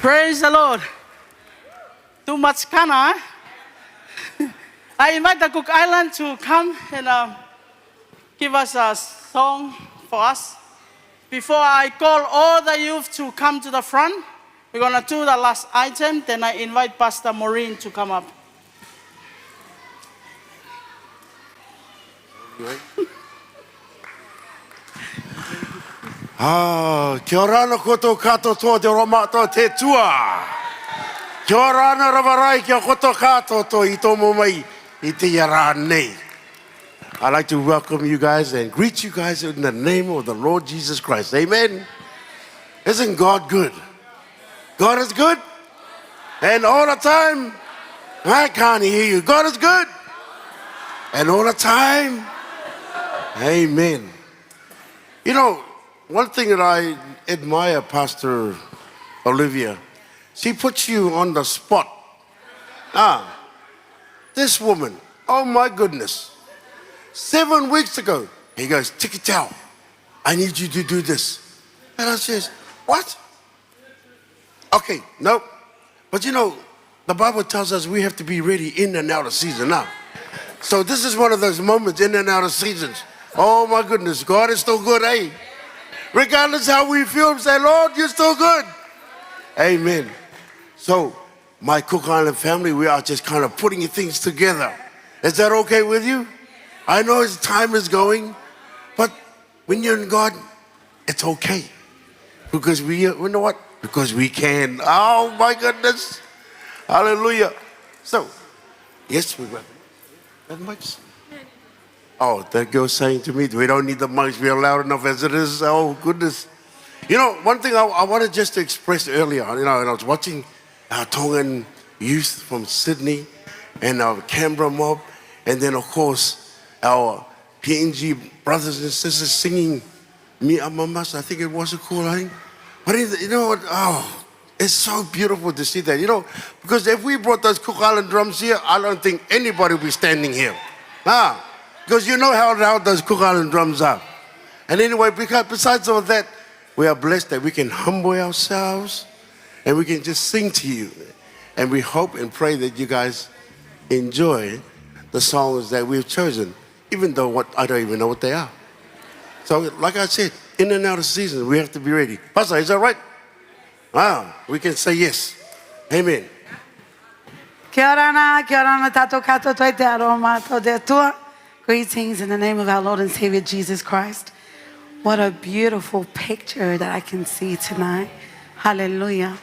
Praise the Lord. Too much kana. I invite the Cook Island to come and give us a song for us. Before I call all the youth to come to the front, we're going to do the last item. Then I invite Pastor Maureen to come up. Kia ora na koto kato tō te roma tō te tua. Kia ora na rawarai kia koto kato tō I tō Moimoi I te yara nei. I'd like to welcome you guys and greet you guys in the name of the Lord Jesus Christ. Amen. Isn't God good? God is good. And all the time, I can't hear you. God is good. And all the time, amen. You know, one thing that I admire, Pastor Olivia, she puts you on the spot. This woman, oh my goodness. 7 weeks ago, he goes, Tikitau, I need you to do this. And I says, what? Okay, no. But you know, the Bible tells us we have to be ready in and out of season now. So this is one of those moments in and out of seasons. Oh my goodness, God is still good, eh? Regardless how we feel, say, Lord, you're still good. Amen. So, my Cook Island family, we are just kind of putting things together. Is that okay with you? I know as time is going, but when you're in God, it's okay. Because you know what? Because we can. Oh my goodness. Hallelujah. So, yes, we got the mics. Oh, that girl's saying to me, we don't need the mics. We are loud enough as it is. Oh, goodness. You know, one thing I wanted just to express earlier, you know, and I was watching our Tongan youth from Sydney and our Canberra mob, and then, of course, our PNG brothers and sisters singing Mi Amamas, I think it was called, I think. But you know what? Oh, it's so beautiful to see that. You know, because if we brought those Cook Island drums here, I don't think anybody would be standing here. Because you know how loud those Cook Island drums are. And anyway, because besides all that, we are blessed that we can humble ourselves and we can just sing to you. And we hope and pray that you guys enjoy the songs that we've chosen, even though I don't even know what they are. So, like I said, in and out of season, we have to be ready. Pastor, is that right? We can say yes. Amen. Kia ora tato kato toi te aroma to te tua. Greetings in the name of our Lord and Savior Jesus Christ. What a beautiful picture that I can see tonight. Hallelujah.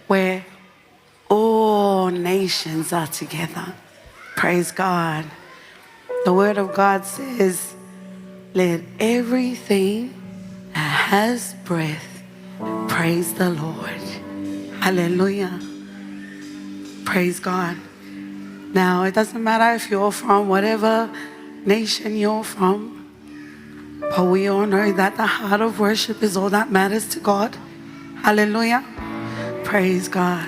Where all nations are together. Praise God. The word of God says, let everything that has breath praise the Lord. Hallelujah. Praise God. Now, it doesn't matter if you're from whatever nation you're from, but we all know that the heart of worship is all that matters to God. Hallelujah. Praise God.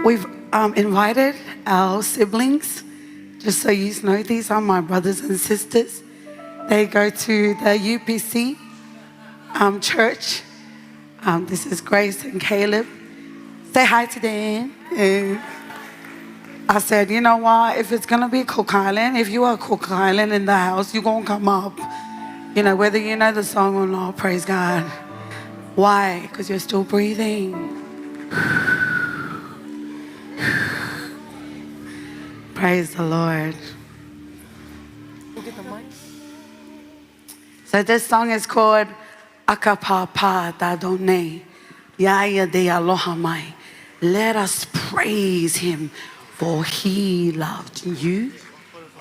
We've invited our siblings, just so you know, these are my brothers and sisters. They go to the UPC church. This is Grace and Caleb. Say hi to them. I said, you know what, if it's going to be Cook Island, if you are Cook Island in the house, you're going to come up. You know, whether you know the song or not, praise God. Why? Because you're still breathing. Praise the Lord. So this song is called Akapapa Dadone Yaya de Aloha Mai. Let us praise him, for he loved you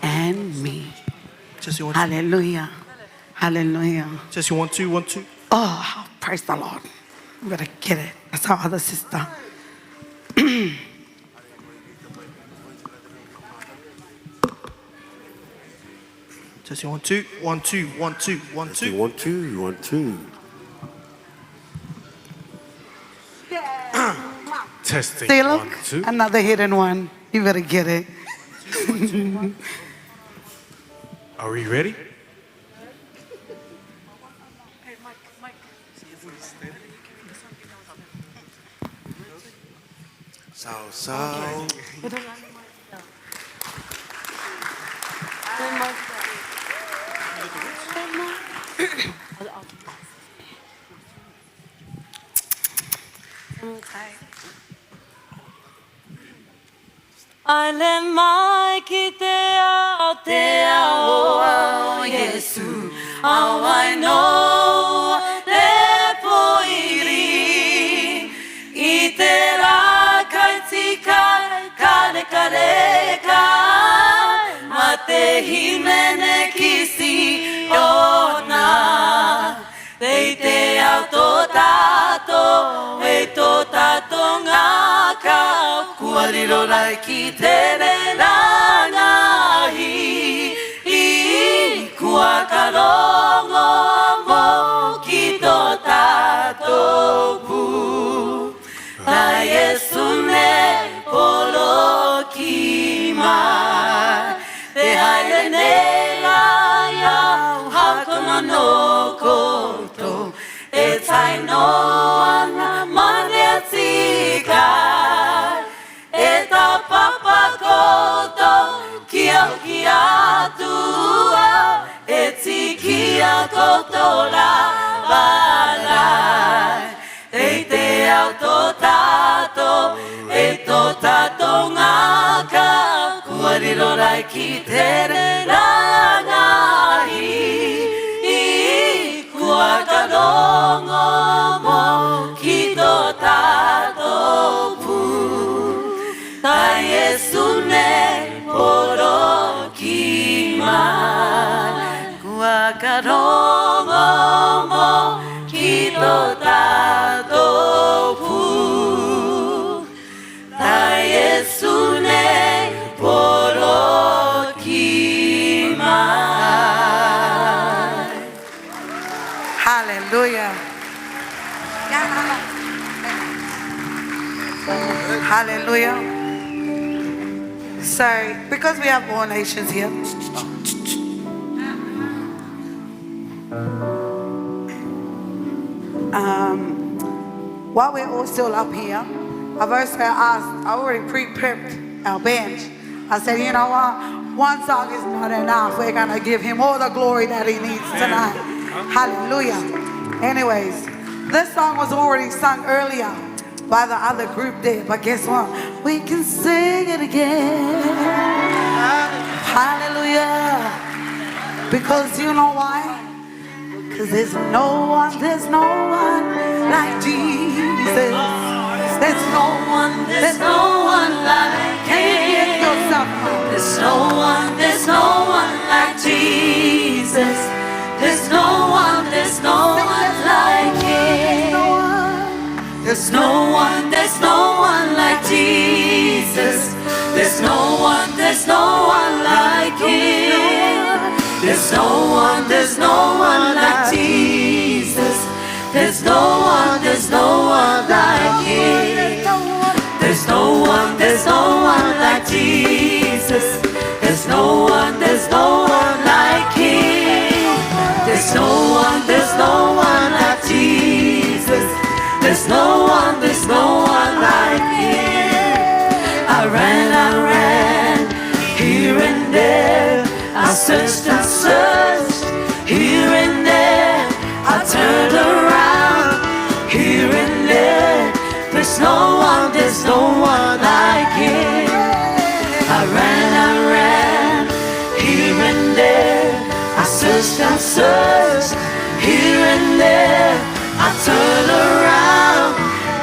and me. Hallelujah. Hallelujah. Just you want to. Oh, praise the Lord. You better get it. That's our other sister. Just you want to. 1, 2, 1, 2, 1, 2. You want to, you want to. See, look, another hidden one. You better get it. Are we ready? So. Ai le mai ki te ao Yesu, au ai no le poiri, I te rā kai tika kare kare kai, ma te himene kisi ona, Dei te au tō tātou, e tō tātou ngāka, kua riro rai ki tere rangahi, I kua karongo mo ki tō tātou pū. Ta Yesu ne polo ki mai, te haere ne ai au hakona no koutou, e tai no ana mane tika, e ta papa koutou ki au ki atua, e tiki a koutou la balai, e te au tō tātou, e tō tātou ngāka, kua riro rai ki tere rangahi, I kua karongo mo ki tō tātou pū. Ta Yesu ne poro ki mai, kua karongo mo ki tō tātou pū. Ta Yesu ne poro ki mai. Hallelujah. Hallelujah. Sorry, because we have all nations here. While we're all still up here, I've also asked, I already pre-prepped our band. I said, you know what? One song is not enough. We're going to give him all the glory that he needs tonight. Hallelujah. Anyways, this song was already sung earlier by the other group there, but guess what? We can sing it again. Hallelujah. Because you know why? Because there's no one like Jesus. There's no one like Him. There's no one like Jesus. There's no one like Him. There's no one like Jesus. There's no one like Him. There's no one like Jesus. There's no one like Him. There's no one like Jesus. There's no one like Him. There's no one like Jesus. There's no one like Him. I ran here and there. I searched here and there. I turned around here and there. There's no one like Him. I ran here and there. I searched here and there. I turned around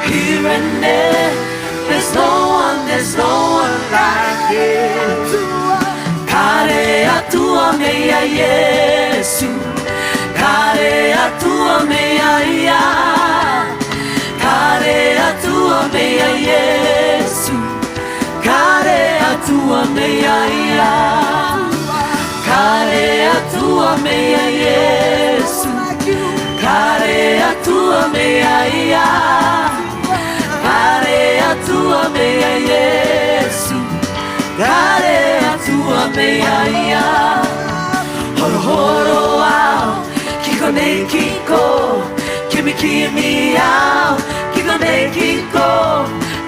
here and there. There's no one like Him. Kare atua mea Yesu, kare atua mea ia, kare atua mea Yesu, kare atua mea ia, kare atua mea Yesu, kare atua mea ia, kare atua mea Yesu, Kare atua mea ia Horo horo au Kiko nei kiko Kimi kimi au Kiko nei kiko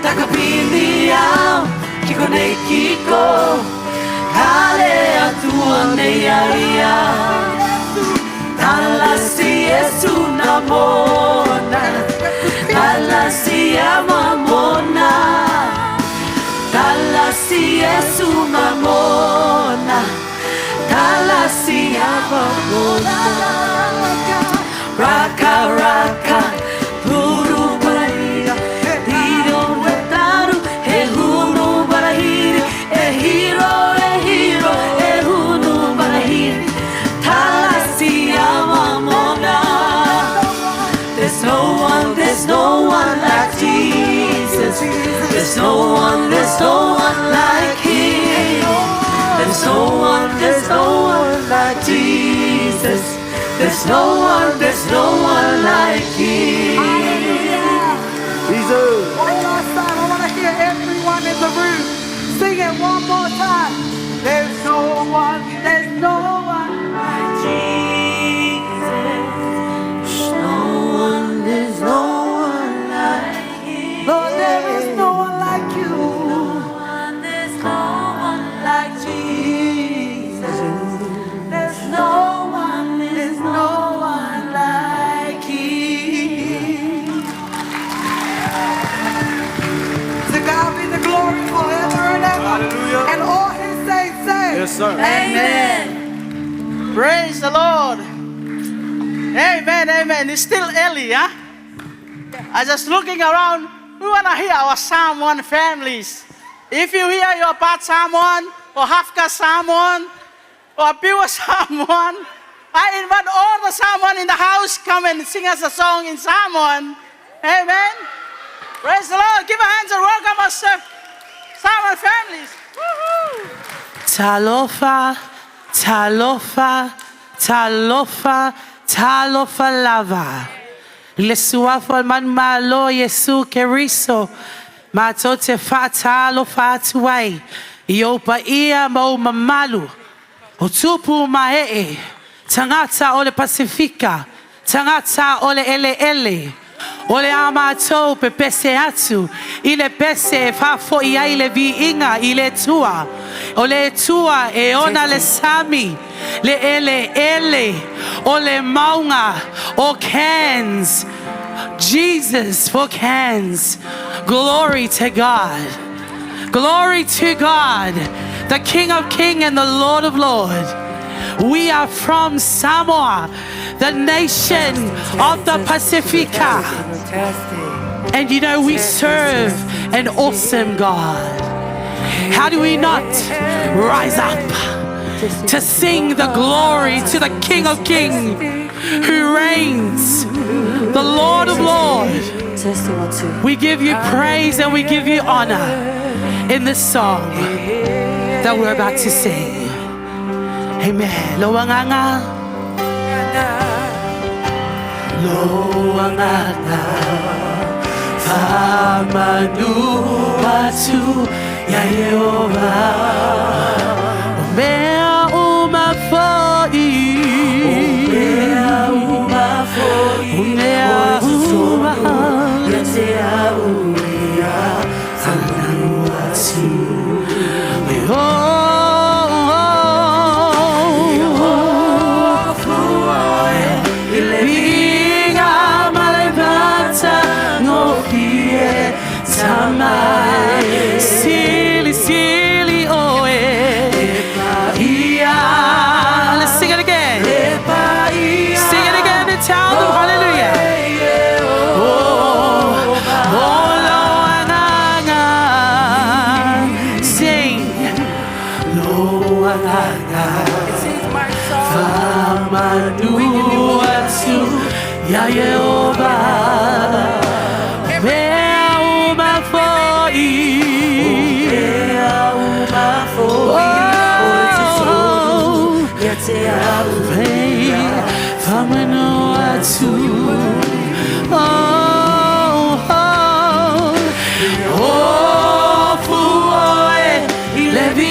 Takapini au Kiko nei kiko Kare atua mea ia Talasi Yesu namona Talasi amamona Talasi Yesu mamona Talasi amamona Raka raka Puru barahira Hiro nataru He hunu barahiri E hiro E hunu barahiri Talasi amamona There's no one like Jesus. There's no one like Him. There's no one like Jesus. There's no one like Him. Jesus. One last time, I want to hear everyone in the room sing it one more time. There's no one like Jesus. There's no one like Him. Lord, there is no one like you. There's no one like Jesus. There's no one like Him. To God be the glory forever and ever. Hallelujah. And all His saints say, Yes, sir. Amen. Praise the Lord. Amen, amen. It's still early, huh? I just looking around. We want to hear our Psalm 1 families. If you hear your part Psalm 1 or half-cast Psalm 1 or pure Psalm 1, I invite all the Psalm 1 in the house come and sing us a song in Psalm 1. Amen. Praise the Lord. Give a hand and welcome us, Psalm 1 families. Woo-hoo. Talofa, talofa, talofa, talofa lava. Lesuafo man malo Yesu keriso. Matote fatalo fatuai. Iopa ia mo mamalu. Otupu mae. Tangata ole Pasifika. Tangata ole ele. Ole amato pepese atu. Ile pese fafo ia ile viinga ile tua. Ole tua e ona le sami. Le ele. Ole maunga. O Cairns. Jesus for Cairns. Glory to God. Glory to God. The King of Kings and the Lord of Lords. We are from Samoa, the nation of the Pacifica. And you know, we serve an awesome God. How do we not rise up to sing the glory to the King of Kings who reigns, the Lord of Lords? We give you praise and we give you honor in this song that we're about to sing. Amen. Loanganga. Loanganga. Famanu watu ya Yehova. Omea umafoi. Omea umafoi. Omea umafoi. Yatea uria. Famanu watu. Silly, oh, let's sing it again. Sing it again and tell them hallelujah. Sing. Ya Jehovah. Levi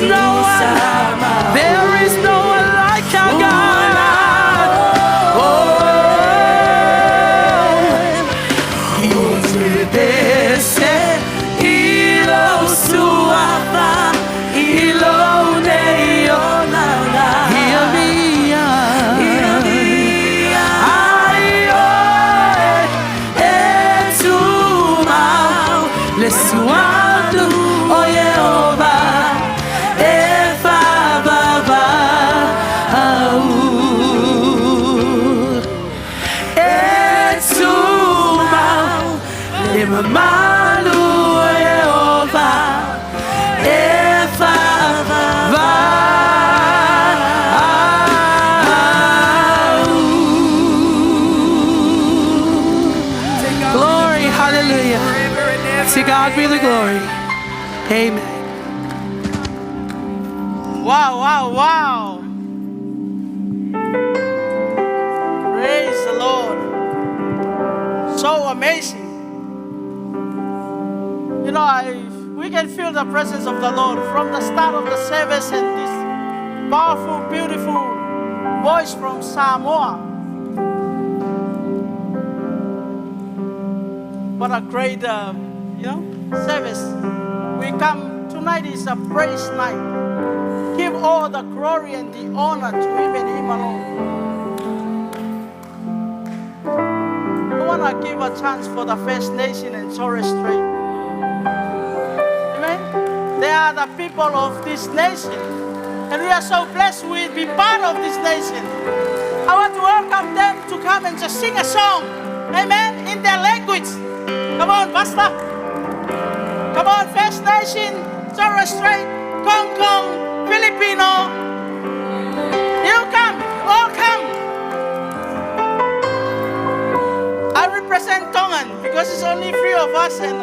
no one. There is no one like our God. Oh, Yudese, Ilo Suava, Ilo Neonana, Iamia, Ayo, Etumau, Lesuadu, O Jehovah, Efa Baba, Au, Etumau, Lemamalu, O Jehovah, Efa Baba, Au. Glory, hallelujah. To God be the glory. Amen. Wow, wow, wow. Praise the Lord. So amazing. You know, we can feel the presence of the Lord from the start of the service and this powerful, beautiful voice from Samoa. What a great, service. We come, tonight is a praise night. Give all the glory and the honor to Him and Him alone. I want to give a chance for the First Nation and Torres Strait. Amen? They are the people of this nation. And we are so blessed to be part of this nation. I want to welcome them to come and just sing a song. Amen? In their language. Come on, Pastor. Come on, First Nation, Torres Strait, Kong Kong, Filipino. You come, all come. I represent Tongan because it's only 3 of us, and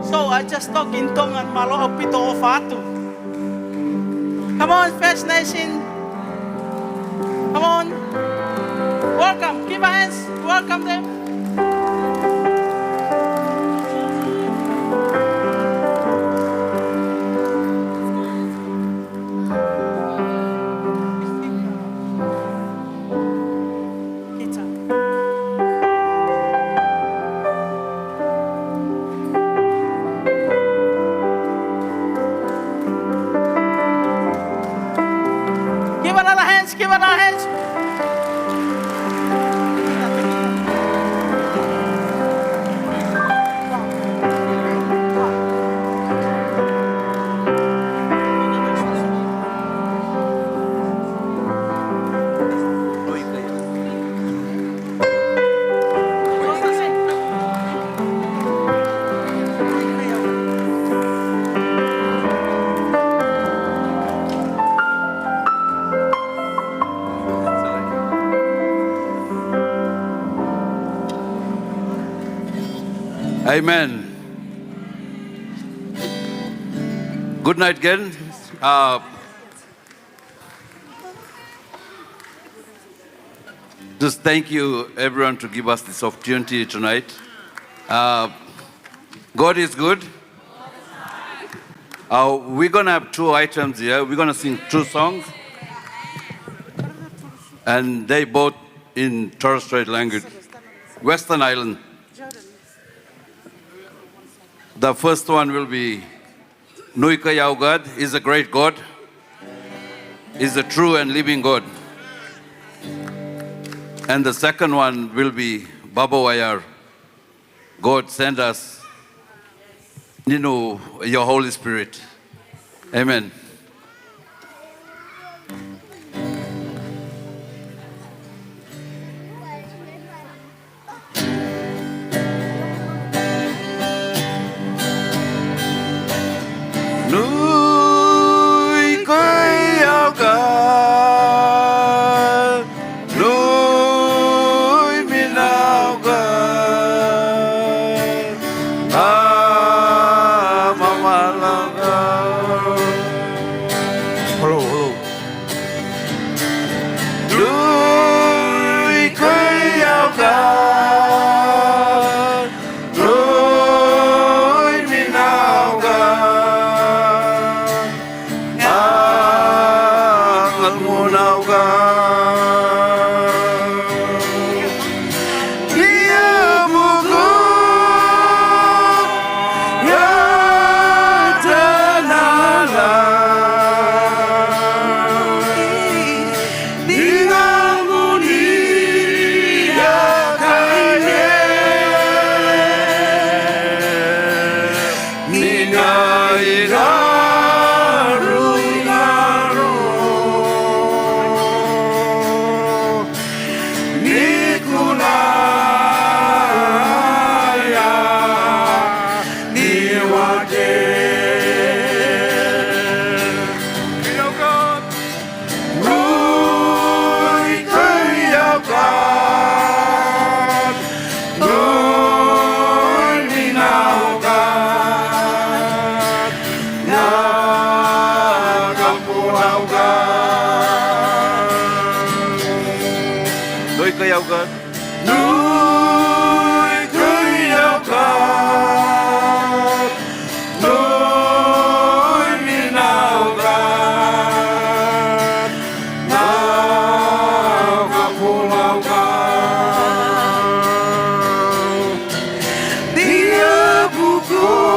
so I just talk in Tongan. Malo pito o fatu. Come on, First Nation. Come on. Welcome. Give a hands. Welcome them. Give it our hands. Amen. Good night again. Just thank you, everyone, to give us this opportunity tonight. God is good. We're going to have 2 items here. We're going to sing 2 songs. And they both in Torres Strait language, Western Island. The first one will be Nuika Yao God is a great God, is a true and living God. And the second one will be Baba Wayar, God send us, your Holy Spirit. Amen. yêu God. Núi cứ yêu God, núi mi nào God, nào gặp pulau God. Dia buku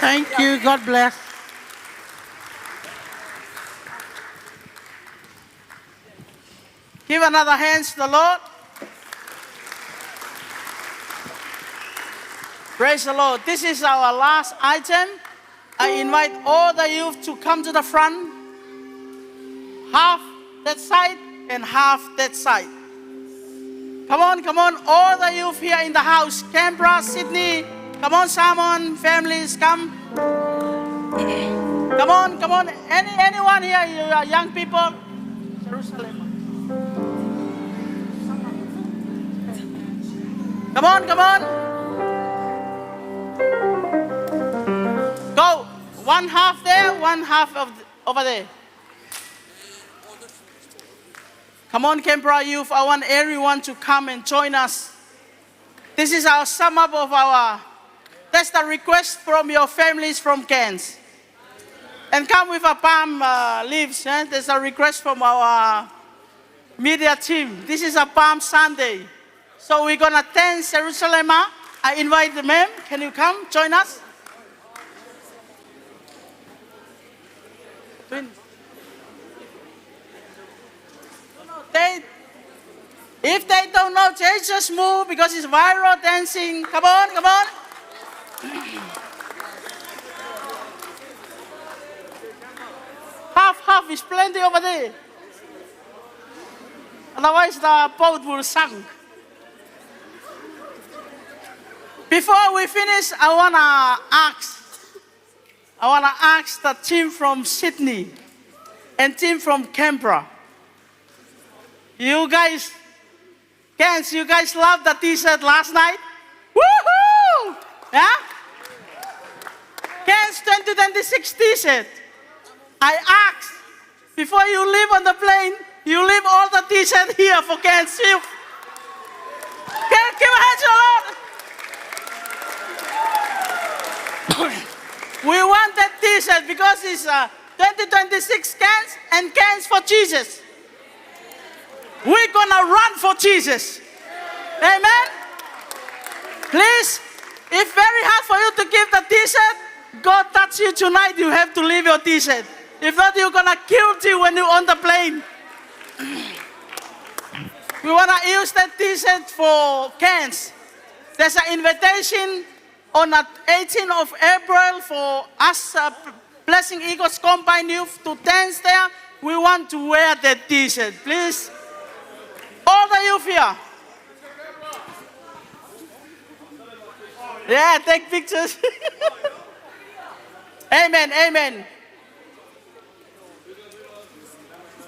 Thank you. God bless. Give another hand to the Lord. Praise the Lord. This is our last item. I invite all the youth to come to the front. Half that side and half that side. Come on, come on. All the youth here in the house. Canberra, Sydney. Come on, Simon. Families, come. Come on, come on. Anyone here, you are young people? Jerusalem. Come on, come on. Go. One half there, one half over there. Come on, Canberra youth. I want everyone to come and join us This is our sum up of that's the request from your families from Cairns. And come with a palm leaves. There's a request from our media team. This is a Palm Sunday. So we're going to dance Jerusalem. I invite the ma'am. Can you come join us? If they don't know, they just move because it's viral dancing. Come on, come on. Half is plenty over there. Otherwise the boat will sink. Before we finish, I wanna ask the team from Sydney and team from Canberra. You guys, Cairns, you guys loved the t-shirt last night? Woohoo! Yeah? Cairns 2026 t-shirt. I asked, before you leave on the plane, you leave all the t-shirt here for Cairns. Give a hand to the Lord. We want that t-shirt because it's 2026 Cairns and Cairns for Jesus. We're gonna run for Jesus. Amen? Please, it's very hard for you to give the t-shirt. God touch you tonight, you have to leave your t-shirt. If not, you're gonna kill you when you're on the plane. We wanna use that t-shirt for Cairns. There's an invitation on the 18th of April for us, Blessing Eagles Combined Youth, to dance there. We want to wear that t-shirt, please. All the youth here. Yeah, take pictures. Amen, amen.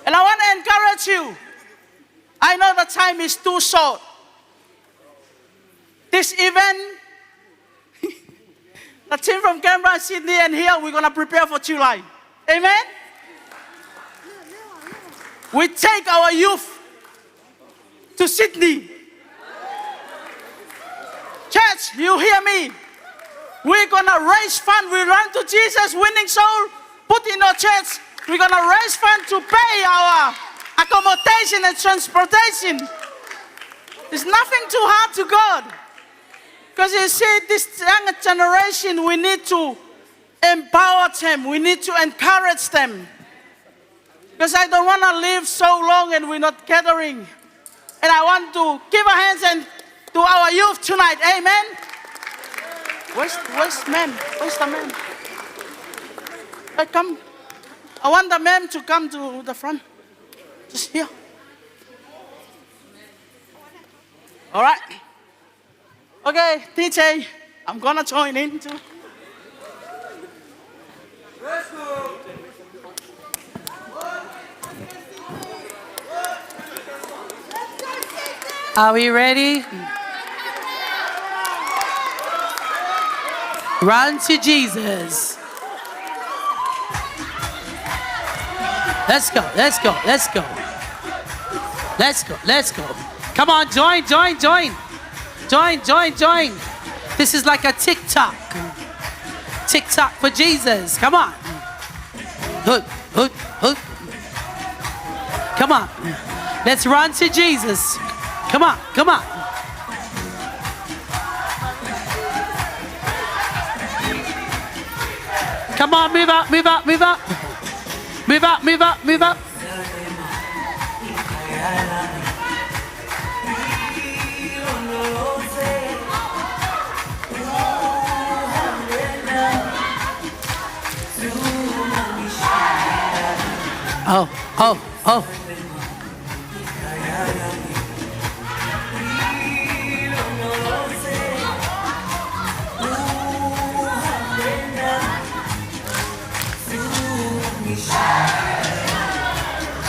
And I want to encourage you. I know the time is too short. This event, the team from Canberra, Sydney, and here, we're going to prepare for July. Amen? We take our youth to Sydney. Church, you hear me? We're going to raise fund. We run to Jesus, winning soul, put in our church. We're going to raise fund to pay our accommodation and transportation. There's nothing too hard to God. Because you see, this younger generation, we need to empower them. We need to encourage them. Because I don't want to live so long and we're not gathering. And I want to give our hands and to our youth tonight. Amen. Where's ma'am? Where's the ma'am? Hey, come. I want the ma'am to come to the front. Just here. All right. Okay, DJ, I'm gonna join in too. Let's go. Are we ready? Run to Jesus. Let's go, let's go, let's go. Let's go, let's go. Come on, join, join, join. Join, join, join. This is like a TikTok. TikTok for Jesus. Come on. Hook, hook, hook. Come on. Let's run to Jesus. Come on, come on. Come on, move up, move up, move up. Move up, move up, move up. Oh, oh, oh.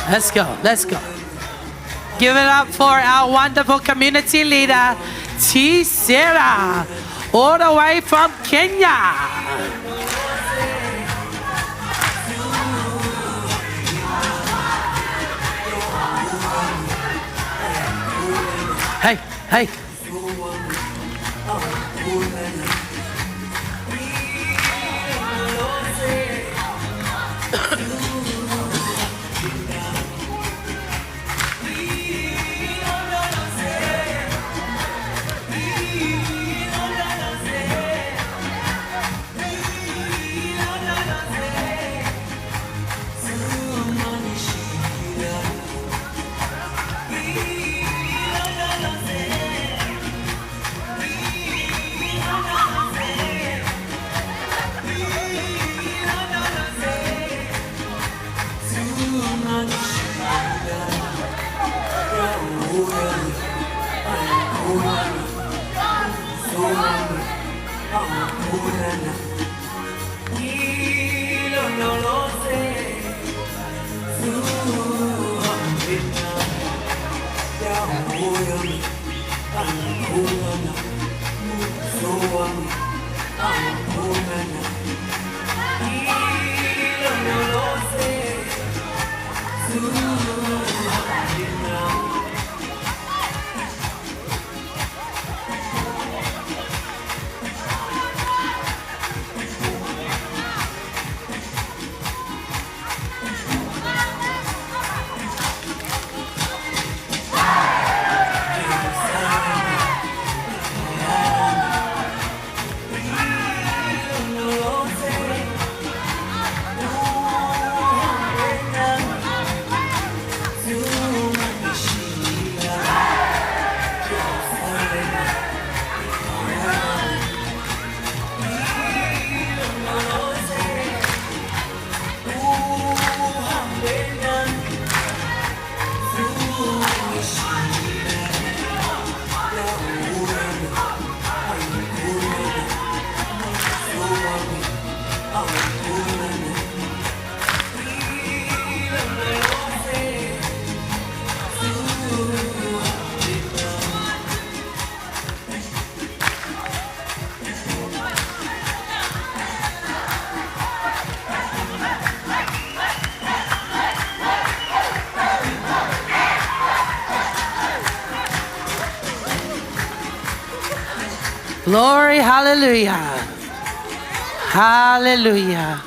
Let's go, let's go. Give it up for our wonderful community leader, T. Sarah, all the way from Kenya. Hey, hey. Glory, hallelujah. Hallelujah.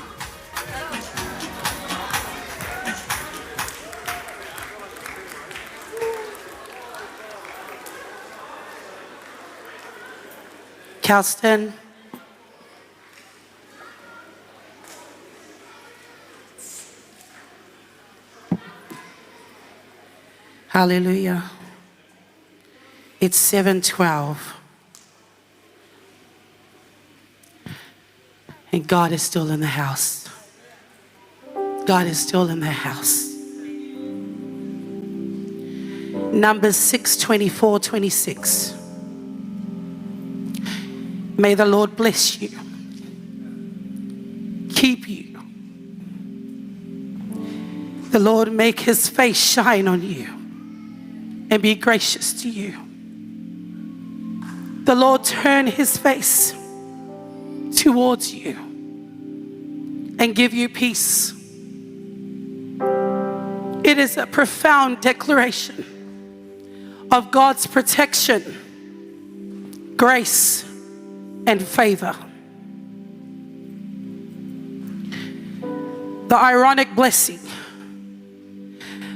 Kelston. Hallelujah. It's 7:12. And God is still in the house. God is still in the house. Numbers 6:24-26. May the Lord bless you, keep you. The Lord make his face shine on you and be gracious to you. The Lord turn his face towards you and give you peace. It is a profound declaration of God's protection, grace, and favor. The ironic blessing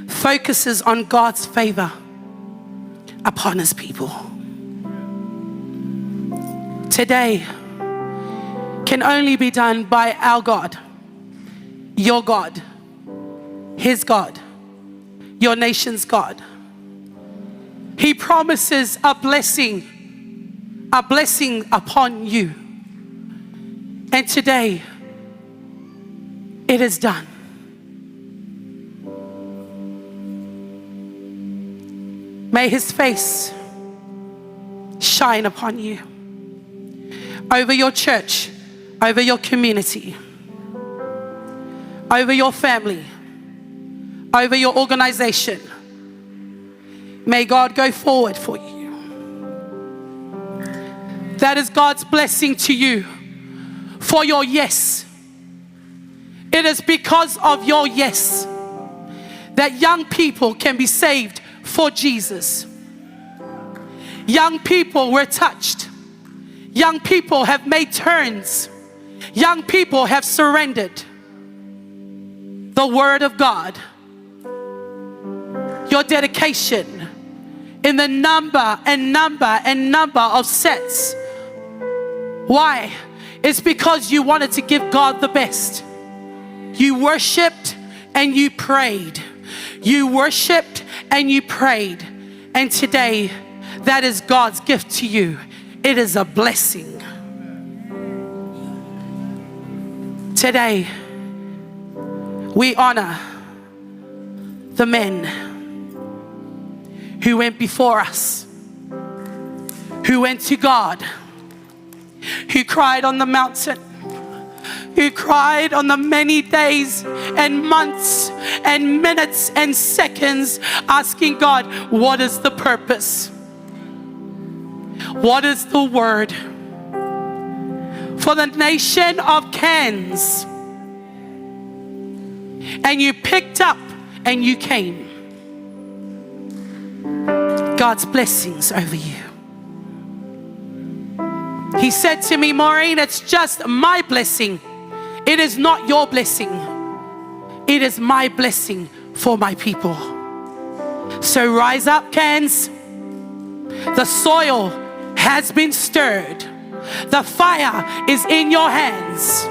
focuses on God's favor upon his people. Today can only be done by our God, your God, his God, your nation's God. He promises a blessing upon you. And today, it is done. May his face shine upon you, over your church, over your community, over your family, over your organization. May God go forward for you. That is God's blessing to you for your yes. It is because of your yes that young people can be saved for Jesus. Young people were touched. Young people have made turns. Young people have surrendered the word of God. Your dedication in the number of sets. Why? It's because you wanted to give God the best. You worshiped and you prayed. You worshiped and you prayed. And today, that is God's gift to you. It is a blessing. Today, we honor the men who went before us, who went to God, who cried on the mountain, who cried on the many days and months and minutes and seconds, asking God, what is the purpose? What is the word for the nation of Cairns? And you picked up and you came. God's blessings over you. He said to me, Maureen, it's just my blessing. It is not your blessing. It is my blessing for my people. So rise up, Cairns. The soil has been stirred. The fire is in your hands.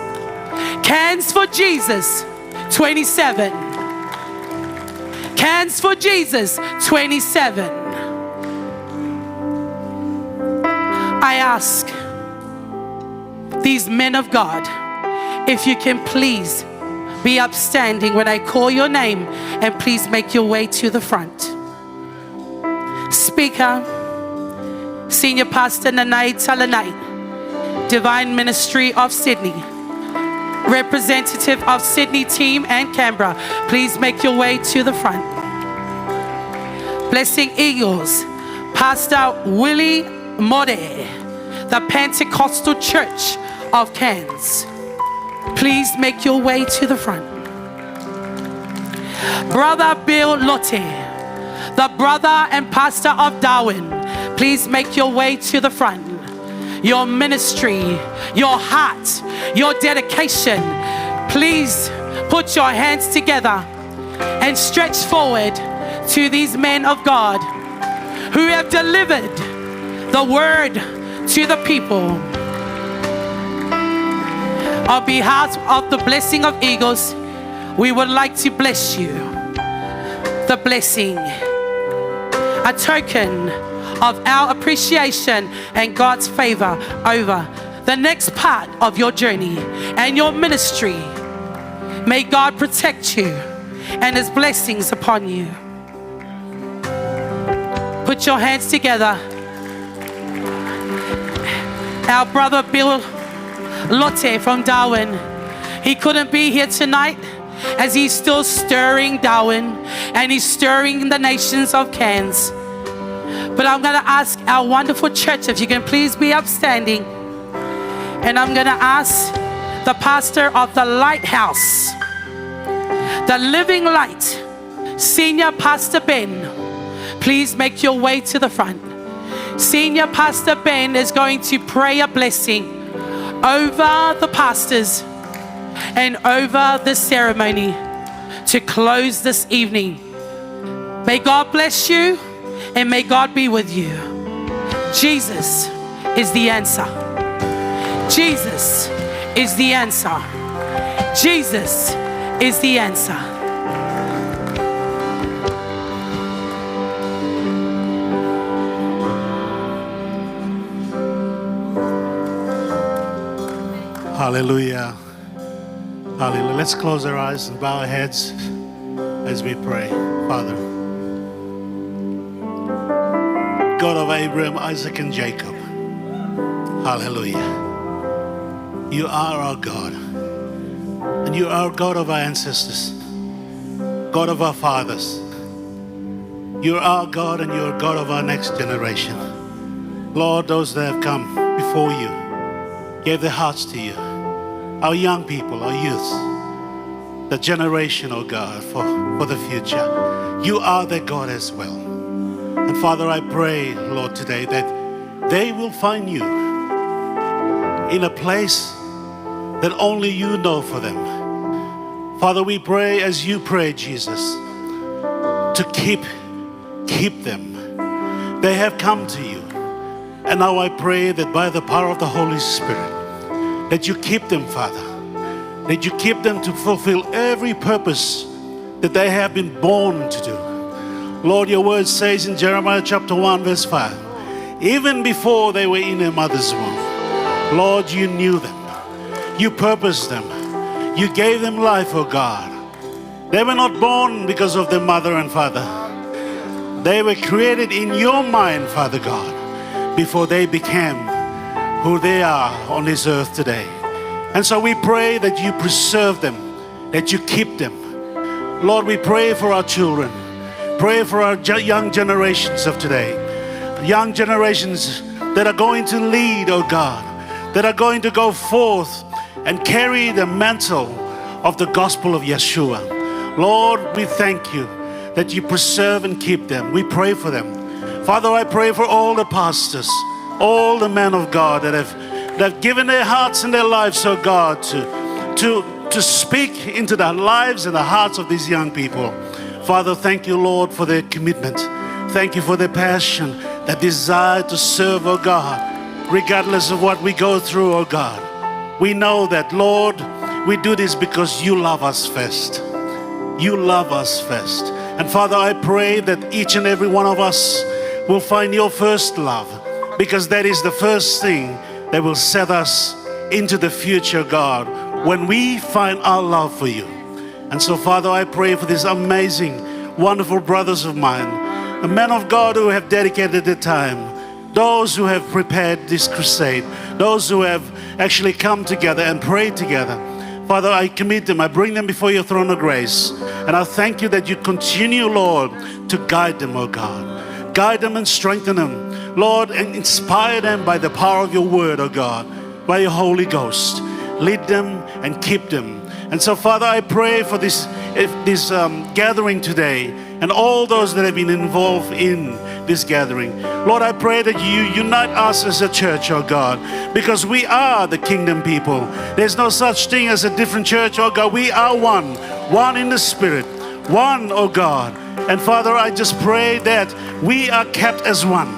Cairns for Jesus 27. Cairns for Jesus 27. I ask these men of God, if you can please be upstanding when I call your name, and please make your way to the front. Speaker, Senior Pastor Nanai Talanai, Divine Ministry of Sydney, representative of Sydney team and Canberra, please make your way to the front. Blessing Eagles, Pastor Willie Moide, the Pentecostal Church of Cairns, please make your way to the front. Brother Bill Lotte, the brother and pastor of Darwin, please make your way to the front. Your ministry, your heart, your dedication, please put your hands together and stretch forward to these men of God who have delivered the word to the people. On behalf of the Blessing of Eagles, we would like to bless you. The blessing, a token of our appreciation and God's favor over the next part of your journey and your ministry. May God protect you and His blessings upon you. Put your hands together. Our brother Bill Lotte from Darwin, he couldn't be here tonight as he's still stirring Darwin and he's stirring the nations of Cairns. But I'm going to ask our wonderful church if you can please be upstanding. And I'm going to ask the pastor of the Lighthouse, the Living Light, Senior Pastor Ben, please make your way to the front. Senior Pastor Ben is going to pray a blessing over the pastors and over the ceremony to close this evening. May God bless you and may God be with you. Jesus is the answer. Jesus is the answer. Jesus is the answer. Hallelujah. Hallelujah. Let's close our eyes and bow our heads as we pray. Father, God of Abraham, Isaac, and Jacob, hallelujah. You are our God. And you are God of our ancestors, God of our fathers. You are our God and you are God of our next generation. Lord, those that have come before you gave their hearts to you. Our young people, our youth, the generation, oh God, for the future. You are their God as well. And Father, I pray, Lord, today that they will find you in a place that only you know for them. Father, we pray as you pray, Jesus, to keep them. They have come to you. And now I pray that by the power of the Holy Spirit, that you keep them, Father. That you keep them to fulfill every purpose that they have been born to do. Lord, your word says in Jeremiah chapter 1 verse 5, even before they were in their mother's womb, Lord, you knew them. You purposed them. You gave them life, oh God. They were not born because of their mother and father. They were created in your mind, Father God, before they became who they are on this earth today. And so we pray that you preserve them, that you keep them. Lord, we pray for our children. Pray for our young generations of today. Young generations that are going to lead, oh God, that are going to go forth and carry the mantle of the gospel of Yeshua. Lord, we thank you that you preserve and keep them. We pray for them. Father, I pray for all the pastors, all the men of God that have given their hearts and their lives, oh God, to speak into the lives and the hearts of these young people. Father, thank you, Lord, for their commitment. Thank you for their passion, that desire to serve, oh God, regardless of what we go through, oh God. We know that, Lord, we do this because you love us first. You love us first. And Father, I pray that each and every one of us will find your first love, because that is the first thing that will set us into the future, God, when we find our love for you. And so, Father, I pray for these amazing, wonderful brothers of mine, the men of God who have dedicated their time, those who have prepared this crusade, those who have actually come together and prayed together. Father, I commit them, I bring them before your throne of grace. And I thank you that you continue, Lord, to guide them, oh God. Guide them and strengthen them, Lord, and inspire them by the power of your word, oh God, by your Holy Ghost. Lead them and keep them. And so, Father, I pray for this gathering today and all those that have been involved in this gathering. Lord, I pray that you unite us as a church, oh God, because we are the kingdom people. There's no such thing as a different church, oh God. We are one in the Spirit, one, oh God. And Father, I just pray that we are kept as one,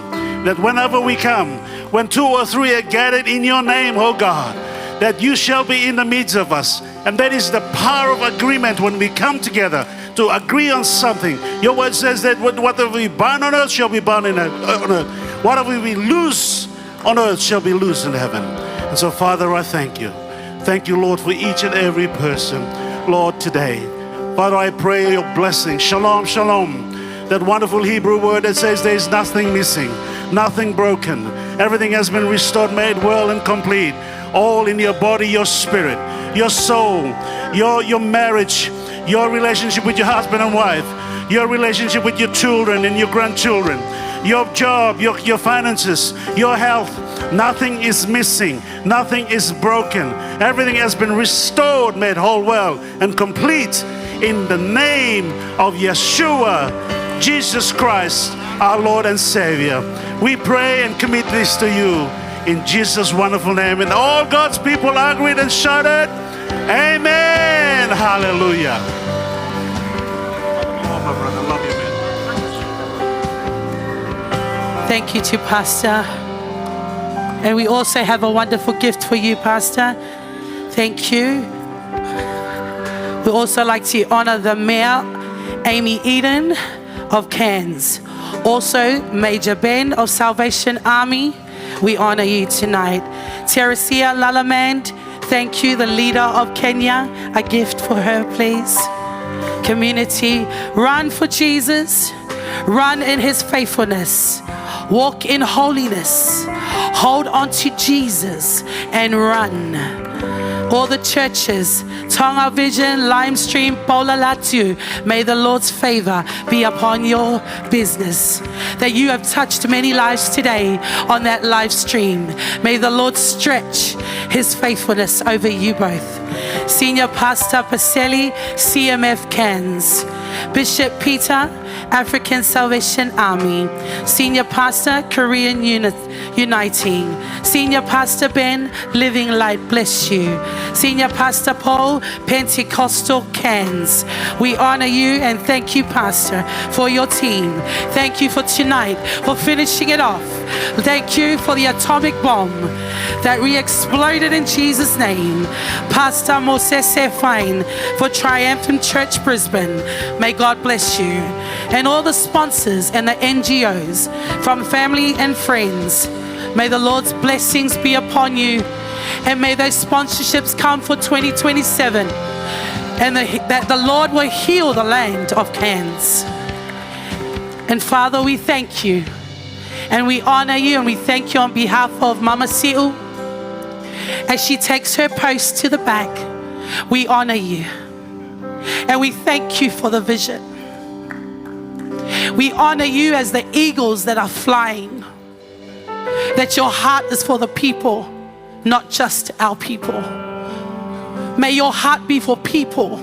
that whenever we come, when 2 or 3 are gathered in your name, oh God, that you shall be in the midst of us. And that is the power of agreement when we come together to agree on something. Your word says that whatever we bind on earth shall be bound on earth. Whatever we loose on earth shall be loose in heaven. And so, Father, I thank you. Thank you, Lord, for each and every person, Lord, today. Father, I pray your blessing. Shalom, shalom. That wonderful Hebrew word that says there is nothing missing, nothing broken. Everything has been restored, made well and complete. All in your body, your spirit, your soul, your marriage, your relationship with your husband and wife, your relationship with your children and your grandchildren, your job, your finances, your health. Nothing is missing. Nothing is broken. Everything has been restored, made whole, well, and complete in the name of Yeshua, Jesus Christ, our Lord and Savior. We pray and commit this to you in Jesus' wonderful name. And all God's people agreed and shouted, Amen. Hallelujah. Oh, my brother, love you, man. Thank you to Pastor. And we also have a wonderful gift for you, Pastor. Thank you. We also like to honor the Mayor, Amy Eden of Cairns. Also, Major Ben of Salvation Army. We honor you tonight. Teresia Lalamand, thank you, the leader of Kenya. A gift for her, please. Community, run for Jesus. Run in his faithfulness. Walk in holiness. Hold on to Jesus and run. All the churches, Tonga Vision, Limestream, Paula, Latu, may the Lord's favor be upon your business. That you have touched many lives today on that live stream. May the Lord stretch his faithfulness over you both. Senior Pastor Pacelli, CMF Cairns. Bishop Peter, African Salvation Army. Senior Pastor, Korean Uniting. Senior Pastor Ben, Living Light, bless you. Senior Pastor Paul, Pentecostal Cairns. We honor you and thank you, Pastor, for your team. Thank you for tonight, for finishing it off. Thank you for the atomic bomb that re-exploded in Jesus' name. Pastor Moses Fine for Triumphant Church Brisbane. May God bless you. And all the sponsors and the NGOs from family and friends. May the Lord's blessings be upon you. And may those sponsorships come for 2027. And that the Lord will heal the land of Cairns. And Father, we thank you. And we honor you and we thank you on behalf of Mama Siu. As she takes her post to the back, we honor you. And we thank you for the vision. We honor you as the eagles that are flying. That your heart is for the people, not just our people. May your heart be for people.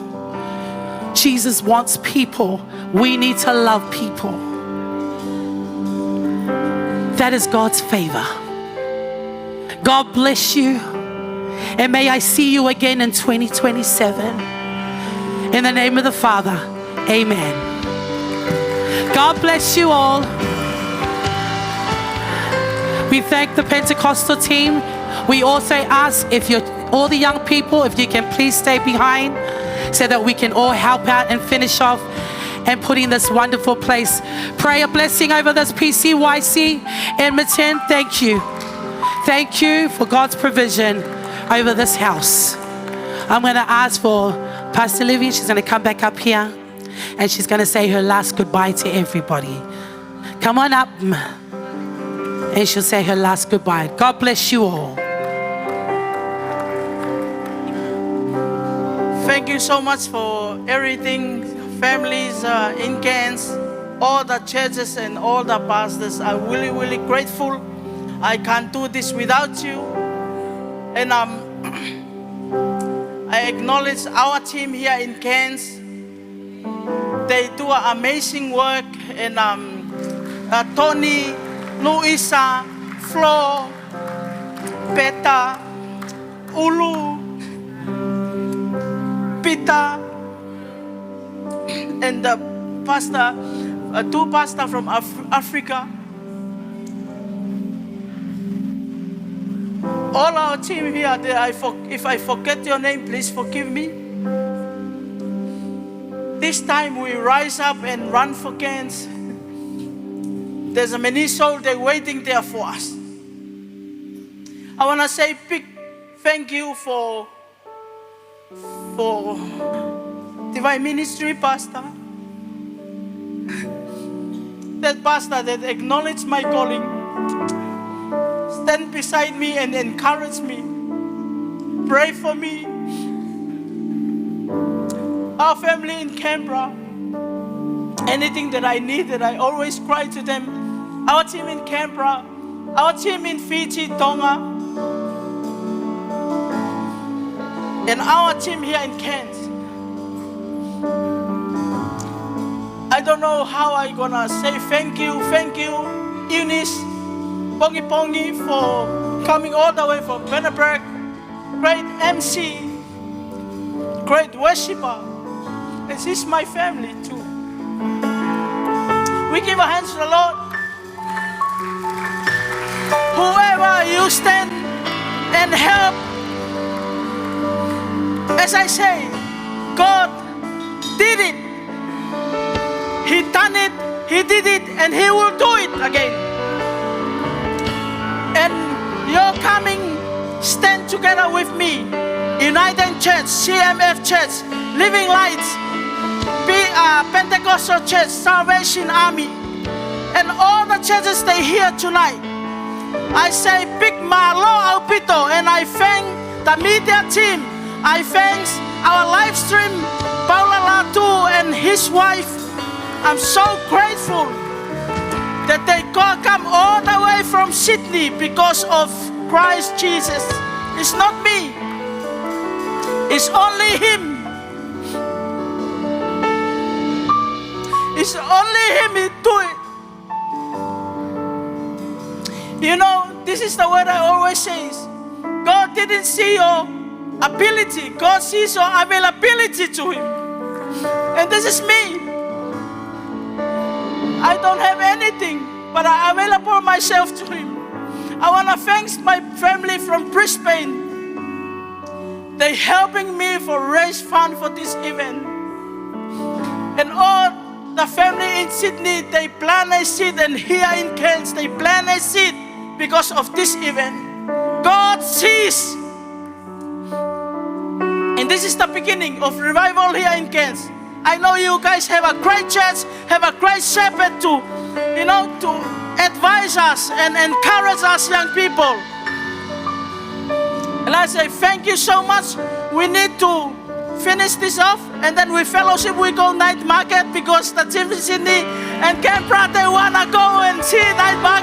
Jesus wants people. We need to love people. That is God's favor. God bless you. And may I see you again in 2027. In the name of the Father, amen. God bless you all. We thank the Pentecostal team. We also ask if you're all the young people, if you can please stay behind so that we can all help out and finish off and put in this wonderful place. Pray a blessing over this PCYC Edmonton. Thank you. Thank you for God's provision over this house. I'm going to ask for Pastor Livy. She's going to come back up here and she's going to say her last goodbye to everybody. Come on up. And she'll say her last goodbye. God bless you all. Thank you so much for everything, families in Cairns, all the churches and all the pastors. I'm really, really grateful. I can't do this without you. And I acknowledge our team here in Cairns. They do an amazing work. And Tony, Luisa, Flo, Peta, Ulu, Peter, and the pastor, two pastors from Africa. All our team here, if I forget your name, please forgive me. This time we rise up and run for Cairns. There's a many souls they're waiting there for us. I want to say big thank you for Divine Ministry Pastor. That pastor that acknowledged my calling, stand beside me and encourage me. Pray for me. Our family in Canberra, anything that I needed, I always cry to them. Our team in Canberra, our team in Fiji, Tonga, and our team here in Cairns. I don't know how I'm gonna say thank you, Eunice, Pongi Pongi, for coming all the way from Penneberg. Great MC, great worshiper. This is my family too. We give our hands to the Lord. Whoever you stand and help, as I say, God did it. He done it, He did it, and He will do it again. And you're coming, stand together with me. United Church, CMF Church, Living Lights, Pentecostal Church, Salvation Army, and all the churches they here tonight. I say big malo alpito, and I thank the media team. I thank our live stream, Paula Latu and his wife. I'm so grateful that they come all the way from Sydney because of Christ Jesus. It's not me. It's only Him. It's only Him who do it. You know, this is the word I always say. God didn't see your ability. God sees your availability to Him. And this is me. I don't have anything, but I available myself to Him. I want to thank my family from Brisbane. They're helping me for raise fund for this event. And all the family in Sydney, they plant a seed, and here in Cairns, they plant a seed because of this event. God sees. And this is the beginning of revival here in Cairns. I know you guys have a great church, have a great shepherd to advise us and encourage us young people. And I say, thank you so much. We need to finish this off, and then we fellowship, we go night market, because the team in Sydney and Canberra, they want to go and see night market.